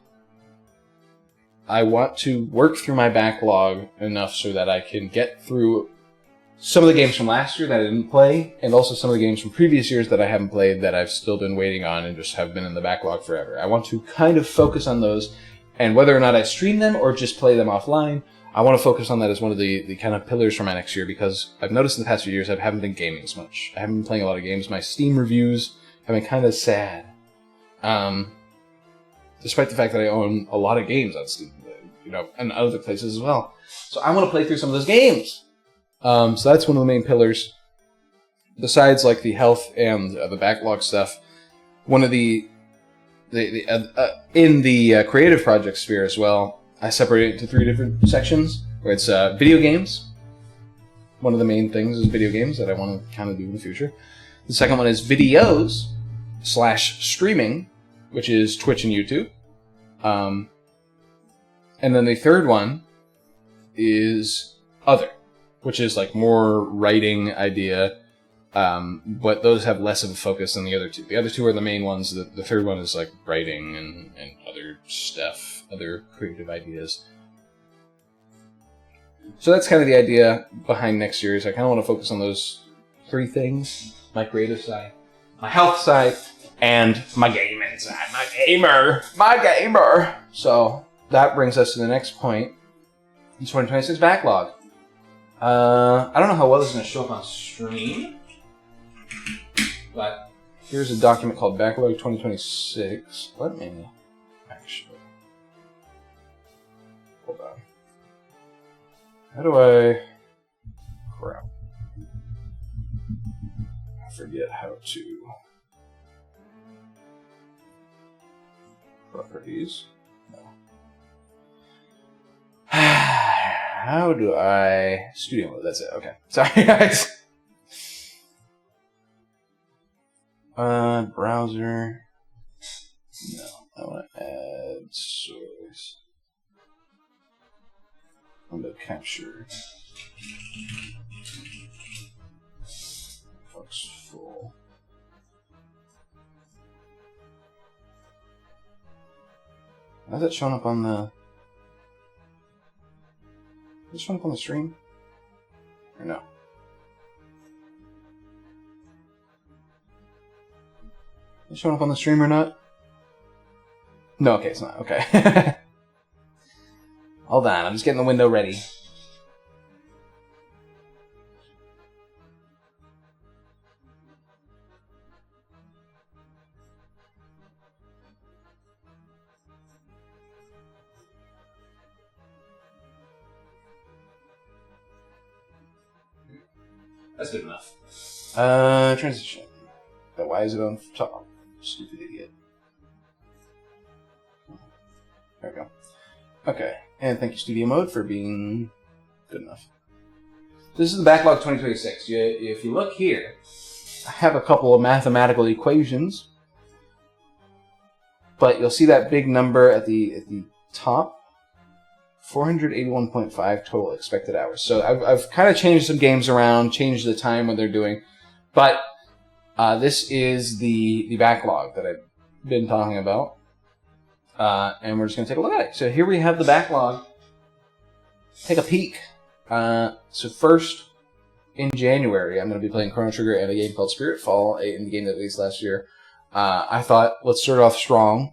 [SPEAKER 2] I want to work through my backlog enough so that I can get through some of the games from last year that I didn't play, and also some of the games from previous years that I haven't played that I've still been waiting on and just have been in the backlog forever. I want to kind of focus on those, and whether or not I stream them or just play them offline, I want to focus on that as one of the kind of pillars for my next year, because I've noticed in the past few years I haven't been gaming as much. I haven't been playing a lot of games. My Steam reviews have been kind of sad. Despite the fact that I own a lot of games on Steam, and other places as well. So I want to play through some of those games. So that's one of the main pillars. Besides, like, the health and the backlog stuff, one of in the creative project sphere as well, I separate it into 3 different sections, where it's video games. One of the main things is video games that I want to kind of do in the future. The second one is videos / streaming, which is Twitch and YouTube. And then the third one is other, which is like more writing idea, but those have less of a focus than the other 2. The other 2 are the main ones. The third one is like writing and other stuff, other creative ideas. So that's kind of the idea behind next year, is I kind of want to focus on those 3 things: my creative side, my health side, and my gaming side. My gamer! So that brings us to the next point. The 2026 backlog. I don't know how well this is going to show up on stream, but here's a document called Backlog 2026. Let me actually... Hold on. How do I... Crap. I forget how to... Properties. No. How do I... Studio mode, that's it. Okay. Sorry, guys. Browser. No. I want to add source. Window capture. Looks full. How's that showing up on the... Is this showing up on the stream? Or no? Is it showing up on the stream or not? No, okay, it's not. Okay. Hold on, I'm just getting the window ready. That's good enough. Transition. But why is it on top? Stupid idiot. There we go. Okay, and thank you, Studio Mode, for being good enough. This is the Backlog 2026. If you look here, I have a couple of mathematical equations but you'll see that big number at the top. 481.5 total expected hours. So I've kind of changed some games around, changed the time when they're doing, but this is the backlog that I've been talking about, and we're just going to take a look at it. So here we have the backlog. Take a peek. So first, in January, I'm going to be playing Chrono Trigger and a game called Spiritfall, in the game that released last year. I thought, let's start off strong.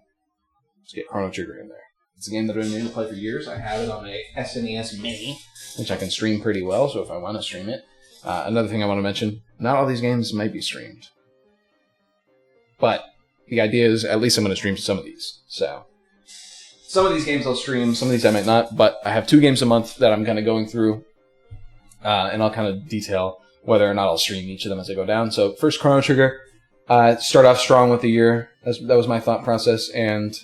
[SPEAKER 2] Let's get Chrono Trigger in there. It's a game that I've been meaning to play for years. I have it on my SNES Mini, which I can stream pretty well, so if I want to stream it. Another thing I want to mention, not all these games might be streamed. But the idea is, at least I'm going to stream some of these. So, some of these games I'll stream, some of these I might not, but I have 2 games a month that I'm kind of going through, and I'll kind of detail whether or not I'll stream each of them as I go down. So, first Chrono Trigger. Start off strong with the year. That was my thought process, and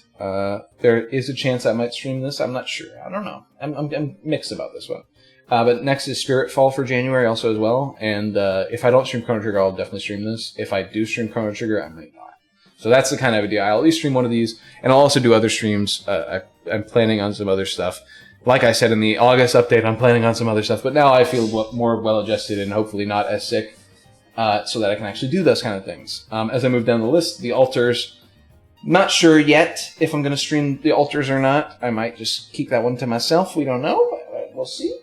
[SPEAKER 2] there is a chance I might stream this. I'm not sure. I don't know. I'm mixed about this one. But next is Spiritfall for January also as well, and if I don't stream Chrono Trigger, I'll definitely stream this. If I do stream Chrono Trigger, I might not. So that's the kind of idea. I'll at least stream one of these, and I'll also do other streams. I'm planning on some other stuff. Like I said in the August update, I'm planning on some other stuff, but now I feel more well-adjusted and hopefully not as sick. So that I can actually do those kind of things. As I move down the list, the altars, not sure yet if I'm going to stream the altars or not. I might just keep that one to myself. We don't know, but we'll see.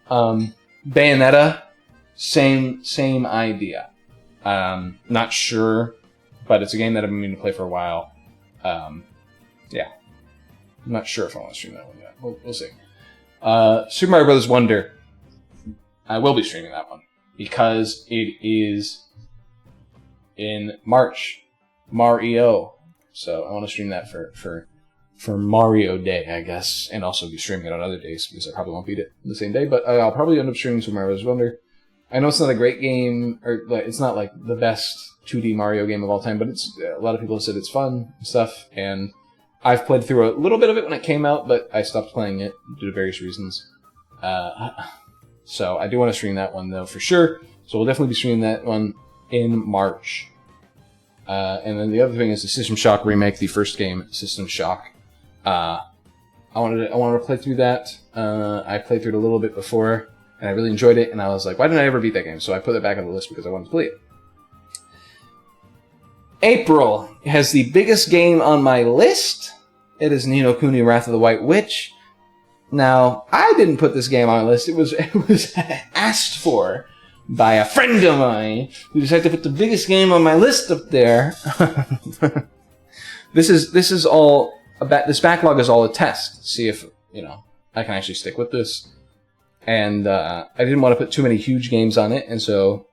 [SPEAKER 2] Bayonetta, same idea. Not sure, but it's a game that I've been meaning to play for a while. Yeah. I'm not sure if I want to stream that one yet. We'll see. Super Mario Bros. Wonder. I will be streaming that one, because it is in March, Mario. So I want to stream that for Mario Day, I guess, and also be streaming it on other days, because I probably won't beat it the same day, but I'll probably end up streaming Super Mario Bros. Wonder. I know it's not a great game, or it's not like the best 2D Mario game of all time, but it's a lot of people have said it's fun and stuff, and I've played through a little bit of it when it came out, but I stopped playing it due to various reasons. So I do want to stream that one, though, for sure. So we'll definitely be streaming that one in March. And then the other thing is the System Shock remake, the first game, System Shock. I wanted to play through that. I played through it a little bit before, and I really enjoyed it, and I was like, why didn't I ever beat that game? So I put it back on the list because I wanted to play it. April has the biggest game on my list. It is Ni no Kuni Wrath of the White Witch. Now, I didn't put this game on my list. It was asked for by a friend of mine who decided to put the biggest game on my list up there. This is all about, this backlog is all a test to see if, I can actually stick with this. And I didn't want to put too many huge games on it, and so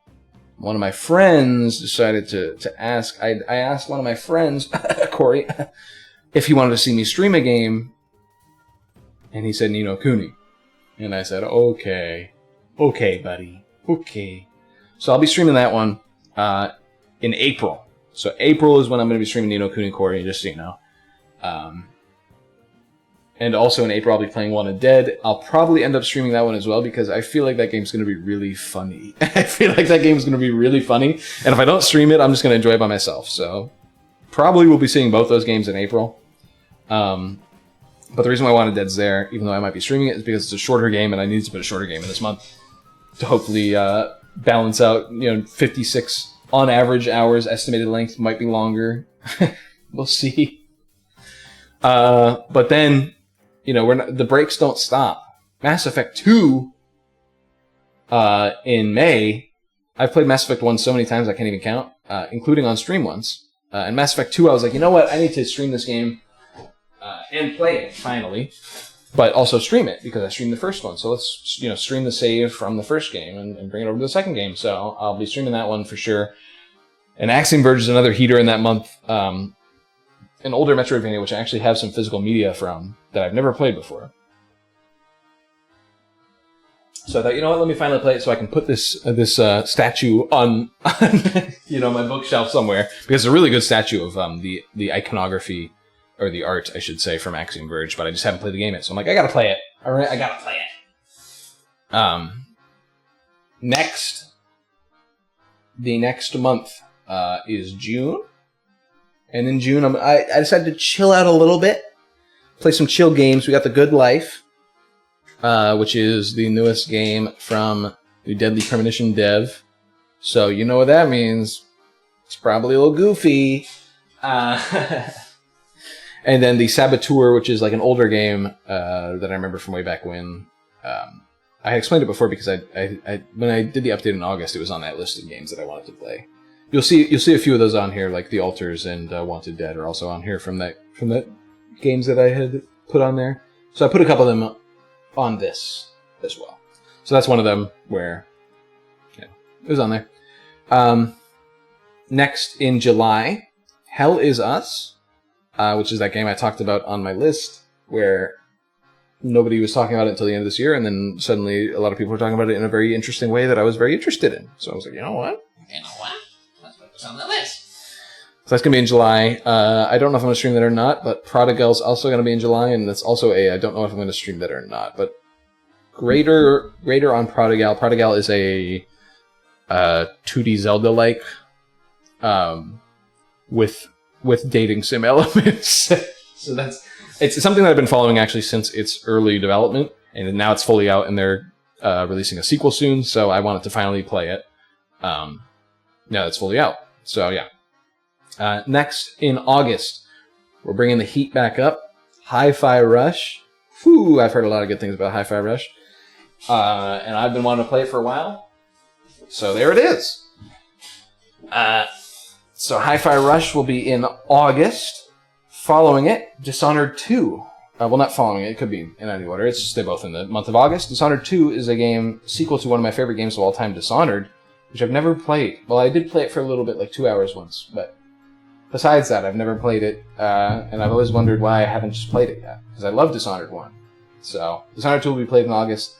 [SPEAKER 2] one of my friends decided to ask. I asked one of my friends, Corey, if he wanted to see me stream a game, and he said Ni no Kuni. And I said, okay, buddy, okay. So I'll be streaming that one in April. So April is when I'm going to be streaming Ni no Kuni, Corey, just so you know. And also in April, I'll be playing Wanted Dead. I'll probably end up streaming that one as well, because I feel like that game's going to be really funny. I feel like that game's going to be really funny. And if I don't stream it, I'm just going to enjoy it by myself. So probably we'll be seeing both those games in April. But the reason why Wanted Dead's there, even though I might be streaming it, is because it's a shorter game, and I need to put a shorter game in this month to hopefully balance out, 56 on average hours. Estimated length might be longer. We'll see. But then, the breaks don't stop. Mass Effect 2 in May. I've played Mass Effect 1 so many times I can't even count, including on stream once. And Mass Effect 2, I was like, you know what? I need to stream this game and play it, finally. But also stream it, because I streamed the first one. So let's, stream the save from the first game and bring it over to the second game. So I'll be streaming that one for sure. And Axiom Verge is another heater in that month. An older Metroidvania, which I actually have some physical media from, that I've never played before. So I thought, let me finally play it so I can put this statue on my bookshelf somewhere, because it's a really good statue of the iconography, or the art, I should say, from Axiom Verge, but I just haven't played the game yet, so I'm like, I gotta play it. All right, I gotta play it. The next month is June, And in June, I decided to chill out a little bit, play some chill games. We got The Good Life, which is the newest game from the Deadly Premonition dev. So you know what that means. It's probably a little goofy. And then the Saboteur, which is like an older game that I remember from way back when. I had explained it before because I when I did the update in August, it was on that list of games that I wanted to play. You'll see a few of those on here, like The Altars and Wanted Dead are also on here from that games that I had put on there. So I put a couple of them on this as well. So that's one of them where it was on there. Next in July, Hell Is Us, which is that game I talked about on my list, where nobody was talking about it until the end of this year, and then suddenly a lot of people were talking about it in a very interesting way that I was very interested in. So I was like, you know what? Let's put this on the list. So that's going to be in July. I don't know if I'm going to stream that or not, but Prodigal's also going to be in July, and that's also I don't know if I'm going to stream that or not, but greater on Prodigal. Prodigal is a 2D Zelda-like with dating sim elements. So it's something that I've been following actually since its early development, and now it's fully out, and they're releasing a sequel soon. So I wanted to finally play it. Now it's fully out. So yeah. Next in August, we're bringing the heat back up. Hi-Fi Rush. Whew, I've heard a lot of good things about Hi-Fi Rush, and I've been wanting to play it for a while. So there it is. So Hi-Fi Rush will be in August. Following it, Dishonored 2. Well, not following it. It could be in any order. It's just they're both in the month of August. Dishonored 2 is a game sequel to one of my favorite games of all time, Dishonored, which I've never played. Well, I did play it for a little bit, like 2 hours once, but besides that, I've never played it, and I've always wondered why I haven't just played it yet, because I love Dishonored 1. So, Dishonored 2 will be played in August.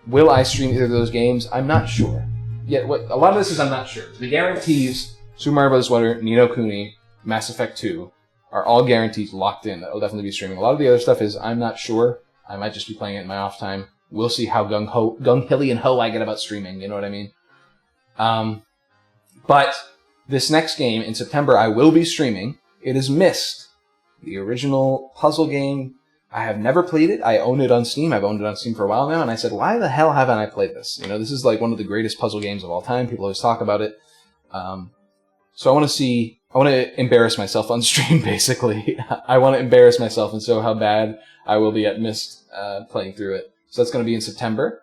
[SPEAKER 2] Will I stream either of those games? I'm not sure. Yet, a lot of this is I'm not sure. The guarantees, Super Mario Bros. Wonder, Ni no Kuni, Mass Effect 2, are all guaranteed locked in. That will definitely be streaming. A lot of the other stuff is I'm not sure. I might just be playing it in my off time. We'll see how gung-hilly and ho I get about streaming. You know what I mean? But this next game in September I will be streaming. It is Myst, the original puzzle game. I have never played it. I own it on Steam. I've owned it on Steam for a while now, and I said, why the hell haven't I played this? You know, this is like one of the greatest puzzle games of all time. People always talk about it. So I want to embarrass myself on stream, basically. I want to embarrass myself and show how bad I will be at Myst playing through it. So that's going to be in September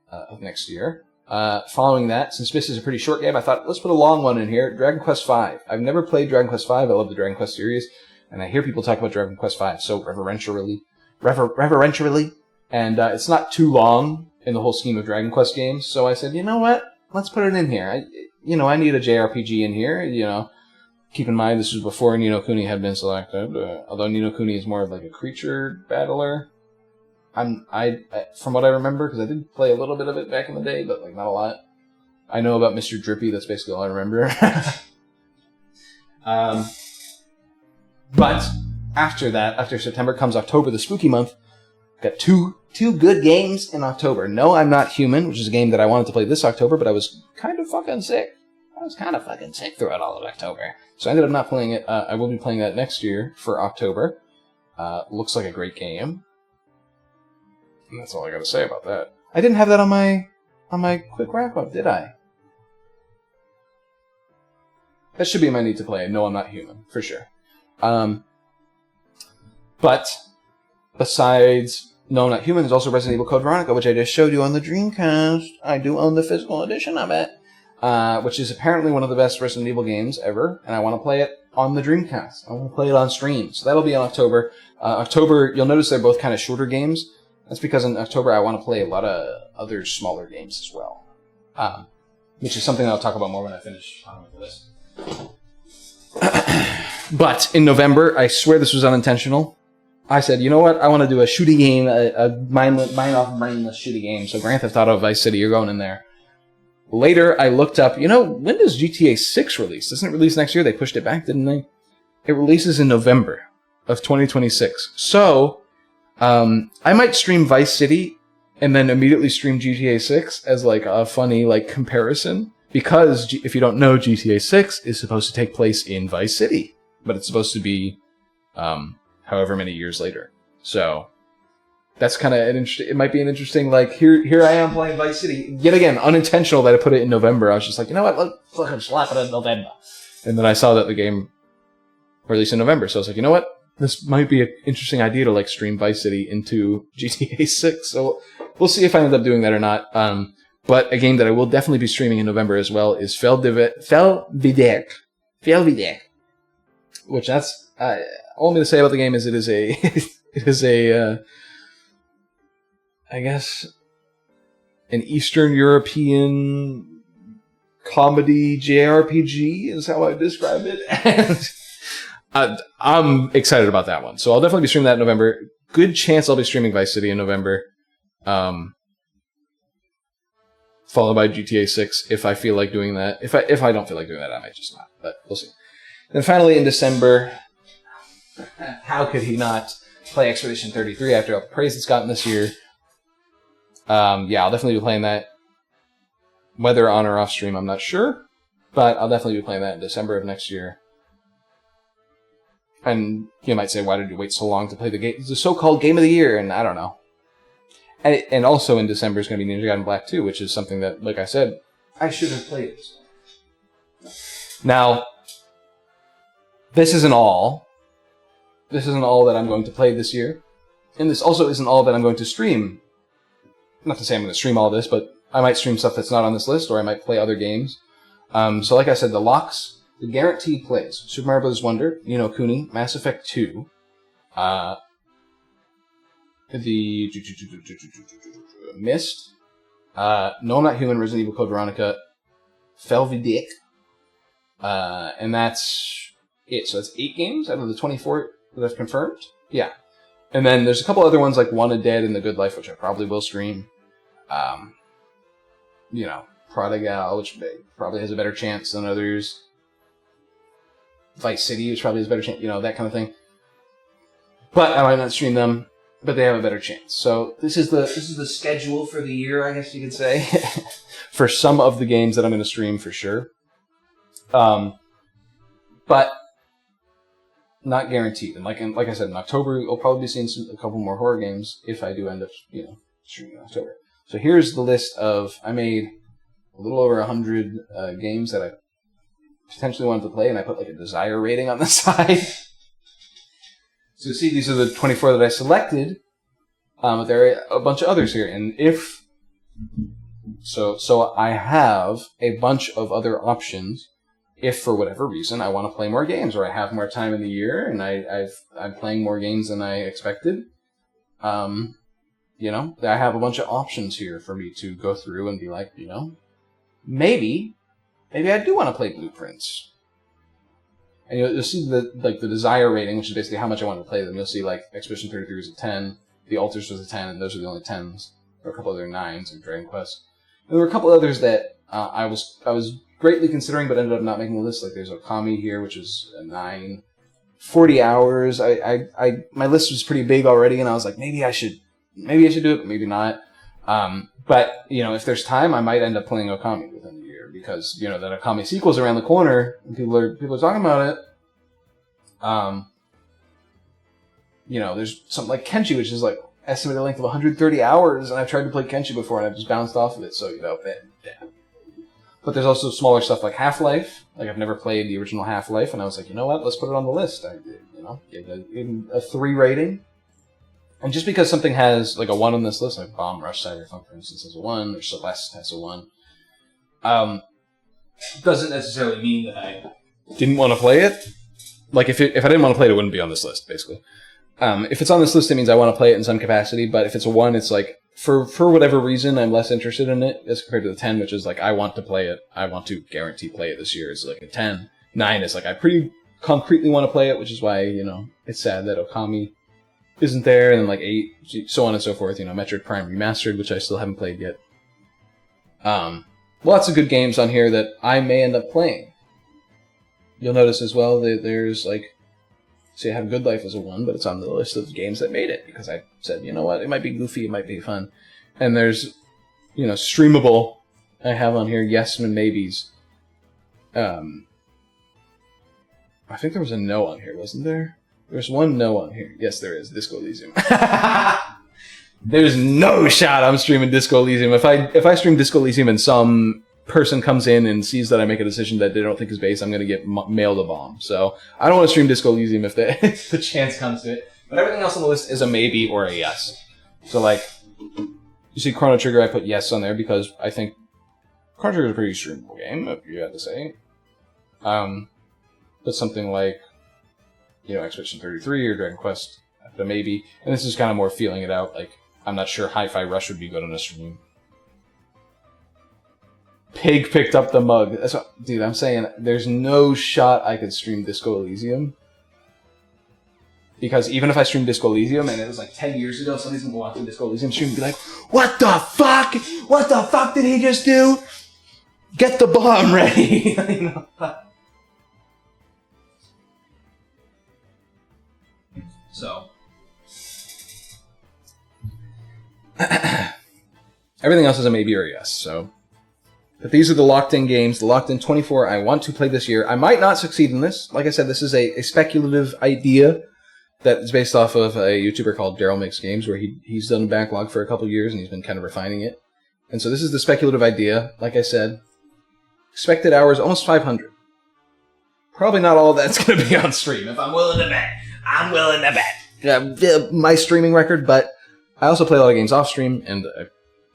[SPEAKER 2] of next year. Following that, since Myst is a pretty short game, I thought, let's put a long one in here. Dragon Quest V. I've never played Dragon Quest V. I love the Dragon Quest series, and I hear people talk about Dragon Quest V so reverentially. And it's not too long in the whole scheme of Dragon Quest games, so I said, you know what? Let's put it in here. I need a JRPG in here, Keep in mind, this was before Ni no Kuni had been selected, although Ni no Kuni is more of like a creature battler. From what I remember, because I did play a little bit of it back in the day, but like not a lot. I know about Mr. Drippy, that's basically all I remember. But after that, after September comes October, the spooky month. Got two good games in October. No, I'm Not Human, which is a game that I wanted to play this October, but I was kind of fucking sick. Throughout all of October. So I ended up not playing it. I will be playing that next year for October. Looks like a great game. And that's all I got to say about that. I didn't have that on my quick wrap-up, did I? That should be my need to play. No, I'm Not Human, for sure. But besides No, I'm Not Human, there's also Resident Evil Code Veronica, which I just showed you on the Dreamcast. I do own the physical edition of it. Which is apparently one of the best Resident Evil games ever, and I want to play it on the Dreamcast. I want to play it on stream. So that'll be in October. October, you'll notice they're both kind of shorter games. That's because in October I want to play a lot of other smaller games as well. Which is something I'll talk about more when I finish talking about this. But in November, I swear this was unintentional. I said, you know what? I want to do a shooting game, a mind-off-brainless shooting game. So Grand Theft Auto Vice City, you're going in there. Later, I looked up, when does GTA 6 release? Doesn't it release next year? They pushed it back, didn't they? It releases in November of 2026. So, I might stream Vice City and then immediately stream GTA 6 as like a funny comparison. Because, if you don't know, GTA 6 is supposed to take place in Vice City. but it's supposed to be however many years later. So that's kind of an interesting. It might be an interesting, like, here I am playing Vice City yet again, unintentional that I put it in November. I was just like, you know what, let's fucking slap it in November. And then I saw that the game released in November, so I was like, you know what, this might be an interesting idea to like stream Vice City into GTA 6. So we'll see if I end up doing that or not. But a game that I will definitely be streaming in November as well is Fel Videk, which that's all I'm going to say about the game is it is a I guess an Eastern European comedy JRPG is how I describe it. And I'm excited about that one. So I'll definitely be streaming that in November. Good chance I'll be streaming Vice City in November. Followed by GTA 6 if I feel like doing that. If I don't feel like doing that, I might just not. But we'll see. Then finally in December, how could he not play Expedition 33 after all the praise it's gotten this year? Yeah, I'll definitely be playing that. Whether on or off stream, I'm not sure. But I'll definitely be playing that in December of next year. And you might say, why did you wait so long to play the so-called Game of the Year? And I don't know. And also in December is going to be Ninja Gaiden Black 2, which is something that, like I said, I should have played. Now, this isn't all that I'm going to play this year. And this also isn't all that I'm going to stream. Not to say I'm going to stream all this, but I might stream stuff that's not on this list, or I might play other games. So like I said, the guaranteed plays: Super Mario Bros. Wonder, Ni no Kuni, Mass Effect 2, the Myst, No I'm Not Human, Resident Evil Code Veronica, Felvidic, and that's it. So that's 8 games out of the 24 that I've confirmed. Yeah. And then there's a couple other ones like Wanted Dead and The Good Life, which I probably will stream. Paggigalo, which probably has a better chance than others. Vice City, which probably has a better chance, that kind of thing. But I might not stream them, but they have a better chance. So this is the schedule for the year, I guess you could say, for some of the games that I'm going to stream for sure. But not guaranteed. And like I said, in October, you'll probably be seeing a couple more horror games if I do end up, streaming in October. So here's the list I made a little over 100 games that I potentially wanted to play, and I put like a desire rating on the side. So you see, these are the 24 that I selected, but there are a bunch of others here. And so I have a bunch of other options if for whatever reason I want to play more games, or I have more time in the year and I'm playing more games than I expected. I have a bunch of options here for me to go through and be like, maybe I do want to play Blueprints. And you'll see the desire rating, which is basically how much I want to play them. You'll see like Expedition 33 was a 10, The Altars was a 10, and those are the only 10s. There were a couple other 9s in Dragon Quest. And there were a couple others that I was greatly considering, but ended up not making the list. Like there's Okami here, which is a 9. 40 hours. My list was pretty big already, and I was like, maybe I should do it, but maybe not. But if there's time, I might end up playing Okami within the year because that Okami sequel's around the corner, and people are talking about it. There's something like Kenshi, which is like estimated length of 130 hours, and I've tried to play Kenshi before, and I've just bounced off of it. So But there's also smaller stuff like Half-Life. Like I've never played the original Half-Life, and I was like, you know what? Let's put it on the list. I give a 3 rating. And just because something has like a 1 on this list, like Bomb Rush Cyberpunk, for instance, has a 1, or Celeste has a 1, doesn't necessarily mean that I didn't want to play it. Like if I didn't want to play it, it wouldn't be on this list, basically. If it's on this list, it means I want to play it in some capacity. But if it's a 1, it's like for whatever reason, I'm less interested in it as compared to the 10, which is like I want to play it. I want to guarantee play it this year. It's like a 10. 9 is like I pretty concretely want to play it, which is why it's sad that Okami isn't there, and then like 8, so on and so forth. Metroid Prime Remastered, which I still haven't played yet. Lots of good games on here that I may end up playing. You'll notice as well that there's like, see, I have Good Life as a 1, but it's on the list of games that made it because I said, you know what, it might be goofy, it might be fun. And there's, streamable. I have on here Yes and Maybes. I think there was a no on here, wasn't there? There's one no on here. Yes, there is. Disco Elysium. There's no shot I'm streaming Disco Elysium. If I stream Disco Elysium and some person comes in and sees that I make a decision that they don't think is based, I'm going to get mailed a bomb. So I don't want to stream Disco Elysium if the chance comes to it. But everything else on the list is a maybe or a yes. So like, you see Chrono Trigger, I put yes on there because I think Chrono Trigger is a pretty streamable game, if you had to say. But something like, Expedition 33 or Dragon Quest, I put a maybe. And this is kind of more feeling it out, like, I'm not sure Hi-Fi Rush would be good on a stream. Pig picked up the mug. That's what, dude, I'm saying there's no shot I could stream Disco Elysium. Because even if I stream Disco Elysium and it was like 10 years ago, somebody's gonna go watch the Disco Elysium stream and be like, what the fuck? What the fuck did he just do? Get the bomb ready. So. Everything else is a maybe or a yes, so. But these are the locked-in games, the locked-in 24 I want to play this year. I might not succeed in this. Like I said, this is a speculative idea that is based off of a YouTuber called Daryl Makes Games, where he's done a backlog for a couple years, and he's been kind of refining it. And so this is the speculative idea. Like I said, expected hours, almost 500. Probably not all of that's going to be on stream, if I'm willing to bet. I'm willing to bet. Yeah, my streaming record, but I also play a lot of games off stream, and I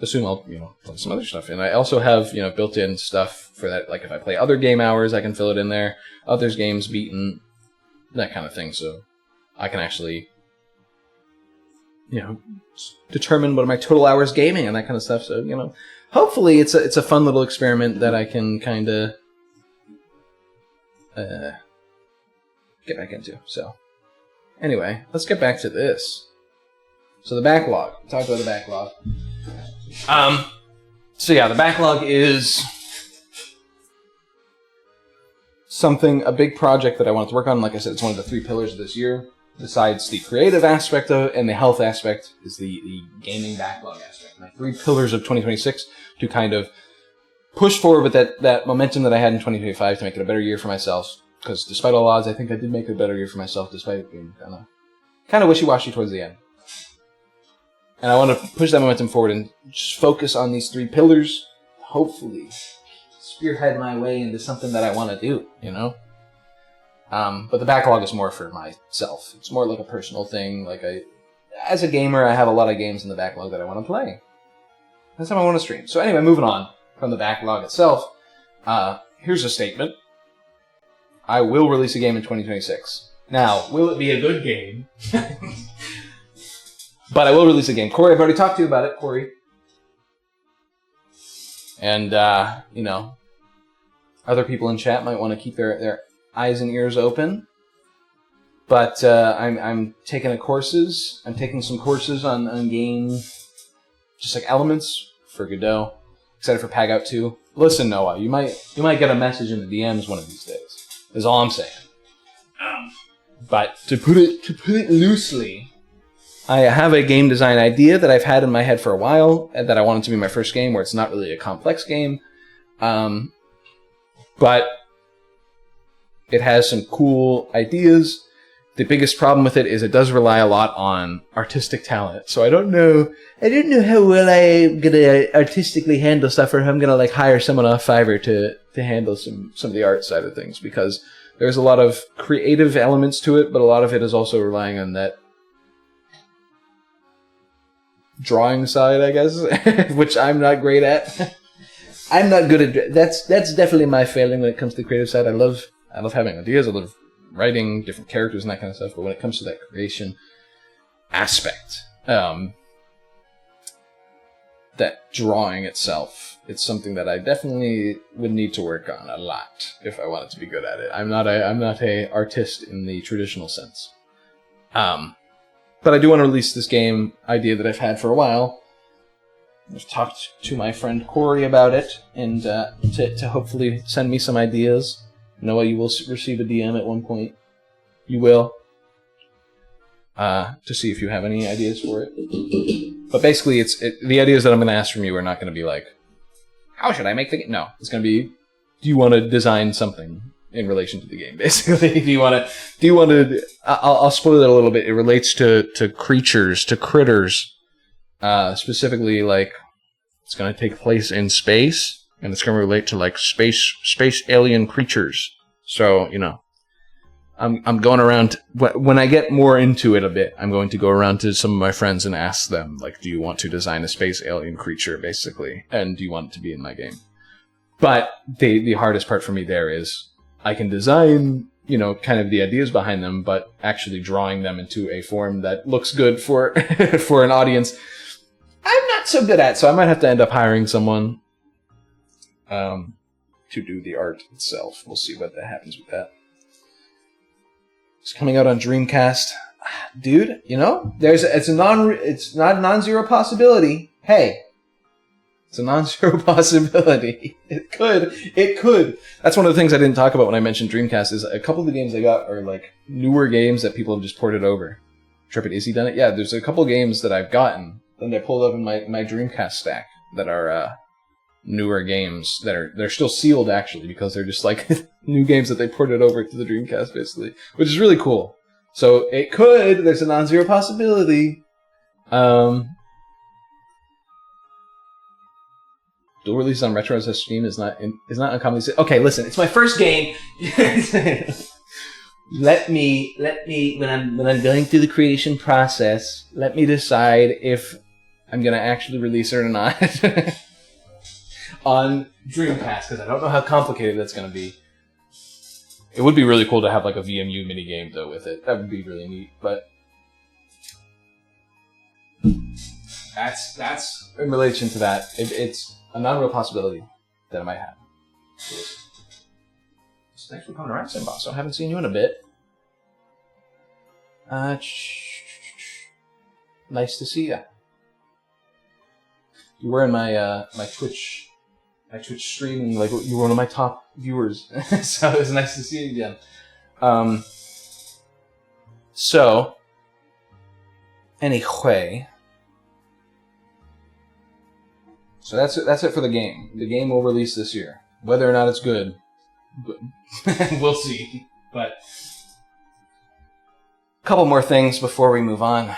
[SPEAKER 2] assume I'll, play some other stuff. And I also have, built-in stuff for that. Like, if I play other game hours, I can fill it in there. Others games beaten, that kind of thing. So I can actually, determine what are my total hours gaming and that kind of stuff. So, hopefully it's a fun little experiment that I can kind of get back into. So anyway, let's get back to this. So the backlog. We talked about the backlog. So yeah, the backlog is a big project that I wanted to work on. Like I said, it's one of the 3 pillars of this year. Besides the creative aspect of it and the health aspect is the gaming backlog aspect. My 3 pillars of 2026 to kind of push forward with that momentum that I had in 2025 to make it a better year for myself. Because despite all odds, I think I did make it a better year for myself despite it being kind of wishy-washy towards the end. And I want to push that momentum forward and just focus on these 3 pillars. Hopefully, spearhead my way into something that I want to do, But the backlog is more for myself. It's more like a personal thing. Like as a gamer, I have a lot of games in the backlog that I want to play. That's how I want to stream. So anyway, moving on from the backlog itself. Here's a statement. I will release a game in 2026. Now, will it be a good game? But I will release a game. Corey, I've already talked to you about it, Corey. And, other people in chat might want to keep their eyes and ears open. But I'm taking courses. I'm taking some courses on game, just like elements for Godot. Excited for Paggigalo 2. Listen, Noah, you might get a message in the DMs one of these days. Is all I'm saying. But to put it loosely, I have a game design idea that I've had in my head for a while, and that I want it to be my first game, where it's not really a complex game. But it has some cool ideas. The biggest problem with it is it does rely a lot on artistic talent. So I don't know how well I'm gonna artistically handle stuff, or if I'm gonna hire someone off Fiverr to handle some of the art side of things, because there's a lot of creative elements to it, but a lot of it is also relying on that drawing side, I guess, which I'm not great at. I'm not good at that's definitely my failing when it comes to the creative side. I love having ideas. I love writing different characters and that kind of stuff. But when it comes to that creation aspect, that drawing itself, it's something that I definitely would need to work on a lot if I wanted to be good at it. I'm not a artist in the traditional sense. But I do want to release this game idea that I've had for a while. I've talked to my friend Corey about it, and to hopefully send me some ideas. Noah, you will receive a DM at one point. You will. To see if you have any ideas for it. But basically, the ideas that I'm going to ask from you are not going to be like, how should I make the game? No, it's going to be, do you want to design something in relation to the game, basically. If you want to, I'll spoil it a little bit. It relates to creatures, to critters, specifically like it's going to take place in space, and it's going to relate to like space alien creatures. So I'm going around when I get more into it a bit. I'm going to go around to some of my friends and ask them like, do you want to design a space alien creature, basically, and do you want it to be in my game? But the hardest part for me there is I can design, kind of the ideas behind them, but actually drawing them into a form that looks good for for an audience, I'm not so good at. So I might have to end up hiring someone to do the art itself. We'll see what happens with that. It's coming out on Dreamcast, dude. It's not a non-zero possibility. Hey. It's a non-zero possibility. It could. That's one of the things I didn't talk about when I mentioned Dreamcast, is a couple of the games I got are like newer games that people have just ported over. Intrepid Izzy done it? Yeah, there's a couple of games that I've gotten, and I pulled up in my Dreamcast stack that are newer games they're still sealed, actually, because they're just like new games that they ported over to the Dreamcast, basically, which is really cool. So there's a non-zero possibility. Dual release on Retro SS Steam is not uncommonly. Okay, listen, it's my first game. Let me when I'm going through the creation process, let me decide if I'm gonna actually release it or not on Dreamcast, because I don't know how complicated that's gonna be. It would be really cool to have like a VMU mini game though with it. That would be really neat, but that's in relation to that. It's a non-real possibility that it might happen. So thanks for coming around, Simboss. I haven't seen you in a bit. Nice to see you. You were in my Twitch streaming, like you were one of my top viewers, so it was nice to see you again. So anyway. So that's it for the game. The game will release this year. Whether or not it's good, we'll see. But a couple more things before we move on.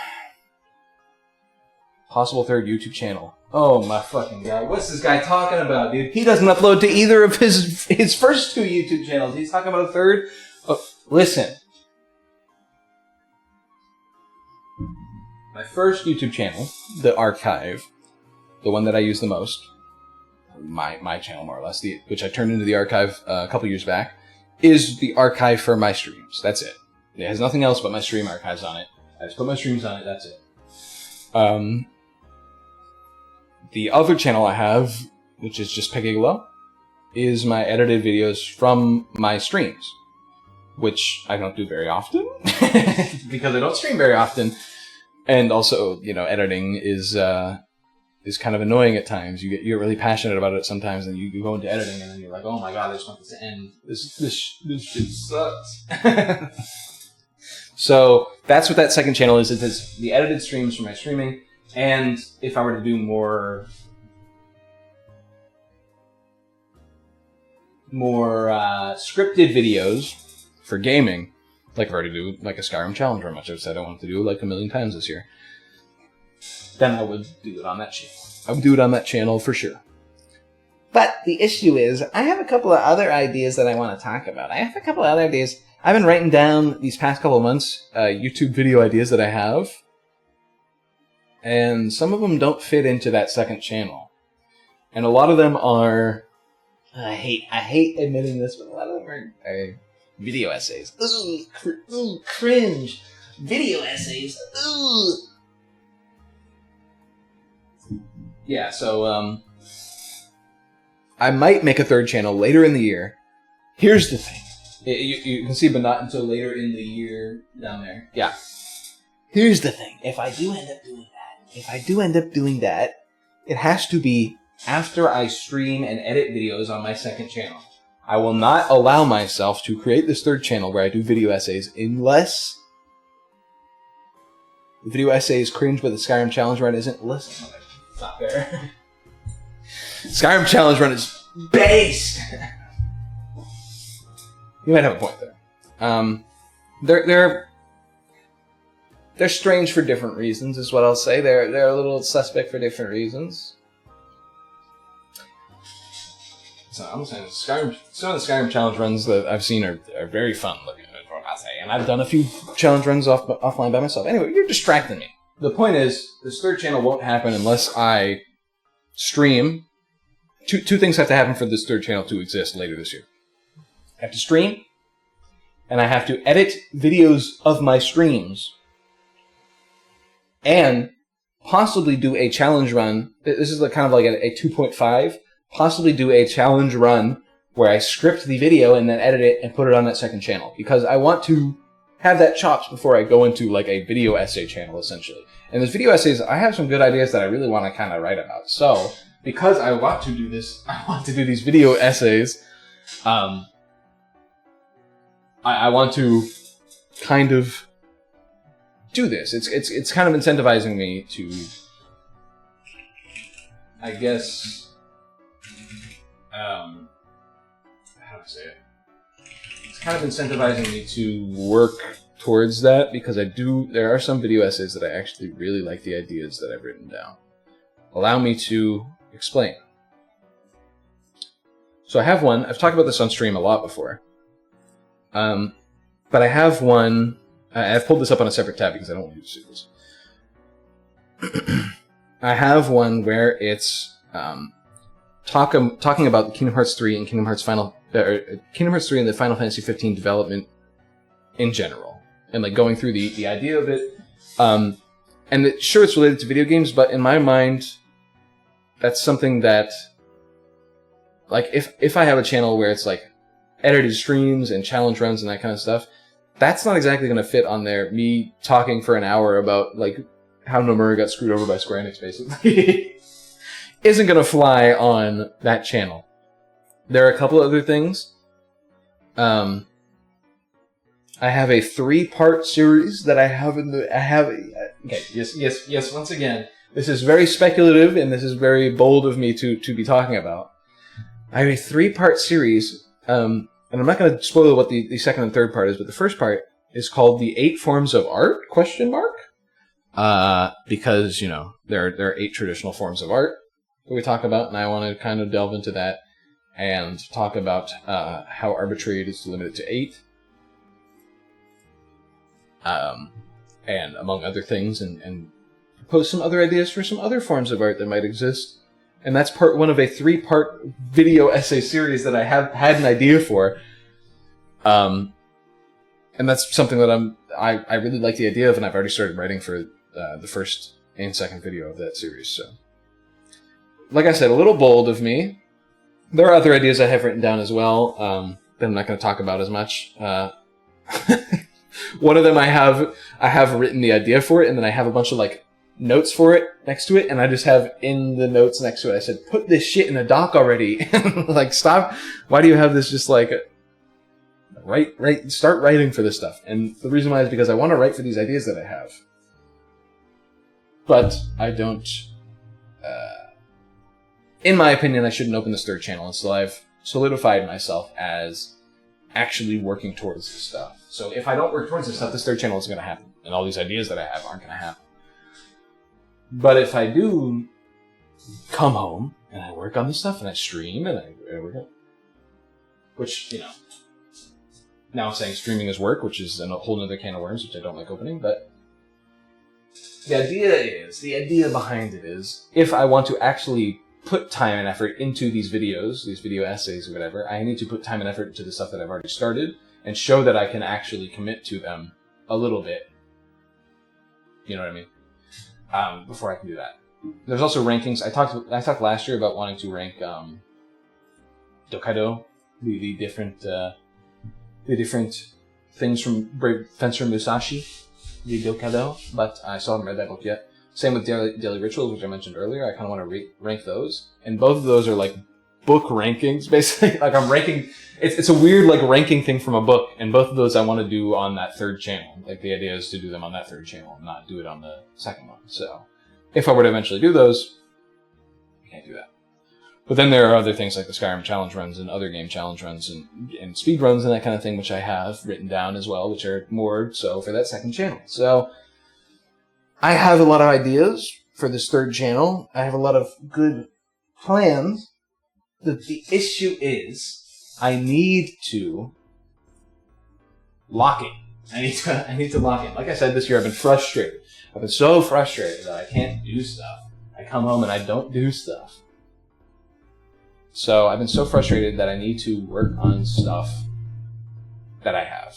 [SPEAKER 2] Possible third YouTube channel. Oh my fucking god. What's this guy talking about, dude? He doesn't upload to either of his first two YouTube channels. He's talking about a third. Oh, listen. My first YouTube channel, The Archive, the one that I use the most, my channel more or less, which I turned into the archive a couple years back, is the archive for my streams. That's it. It has nothing else but my stream archives on it. I just put my streams on it, that's it. The other channel I have, which is just Paggigalo, is my edited videos from my streams, which I don't do very often, because I don't stream very often, and also, editing is kind of annoying at times. You get really passionate about it sometimes, and you go into editing, and then you're like, oh my god, I just want this to end. This shit sucks. So that's what that second channel is. It is the edited streams for my streaming, and if I were to do more scripted videos for gaming, like I've already do like a Skyrim challenge, very much I've said I want to do like a million times this year, then I would do it on that channel. I would do it on that channel for sure. But the issue is, I have a couple of other ideas that I want to talk about. I have a couple of other ideas. I've been writing down these past couple of months YouTube video ideas that I have, and some of them don't fit into that second channel. And a lot of them are, I hate admitting this, but a lot of them are video essays. Ooh, cringe. Video essays. Ooh. Yeah, so I might make a third channel later in the year. Here's the thing. You can see, but not until later in the year down there. Yeah. Here's the thing. If I do end up doing that, it has to be after I stream and edit videos on my second channel. I will not allow myself to create this third channel where I do video essays unless the video essay is cringe, but the Skyrim challenge run isn't. Listen, it's not fair. Skyrim challenge run is based. You might have a point there. They're strange for different reasons, is what I'll say. They're a little suspect for different reasons. So I'm saying some of the Skyrim challenge runs that I've seen are very fun looking, is what I'll say. And I've done a few challenge runs offline by myself. Anyway, you're distracting me. The point is, this third channel won't happen unless I stream. Two things have to happen for this third channel to exist later this year. I have to stream, and I have to edit videos of my streams, and possibly do a challenge run. This is kind of like a 2.5. Possibly do a challenge run where I script the video and then edit it and put it on that second channel. Because I want to have that chops before I go into like a video essay channel, essentially. And those video essays, I have some good ideas that I really want to kind of write about. So, because I want to do this, I want to do these video essays, I want to kind of do this. It's kind of incentivizing me to, I guess, how do I say it? It's kind of incentivizing me to work towards that, because there are some video essays that I actually really like the ideas that I've written down. Allow me to explain. So I have one, I've talked about this on stream a lot before, but I have one, I've pulled this up on a separate tab because I don't want you to see this. I have one where it's talking about Kingdom Hearts 3 and Kingdom Hearts 3 and the Final Fantasy 15 development in general, and like going through the idea of it. And sure, it's related to video games, but in my mind, that's something that, like, if I have a channel where it's like edited streams and challenge runs and that kind of stuff, that's not exactly going to fit on there. Me talking for an hour about like how Nomura got screwed over by Square Enix, basically. Isn't going to fly on that channel. There are a couple other things. I have a 3-part series that I have okay, yes, once again, this is very speculative and this is very bold of me to be talking about. I have a 3-part series, and I'm not going to spoil what the second and third part is, but the first part is called The 8 Forms of Art, ? Because, you know, there are 8 traditional forms of art that we talk about, and I want to kind of delve into that and talk about how arbitrary it is to limit it to 8, and among other things, and propose some other ideas for some other forms of art that might exist. And that's part 1 of a 3-part video essay series that I have had an idea for, and that's something that I really like the idea of, and I've already started writing for the first and second video of that series. So, like I said, a little bold of me. There are other ideas I have written down as well, that I'm not going to talk about as much. One of them I have written the idea for it, and then I have a bunch of like notes for it next to it, and I just have in the notes next to it, I said, put this shit in a doc already. Like, stop. Why do you have this just like, start writing for this stuff. And the reason why is because I want to write for these ideas that I have. But I don't, in my opinion, I shouldn't open this third channel until I've solidified myself as actually working towards this stuff. So if I don't work towards this stuff, this third channel isn't going to happen. And all these ideas that I have aren't going to happen. But if I do come home and I work on this stuff and I stream and I work on, which, you know, now I'm saying streaming is work, which is a whole other can of worms, which I don't like opening, but the idea behind it is, if I want to actually put time and effort into these videos, these video essays or whatever, I need to put time and effort into the stuff that I've already started and show that I can actually commit to them a little bit. You know what I mean? Before I can do that. There's also rankings. I talked last year about wanting to rank Dokaido, the different things from Brave Fencer Musashi, the Dokaido, but I still haven't read that book yet. Same with Daily Rituals, which I mentioned earlier. I kind of want to rank those, and both of those are like book rankings, basically. Like I'm ranking. It's a weird like ranking thing from a book, and both of those I want to do on that third channel. Like the idea is to do them on that third channel, and not do it on the second one. So if I were to eventually do those, I can't do that. But then there are other things like the Skyrim challenge runs and other game challenge runs and speed runs and that kind of thing, which I have written down as well, which are more so for that second channel. So I have a lot of ideas for this third channel. I have a lot of good plans. The issue is I need to lock it. I need to lock it. Like I said, this year I've been frustrated. I've been so frustrated that I can't do stuff. I come home and I don't do stuff. So I've been so frustrated that I need to work on stuff that I have.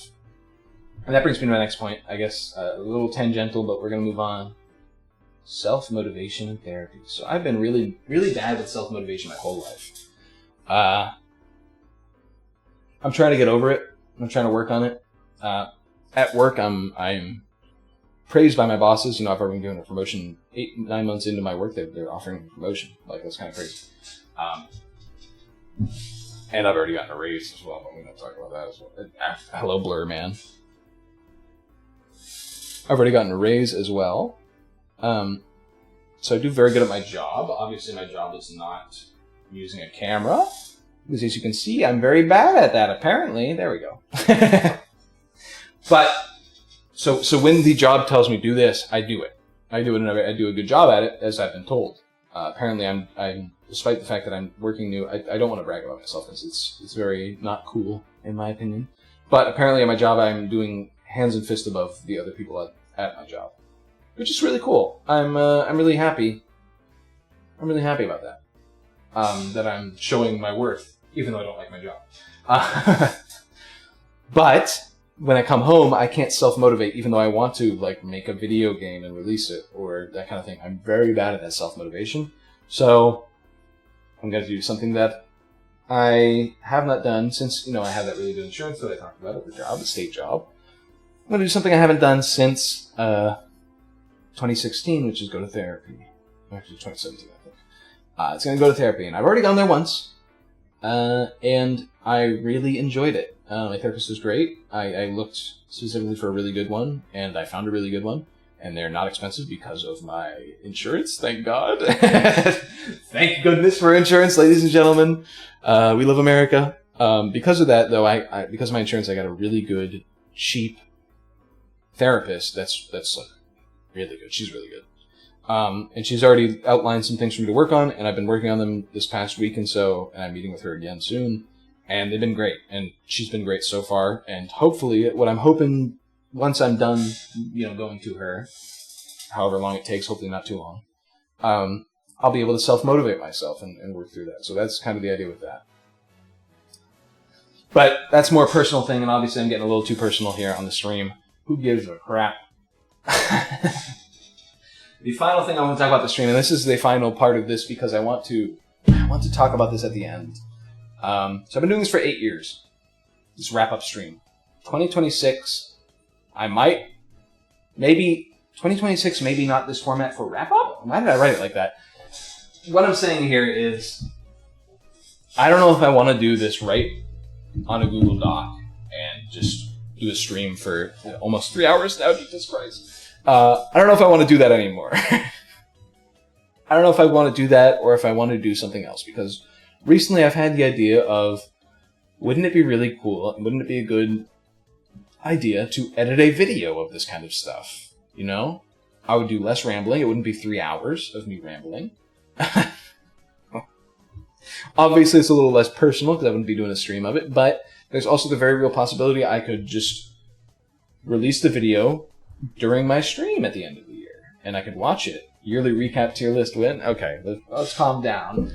[SPEAKER 2] And that brings me to my next point, I guess, a little tangential, but we're going to move on. Self-motivation and therapy. So I've been really, really bad with self-motivation my whole life. I'm trying to get over it. I'm trying to work on it. At work, I'm praised by my bosses. You know, I've already been given a promotion 8-9 months into my work. They're offering a promotion. Like, that's kind of crazy. And I've already gotten a raise as well, but we're going to talk about that as well. Hello, Blur, man. I've already gotten a raise as well. So I do very good at my job. Obviously, my job is not using a camera. Because as you can see, I'm very bad at that, apparently. There we go. But, so when the job tells me do this, I do it. I do it, and I do a good job at it, as I've been told. Apparently, I'm despite the fact that I'm working new, I don't want to brag about myself because it's very not cool, in my opinion. But apparently at my job, I'm doing hands and fist above the other people at my job, which is really cool. I'm really happy. I'm really happy about that. That I'm showing my worth, even though I don't like my job. But when I come home, I can't self-motivate, even though I want to, like, make a video game and release it, or that kind of thing. I'm very bad at that self-motivation. So I'm going to do something that I have not done since, you know, I have that really good insurance that I talked about at the job, the state job. I'm going to do something I haven't done since 2016, which is go to therapy. Actually, 2017, I think. It's going to go to therapy, and I've already gone there once, and I really enjoyed it. My therapist was great. I looked specifically for a really good one, and I found a really good one. And they're not expensive because of my insurance, thank God. Thank goodness for insurance, ladies and gentlemen. We love America. Because of that, though, because of my insurance, I got a really good, cheap therapist that's like really good. She's really good. And she's already outlined some things for me to work on, and I've been working on them this past week and I'm meeting with her again soon. And they've been great, and she's been great so far. And hopefully, what I'm hoping, once I'm done, you know, going to her, however long it takes, hopefully not too long, I'll be able to self-motivate myself and work through that. So that's kind of the idea with that. But that's more a personal thing, and obviously I'm getting a little too personal here on the stream. Who gives a crap? The final thing I want to talk about the stream, and this is the final part of this because I want to talk about this at the end. So I've been doing this for 8 years. This wrap-up stream. 2026, I might, maybe, 2026, maybe not this format for wrap-up? Why did I write it like that? What I'm saying here is, I don't know if I want to do this right on a Google Doc and just do a stream for almost 3 hours now, Jesus Christ. I don't know if I want to do that anymore. I don't know if I want to do that or if I want to do something else, because recently I've had the idea of, wouldn't it be really cool, and wouldn't it be a good idea to edit a video of this kind of stuff? You know? I would do less rambling. It wouldn't be 3 hours of me rambling. Obviously, it's a little less personal because I wouldn't be doing a stream of it, but there's also the very real possibility I could just release the video during my stream at the end of the year, and I could watch it. Yearly recap tier list win? Okay, let's calm down.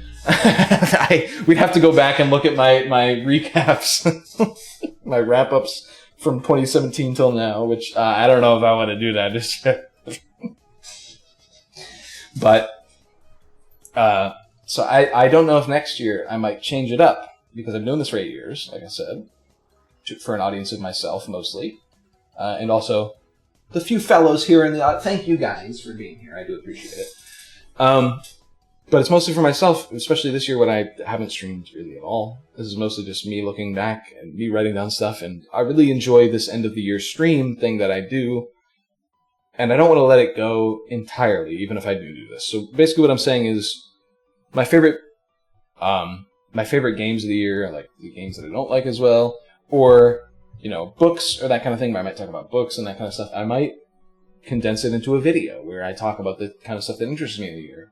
[SPEAKER 2] We'd have to go back and look at my recaps, my wrap-ups from 2017 till now, which I don't know if I want to do that just yet. But, so I don't know if next year I might change it up, because I've been doing this for 8 years, like I said, for an audience of myself mostly, and also the few fellows here in the audience. Thank you guys for being here. I do appreciate it. But it's mostly for myself, especially this year when I haven't streamed really at all. This is mostly just me looking back and me writing down stuff, and I really enjoy this end of the year stream thing that I do, and I don't want to let it go entirely, even if I do this. So basically what I'm saying is, my favorite My favorite games of the year, like the games that I don't like as well, or, books or that kind of thing. I might talk about books and that kind of stuff. I might condense it into a video where I talk about the kind of stuff that interests me in the year.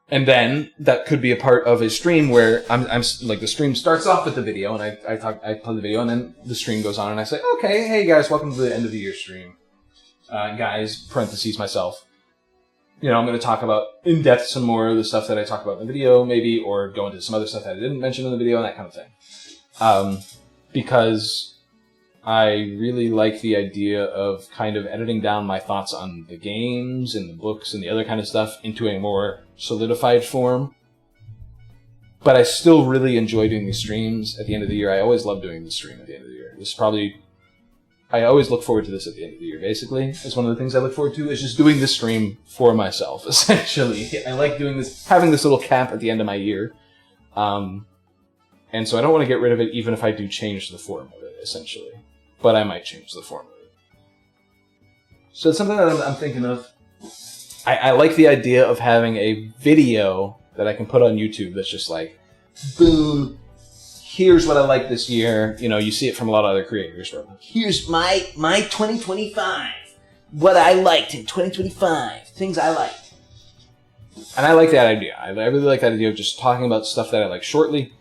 [SPEAKER 2] And then that could be a part of a stream where I'm like, the stream starts off with the video, and I play the video, and then the stream goes on, and I say, okay, hey guys, welcome to the end of the year stream. Guys, parentheses, myself. I'm going to talk about in depth some more of the stuff that I talk about in the video, maybe, or go into some other stuff that I didn't mention in the video, and that kind of thing. Because I really like the idea of kind of editing down my thoughts on the games and the books and the other kind of stuff into a more solidified form. But I still really enjoy doing these streams at the end of the year. I always love doing the stream at the end of the year. I always look forward to this at the end of the year, basically. It's one of the things I look forward to, is just doing this stream for myself, essentially. I like doing this, having this little cap at the end of my year. And so I don't want to get rid of it, even if I do change the form of it, essentially. But I might change the form of it. So it's something that I'm thinking of. I like the idea of having a video that I can put on YouTube that's just like, boom, here's what I like this year. You see it from a lot of other creators. Where here's my 2025. What I liked in 2025. Things I liked. And I like that idea. I really like that idea of just talking about stuff that I like shortly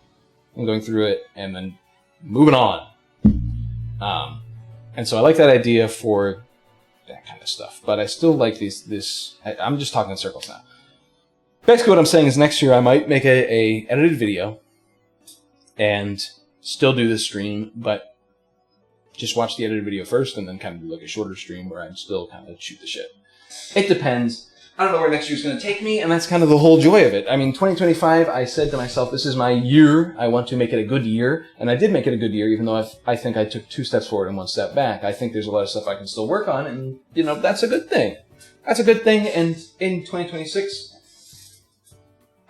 [SPEAKER 2] and going through it and then moving on. And so I like that idea for that kind of stuff. But I still like I'm just talking in circles now. Basically what I'm saying is next year I might make a edited video and still do this stream, but just watch the edited video first and then kind of do like a shorter stream where I'd still kind of shoot the shit. It depends. I don't know where next year's going to take me, and that's kind of the whole joy of it. I mean, 2025, I said to myself, this is my year. I want to make it a good year, and I did make it a good year, even though I think I took 2 steps forward and 1 step back. I think there's a lot of stuff I can still work on, and, that's a good thing. That's a good thing, and in 2026,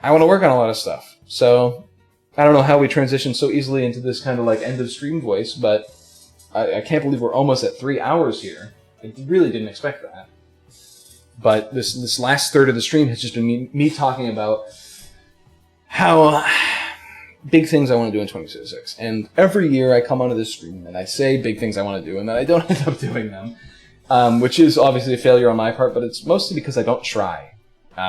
[SPEAKER 2] I want to work on a lot of stuff. So, I don't know how we transitioned so easily into this kind of like end of stream voice, but I can't believe we're almost at 3 hours here. I really didn't expect that. But this last third of the stream has just been me talking about how big things I want to do in 2026. And every year I come onto this stream and I say big things I want to do, and then I don't end up doing them, which is obviously a failure on my part, but it's mostly because I don't try.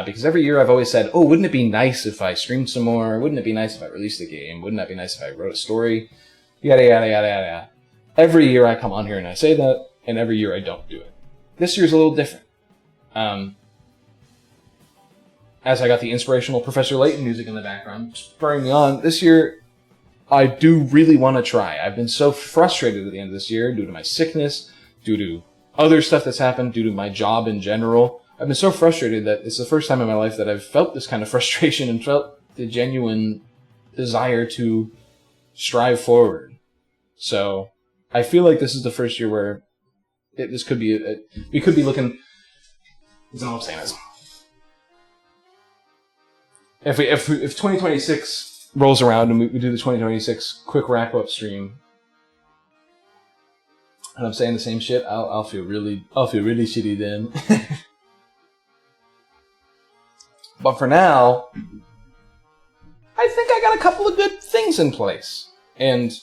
[SPEAKER 2] Because every year I've always said, oh, wouldn't it be nice if I streamed some more? Wouldn't it be nice if I released a game? Wouldn't that be nice if I wrote a story? Yada, yada, yada, yada. Every year I come on here and I say that, and every year I don't do it. This year's a little different. As I got the inspirational Professor Layton music in the background spurring me on, this year I do really want to try. I've been so frustrated at the end of this year due to my sickness, due to other stuff that's happened, due to my job in general. I've been so frustrated that it's the first time in my life that I've felt this kind of frustration and felt the genuine desire to strive forward. So I feel like this is the first year where this could be we could be looking. That's all I'm saying is, if 2026 rolls around and we do the 2026 quick wrap up stream, and I'm saying the same shit, I'll feel really shitty then. But for now, I think I got a couple of good things in place, and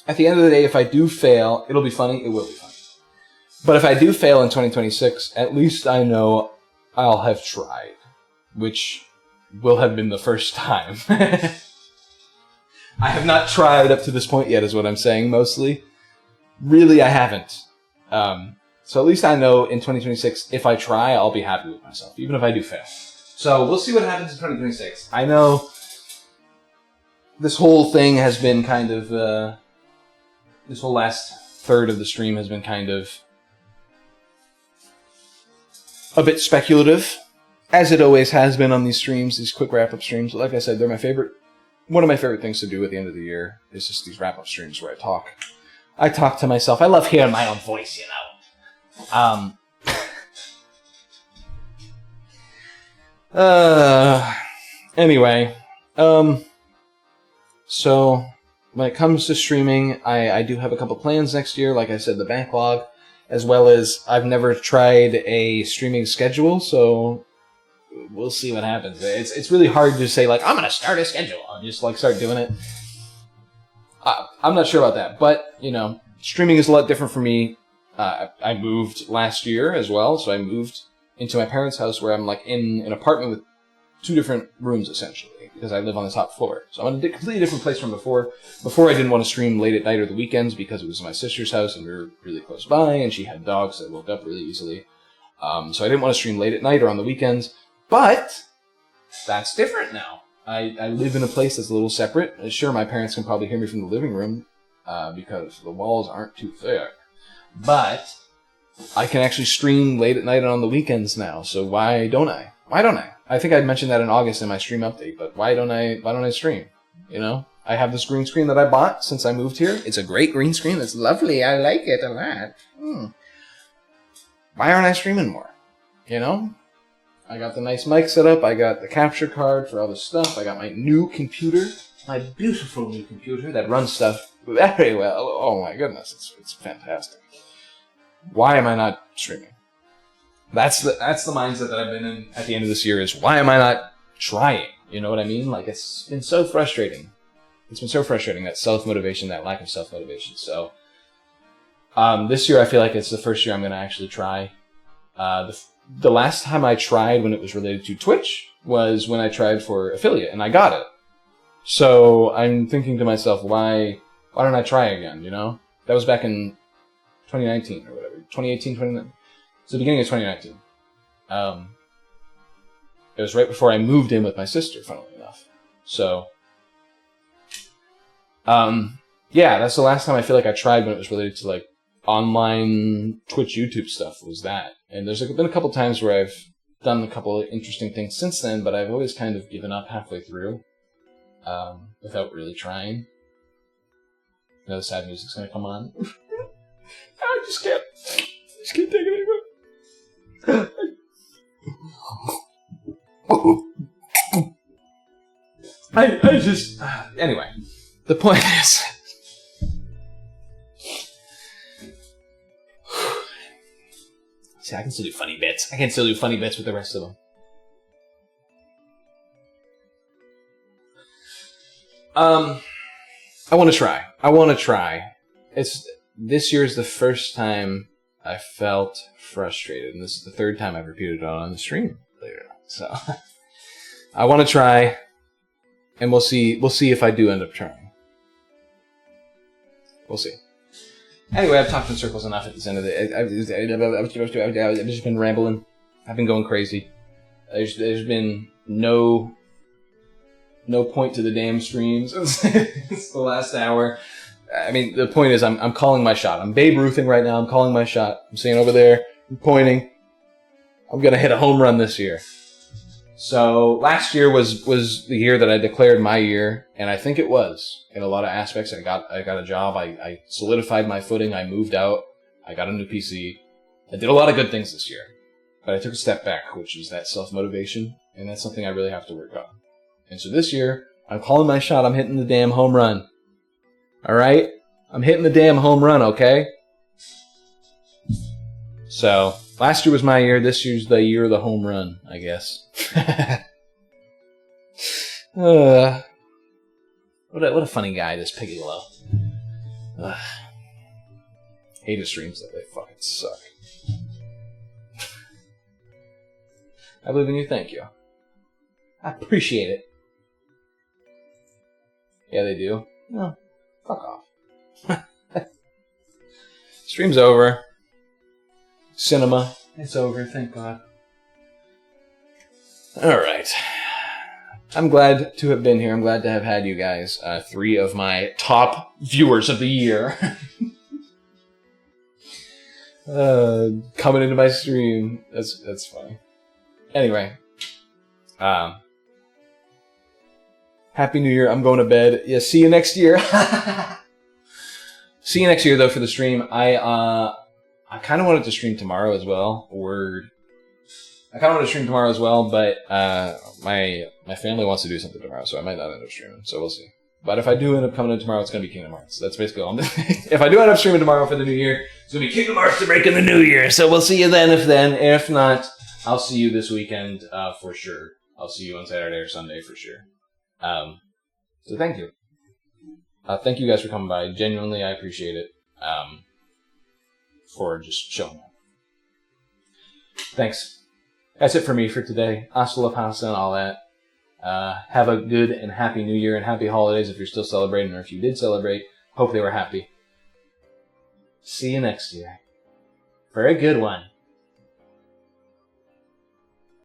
[SPEAKER 2] at the end of the day, if I do fail, it'll be funny. It will be funny. But if I do fail in 2026, at least I know I'll have tried, which will have been the first time. I have not tried up to this point yet, is what I'm saying, mostly. Really, I haven't. So at least I know in 2026, if I try, I'll be happy with myself, even if I do fail. So we'll see what happens in 2026. I know this whole thing has been kind of... this whole last third of the stream has been kind of a bit speculative, as it always has been on these streams, these quick wrap-up streams. Like I said, they're my favorite. One of my favorite things to do at the end of the year is just these wrap-up streams where I talk to myself. I love hearing my own voice, Anyway, so when it comes to streaming, I do have a couple plans next year. Like I said, the backlog, as well as I've never tried a streaming schedule, so we'll see what happens. It's really hard to say, like, I'm going to start a schedule and just, like, start doing it. I'm not sure about that. But, you know, streaming is a lot different for me. I moved last year as well. So I moved into my parents' house where I'm, like, in an apartment with 2 different rooms, essentially, because I live on the top floor. So I'm in a completely different place from before. Before, I didn't want to stream late at night or the weekends because it was my sister's house and we were really close by, and she had dogs that woke up really easily. So I didn't want to stream late at night or on the weekends. But that's different now. I live in a place that's a little separate. Sure, my parents can probably hear me from the living room because the walls aren't too thick. But I can actually stream late at night and on the weekends now. So why don't I? Why don't I? I think I mentioned that in August in my stream update, but why don't I stream? You know? I have this green screen that I bought since I moved here. It's a great green screen. It's lovely. I like it a lot. Why aren't I streaming more? You know? I got the nice mic set up. I got the capture card for all the stuff. I got my new computer. My beautiful new computer that runs stuff very well. Oh my goodness. It's fantastic. Why am I not streaming? That's the mindset that I've been in at the end of this year is why am I not trying? You know what I mean? Like, it's been so frustrating. It's been so frustrating, that self-motivation, that lack of self-motivation. So, this year I feel like it's the first year I'm going to actually try. The last time I tried when it was related to Twitch was when I tried for affiliate, and I got it. So I'm thinking to myself, why don't I try again, you know? That was back in 2019 or whatever. 2018, 2019. It's the beginning of 2019. It was right before I moved in with my sister, funnily enough. So, yeah, that's the last time I feel like I tried when it was related to, like, online Twitch, YouTube stuff, was that. And there's been a couple times where I've done a couple of interesting things since then, but I've always kind of given up halfway through, without really trying. You know, the sad music's gonna come on. I just can't take it anymore. I just... Anyway, the point is... See, I can still do funny bits. I can still do funny bits with the rest of them. I want to try. This year is the first time I felt frustrated, and this is the third time I've repeated it on the stream later. So I want to try, and we'll see if I do end up trying. We'll see. Anyway, I've talked in circles enough at this end of it. I've just been rambling. I've been going crazy. There's been no point to the damn streams. It's the last hour. I mean, the point is, I'm calling my shot. I'm Babe Ruthing right now. I'm calling my shot. I'm sitting over there. I'm pointing. I'm gonna hit a home run this year. So last year was the year that I declared my year, and I think it was in a lot of aspects. I got a job. I solidified my footing. I moved out. I got a new PC. I did a lot of good things this year, but I took a step back, which is that self-motivation, and that's something I really have to work on. And so this year, I'm calling my shot. I'm hitting the damn home run. All right? I'm hitting the damn home run, okay? So, last year was my year. This year's the year of the home run, I guess. What a funny guy, this Paggigalo. Hate his streams, though. They fucking suck. I believe in you. Thank you. I appreciate it. Yeah, they do. No, fuck off. Stream's over. Cinema. It's over, thank God. Alright. I'm glad to have been here. I'm glad to have had you guys. 3 of my top viewers of the year. Coming into my stream. That's funny. Anyway. Happy New Year. I'm going to bed. Yeah, see you next year. See you next year, though, for the stream. I kind of wanted to stream tomorrow as well. Word. I kind of want to stream tomorrow as well, but my family wants to do something tomorrow, so I might not end up streaming. So we'll see. But if I do end up coming in tomorrow, it's going to be Kingdom Hearts. That's basically all I'm doing. If I do end up streaming tomorrow for the New Year, it's going to be Kingdom Hearts to break in the New Year. So we'll see you then. If not, I'll see you this weekend for sure. I'll see you on Saturday or Sunday for sure. So thank you. Thank you guys for coming by. Genuinely, I appreciate it. For just showing up. Thanks. That's it for me for today. Hasta la pasta and all that. Have a good and happy New Year and happy holidays if you're still celebrating, or if you did celebrate. Hope they were happy. See you next year for a good one.